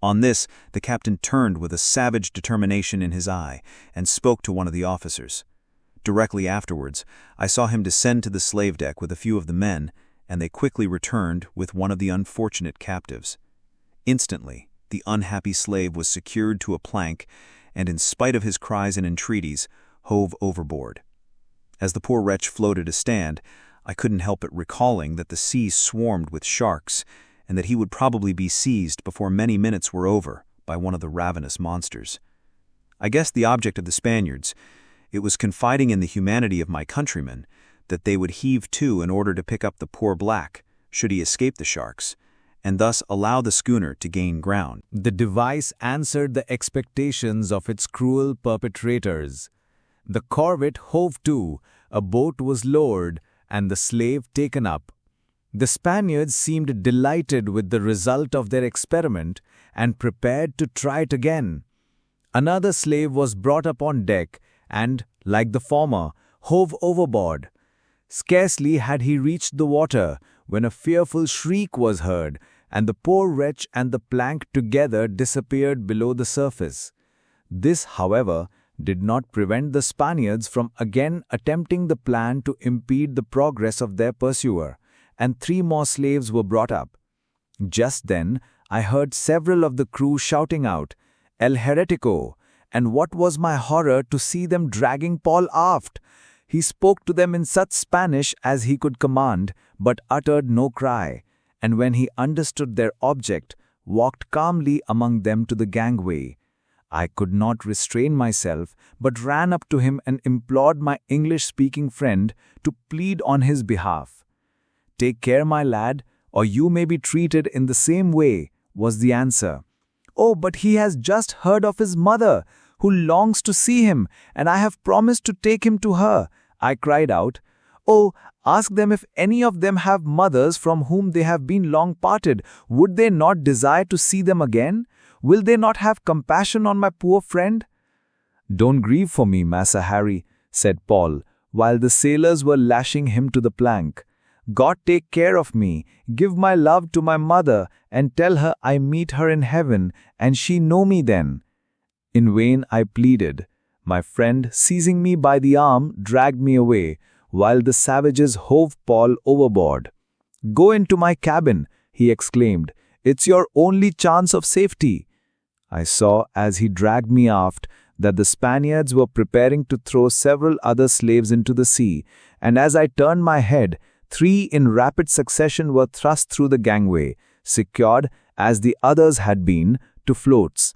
On this, the captain turned with a savage determination in his eye and spoke to one of the officers. Directly afterwards, I saw him descend to the slave deck with a few of the men, and they quickly returned with one of the unfortunate captives. Instantly, the unhappy slave was secured to a plank, and in spite of his cries and entreaties, hove overboard. As the poor wretch floated to stand, I couldn't help but recalling that the sea swarmed with sharks, and that he would probably be seized before many minutes were over by one of the ravenous monsters. I guessed the object of the Spaniards. It was confiding in the humanity of my countrymen, that they would heave to in order to pick up the poor black, should he escape the sharks, and thus allow the schooner to gain ground. The device answered the expectations of its cruel perpetrators. The corvette hove to, a boat was lowered, and the slave taken up. The Spaniards seemed delighted with the result of their experiment and prepared to try it again. Another slave was brought up on deck and, like the former, hove overboard. Scarcely had he reached the water when a fearful shriek was heard, and the poor wretch and the plank together disappeared below the surface. This, however, did not prevent the Spaniards from again attempting the plan to impede the progress of their pursuer, and 3 more slaves were brought up. Just then, I heard several of the crew shouting out, "El Heretico!" and what was my horror to see them dragging Paul aft. He spoke to them in such Spanish as he could command, but uttered no cry, and when he understood their object, walked calmly among them to the gangway. I could not restrain myself, but ran up to him and implored my English-speaking friend to plead on his behalf. "Take care, my lad, or you may be treated in the same way," was the answer. "Oh, but he has just heard of his mother, who longs to see him, and I have promised to take him to her," I cried out. "Oh, ask them if any of them have mothers from whom they have been long parted. Would they not desire to see them again? Will they not have compassion on my poor friend?" "Don't grieve for me, Massa Harry," said Paul, while the sailors were lashing him to the plank. "God take care of me. Give my love to my mother, and tell her I meet her in heaven, and she know me then." In vain I pleaded. My friend, seizing me by the arm, dragged me away, while the savages hove Paul overboard. "Go into my cabin," he exclaimed. "It's your only chance of safety." I saw, as he dragged me aft, that the Spaniards were preparing to throw several other slaves into the sea, and as I turned my head, 3 in rapid succession were thrust through the gangway, secured, as the others had been, to floats.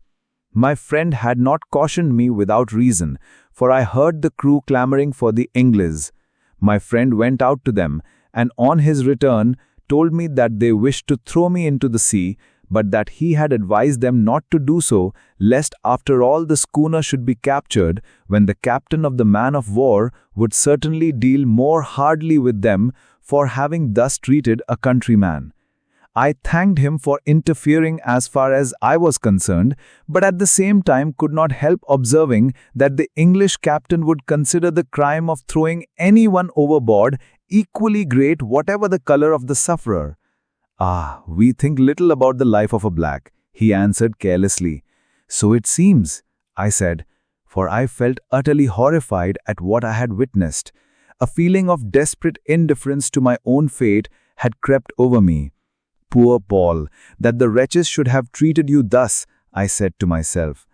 My friend had not cautioned me without reason, for I heard the crew clamoring for the Ingles. My friend went out to them, and on his return told me that they wished to throw me into the sea, but that he had advised them not to do so, lest after all the schooner should be captured, when the captain of the man-of-war would certainly deal more hardly with them for having thus treated a countryman. I thanked him for interfering as far as I was concerned, but at the same time could not help observing that the English captain would consider the crime of throwing anyone overboard equally great whatever the color of the sufferer. "Ah, we think little about the life of a black," he answered carelessly. "So it seems," I said, for I felt utterly horrified at what I had witnessed. A feeling of desperate indifference to my own fate had crept over me. "Poor Paul, that the wretches should have treated you thus," I said to myself.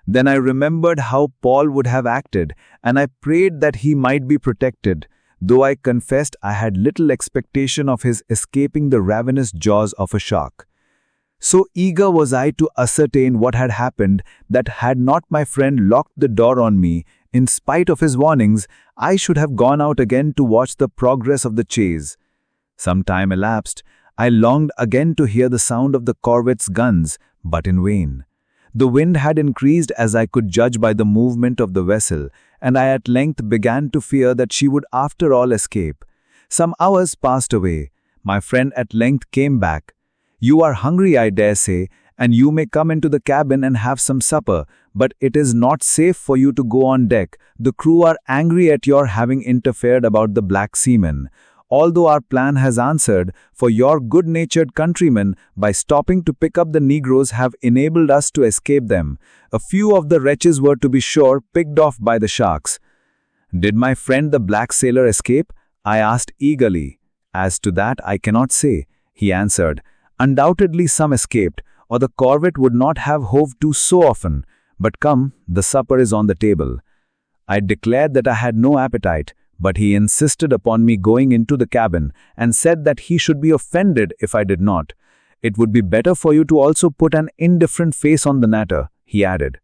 Then I remembered how Paul would have acted, and I prayed that he might be protected, though I confessed I had little expectation of his escaping the ravenous jaws of a shark. So eager was I to ascertain what had happened that had not my friend locked the door on me, in spite of his warnings, I should have gone out again to watch the progress of the chase. Some time elapsed. I longed again to hear the sound of the corvette's guns, but in vain. The wind had increased as I could judge by the movement of the vessel, and I at length began to fear that she would after all escape. Some hours passed away. My friend at length came back. "You are hungry, I dare say, and you may come into the cabin and have some supper, but it is not safe for you to go on deck. The crew are angry at your having interfered about the black seamen. Although our plan has answered, for your good-natured countrymen, by stopping to pick up the Negroes, have enabled us to escape them. A few of the wretches were, to be sure, picked off by the sharks." "Did my friend the black sailor escape?" I asked eagerly. "As to that I cannot say," he answered. "Undoubtedly some escaped, or the corvette would not have hove to so often. But come, the supper is on the table." I declared that I had no appetite, but he insisted upon me going into the cabin and said that he should be offended if I did not. It would be better for you to also put an indifferent face on the matter, he added.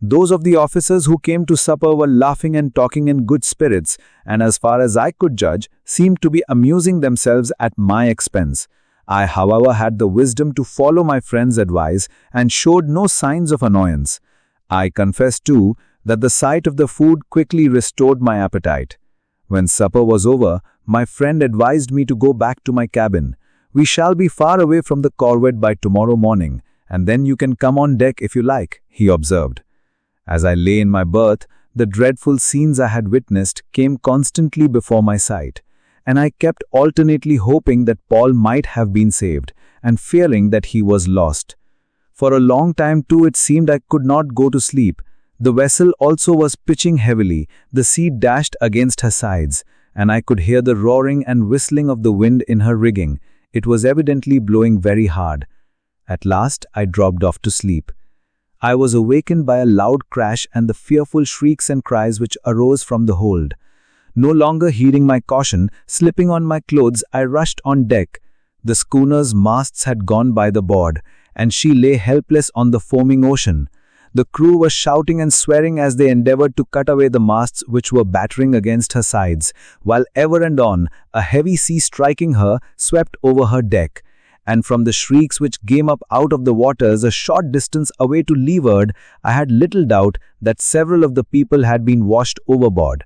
Those of the officers who came to supper were laughing and talking in good spirits, and as far as I could judge, seemed to be amusing themselves at my expense. I, however, had the wisdom to follow my friend's advice and showed no signs of annoyance. I confess, too, that the sight of the food quickly restored my appetite. When supper was over, my friend advised me to go back to my cabin. We shall be far away from the corvette by tomorrow morning, and then you can come on deck if you like, he observed. As I lay in my berth, the dreadful scenes I had witnessed came constantly before my sight, and I kept alternately hoping that Paul might have been saved, and fearing that he was lost. For a long time too it seemed I could not go to sleep. The vessel also was pitching heavily, the sea dashed against her sides, and I could hear the roaring and whistling of the wind in her rigging. It was evidently blowing very hard. At last I dropped off to sleep. I was awakened by a loud crash and the fearful shrieks and cries which arose from the hold. No longer heeding my caution, slipping on my clothes, I rushed on deck. The schooner's masts had gone by the board, and she lay helpless on the foaming ocean. The crew was shouting and swearing as they endeavored to cut away the masts which were battering against her sides, while ever and on, a heavy sea striking her, swept over her deck. And from the shrieks which came up out of the waters a short distance away to leeward, I had little doubt that several of the people had been washed overboard.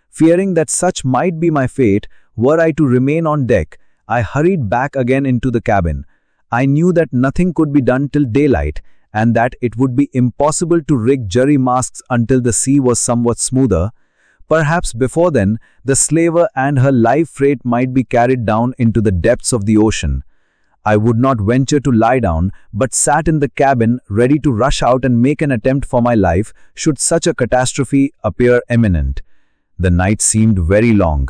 Fearing that such might be my fate, were I to remain on deck, I hurried back again into the cabin. I knew that nothing could be done till daylight, and that it would be impossible to rig jury masts until the sea was somewhat smoother. Perhaps before then, the slaver and her live freight might be carried down into the depths of the ocean. I would not venture to lie down, but sat in the cabin ready to rush out and make an attempt for my life should such a catastrophe appear imminent. The night seemed very long.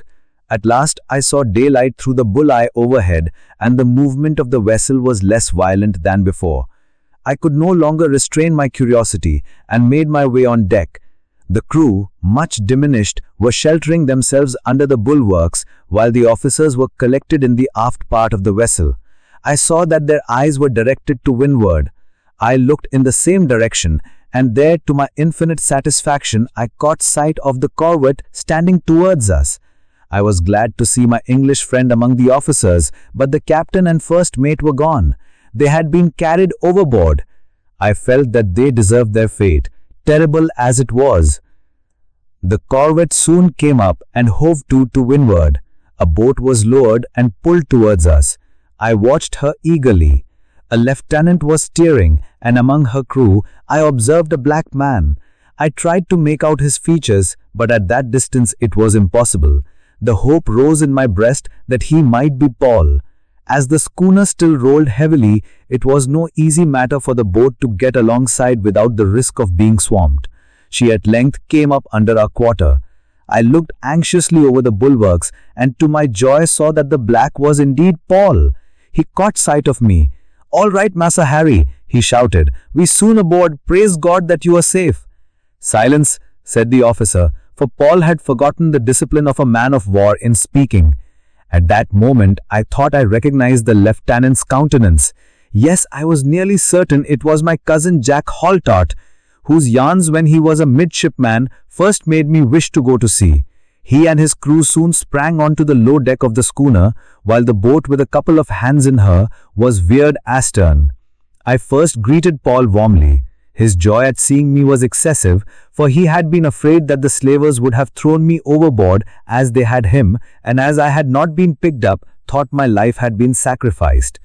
At last I saw daylight through the bull-eye overhead, and the movement of the vessel was less violent than before. I could no longer restrain my curiosity, and made my way on deck. The crew, much diminished, were sheltering themselves under the bulwarks, while the officers were collected in the aft part of the vessel. I saw that their eyes were directed to windward. I looked in the same direction, and there, to my infinite satisfaction, I caught sight of the corvette standing towards us. I was glad to see my English friend among the officers, but the captain and first mate were gone. They had been carried overboard. I felt that they deserved their fate, terrible as it was. The corvette soon came up and hove to windward. A boat was lowered and pulled towards us. I watched her eagerly. A lieutenant was steering, and among her crew I observed a black man. I tried to make out his features, but at that distance it was impossible. The hope rose in my breast that he might be Paul. As the schooner still rolled heavily, it was no easy matter for the boat to get alongside without the risk of being swamped. She at length came up under our quarter. I looked anxiously over the bulwarks, and to my joy saw that the black was indeed Paul. He caught sight of me. "All right, Massa Harry," he shouted. "We soon aboard. Praise God that you are safe." "Silence," said the officer, for Paul had forgotten the discipline of a man of war in speaking. At that moment, I thought I recognized the lieutenant's countenance. Yes, I was nearly certain it was my cousin Jack Haltart, whose yarns when he was a midshipman first made me wish to go to sea. He and his crew soon sprang onto the low deck of the schooner, while the boat with a couple of hands in her was veered astern. I first greeted Paul warmly. His joy at seeing me was excessive, for he had been afraid that the slavers would have thrown me overboard as they had him, and as I had not been picked up, thought my life had been sacrificed.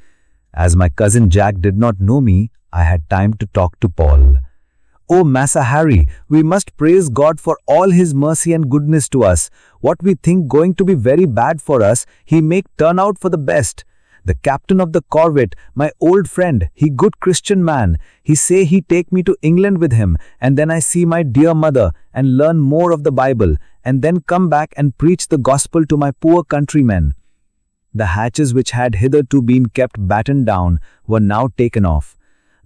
As my cousin Jack did not know me, I had time to talk to Paul. "Oh, Massa Harry, we must praise God for all His mercy and goodness to us. What we think going to be very bad for us, He make turn out for the best. The captain of the corvette, my old friend, he good Christian man, he say he take me to England with him, and then I see my dear mother, and learn more of the Bible, and then come back and preach the gospel to my poor countrymen." The hatches which had hitherto been kept battened down were now taken off.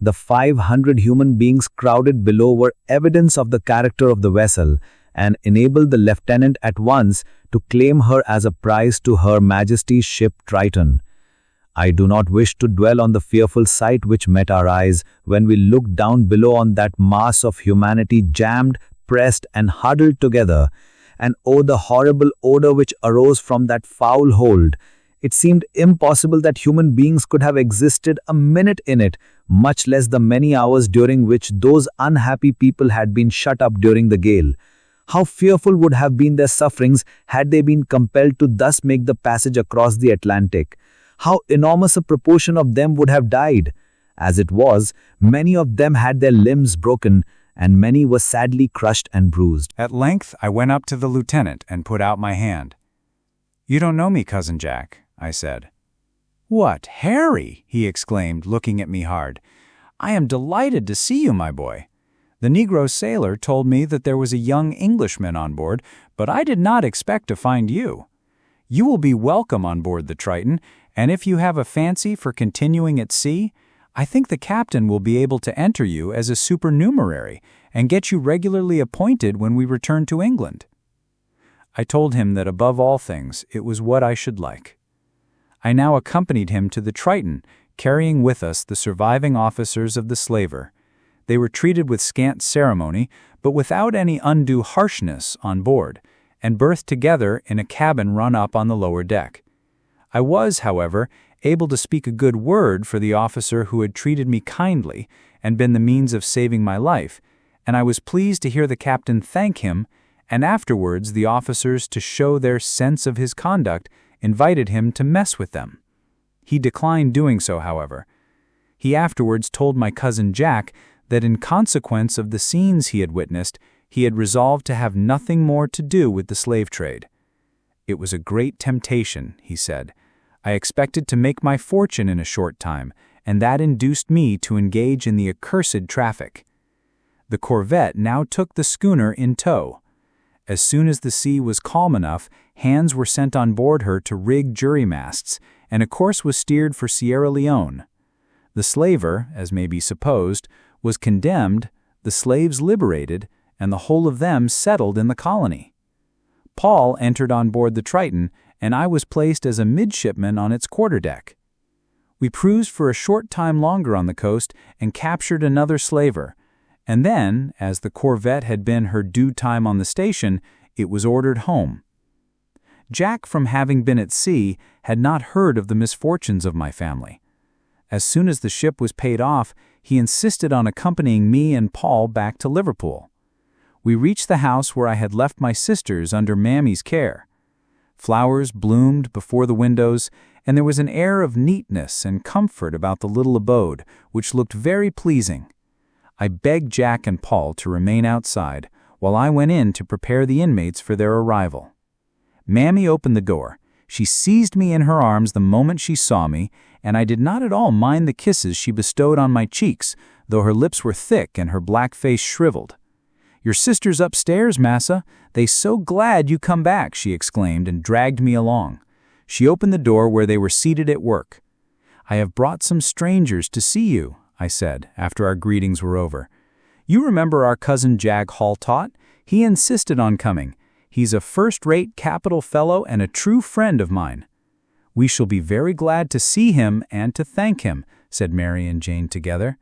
The 500 human beings crowded below were evidence of the character of the vessel, and enabled the lieutenant at once to claim her as a prize to Her Majesty's ship Triton. I do not wish to dwell on the fearful sight which met our eyes when we looked down below on that mass of humanity jammed, pressed, and huddled together, and oh, the horrible odor which arose from that foul hold. It seemed impossible that human beings could have existed a minute in it, much less the many hours during which those unhappy people had been shut up during the gale. How fearful would have been their sufferings had they been compelled to thus make the passage across the Atlantic. How enormous a proportion of them would have died. As it was, many of them had their limbs broken, and many were sadly crushed and bruised. At length, I went up to the lieutenant and put out my hand. "You don't know me, Cousin Jack," I said. "What, Harry!" he exclaimed, looking at me hard. "I am delighted to see you, my boy. The Negro sailor told me that there was a young Englishman on board, but I did not expect to find you. You will be welcome on board the Triton, and if you have a fancy for continuing at sea, I think the captain will be able to enter you as a supernumerary and get you regularly appointed when we return to England." I told him that above all things it was what I should like. I now accompanied him to the Triton, carrying with us the surviving officers of the slaver. They were treated with scant ceremony, but without any undue harshness on board, and berthed together in a cabin run up on the lower deck. I was, however, able to speak a good word for the officer who had treated me kindly and been the means of saving my life, and I was pleased to hear the captain thank him, and afterwards the officers, to show their sense of his conduct, invited him to mess with them. He declined doing so, however. He afterwards told my cousin Jack that in consequence of the scenes he had witnessed, he had resolved to have nothing more to do with the slave trade. "It was a great temptation," he said. "I expected to make my fortune in a short time, and that induced me to engage in the accursed traffic." The corvette now took the schooner in tow. As soon as the sea was calm enough, hands were sent on board her to rig jury masts, and a course was steered for Sierra Leone. The slaver, as may be supposed, was condemned, the slaves liberated, and the whole of them settled in the colony. Paul entered on board the Triton, and I was placed as a midshipman on its quarterdeck. We cruised for a short time longer on the coast and captured another slaver, and then, as the corvette had been her due time on the station, it was ordered home. Jack, from having been at sea, had not heard of the misfortunes of my family. As soon as the ship was paid off, he insisted on accompanying me and Paul back to Liverpool. We reached the house where I had left my sisters under Mammy's care. Flowers bloomed before the windows, and there was an air of neatness and comfort about the little abode, which looked very pleasing. I begged Jack and Paul to remain outside, while I went in to prepare the inmates for their arrival. Mammy opened the door. She seized me in her arms the moment she saw me, and I did not at all mind the kisses she bestowed on my cheeks, though her lips were thick and her black face shriveled. "Your sister's upstairs, massa. They so glad you come back," she exclaimed, and dragged me along. She opened the door where they were seated at work. "I have brought some strangers to see you," I said, after our greetings were over. "You remember our cousin Jack Haltot? He insisted on coming. He's a first-rate capital fellow and a true friend of mine." "We shall be very glad to see him and to thank him," said Mary and Jane together.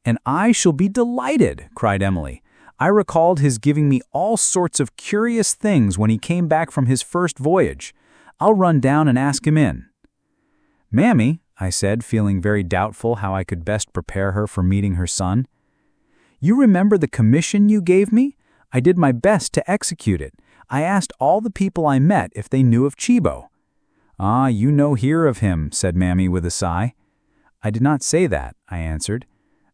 "And I shall be delighted," cried Emily. "I recalled his giving me all sorts of curious things when he came back from his first voyage. I'll run down and ask him in." "Mammy," I said, feeling very doubtful how I could best prepare her for meeting her son, "you remember the commission you gave me? I did my best to execute it. I asked all the people I met if they knew of Chibo." "Ah, you no hear of him," said Mammy with a sigh. "I did not say that," I answered.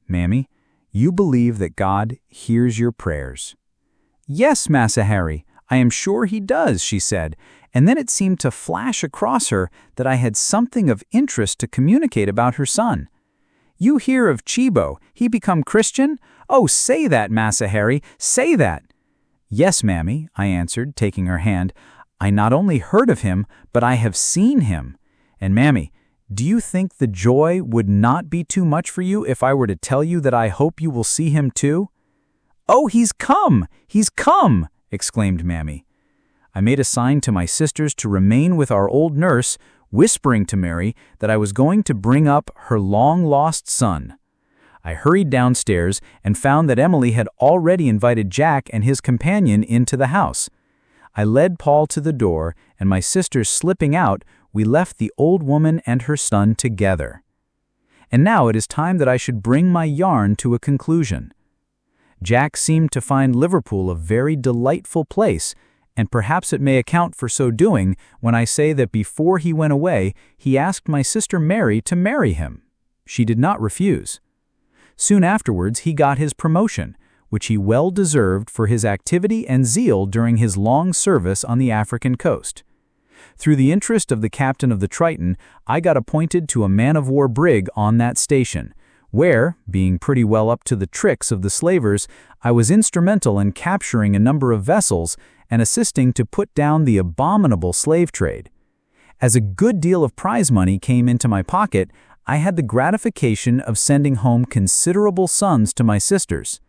"Mammy, you believe that God hears your prayers." "Yes, Massa Harry, I am sure he does," she said, and then it seemed to flash across her that I had something of interest to communicate about her son. "You hear of Chibo, he become Christian? Oh, say that, Massa Harry, say that." "Yes, Mammy," I answered, taking her hand. "I not only heard of him, but I have seen him. And Mammy, do you think the joy would not be too much for you if I were to tell you that I hope you will see him too?" "Oh, he's come! He's come!" exclaimed Mammy. I made a sign to my sisters to remain with our old nurse, whispering to Mary that I was going to bring up her long-lost son. I hurried downstairs and found that Emily had already invited Jack and his companion into the house. I led Paul to the door, and my sisters slipping out, we left the old woman and her son together. And now it is time that I should bring my yarn to a conclusion. Jack seemed to find Liverpool a very delightful place, and perhaps it may account for so doing when I say that before he went away, he asked my sister Mary to marry him. She did not refuse. Soon afterwards, he got his promotion, which he well deserved for his activity and zeal during his long service on the African coast. Through the interest of the captain of the Triton, I got appointed to a man-of-war brig on that station, where, being pretty well up to the tricks of the slavers, I was instrumental in capturing a number of vessels and assisting to put down the abominable slave trade. As a good deal of prize money came into my pocket, I had the gratification of sending home considerable sums to my sisters.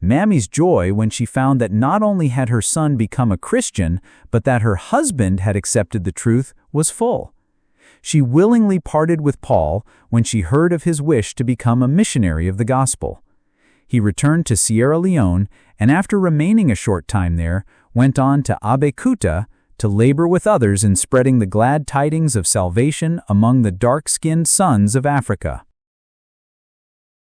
Mammy's joy when she found that not only had her son become a Christian, but that her husband had accepted the truth was full. She willingly parted with Paul when she heard of his wish to become a missionary of the gospel. He returned to Sierra Leone, and after remaining a short time there, went on to Abeokuta to labor with others in spreading the glad tidings of salvation among the dark-skinned sons of Africa.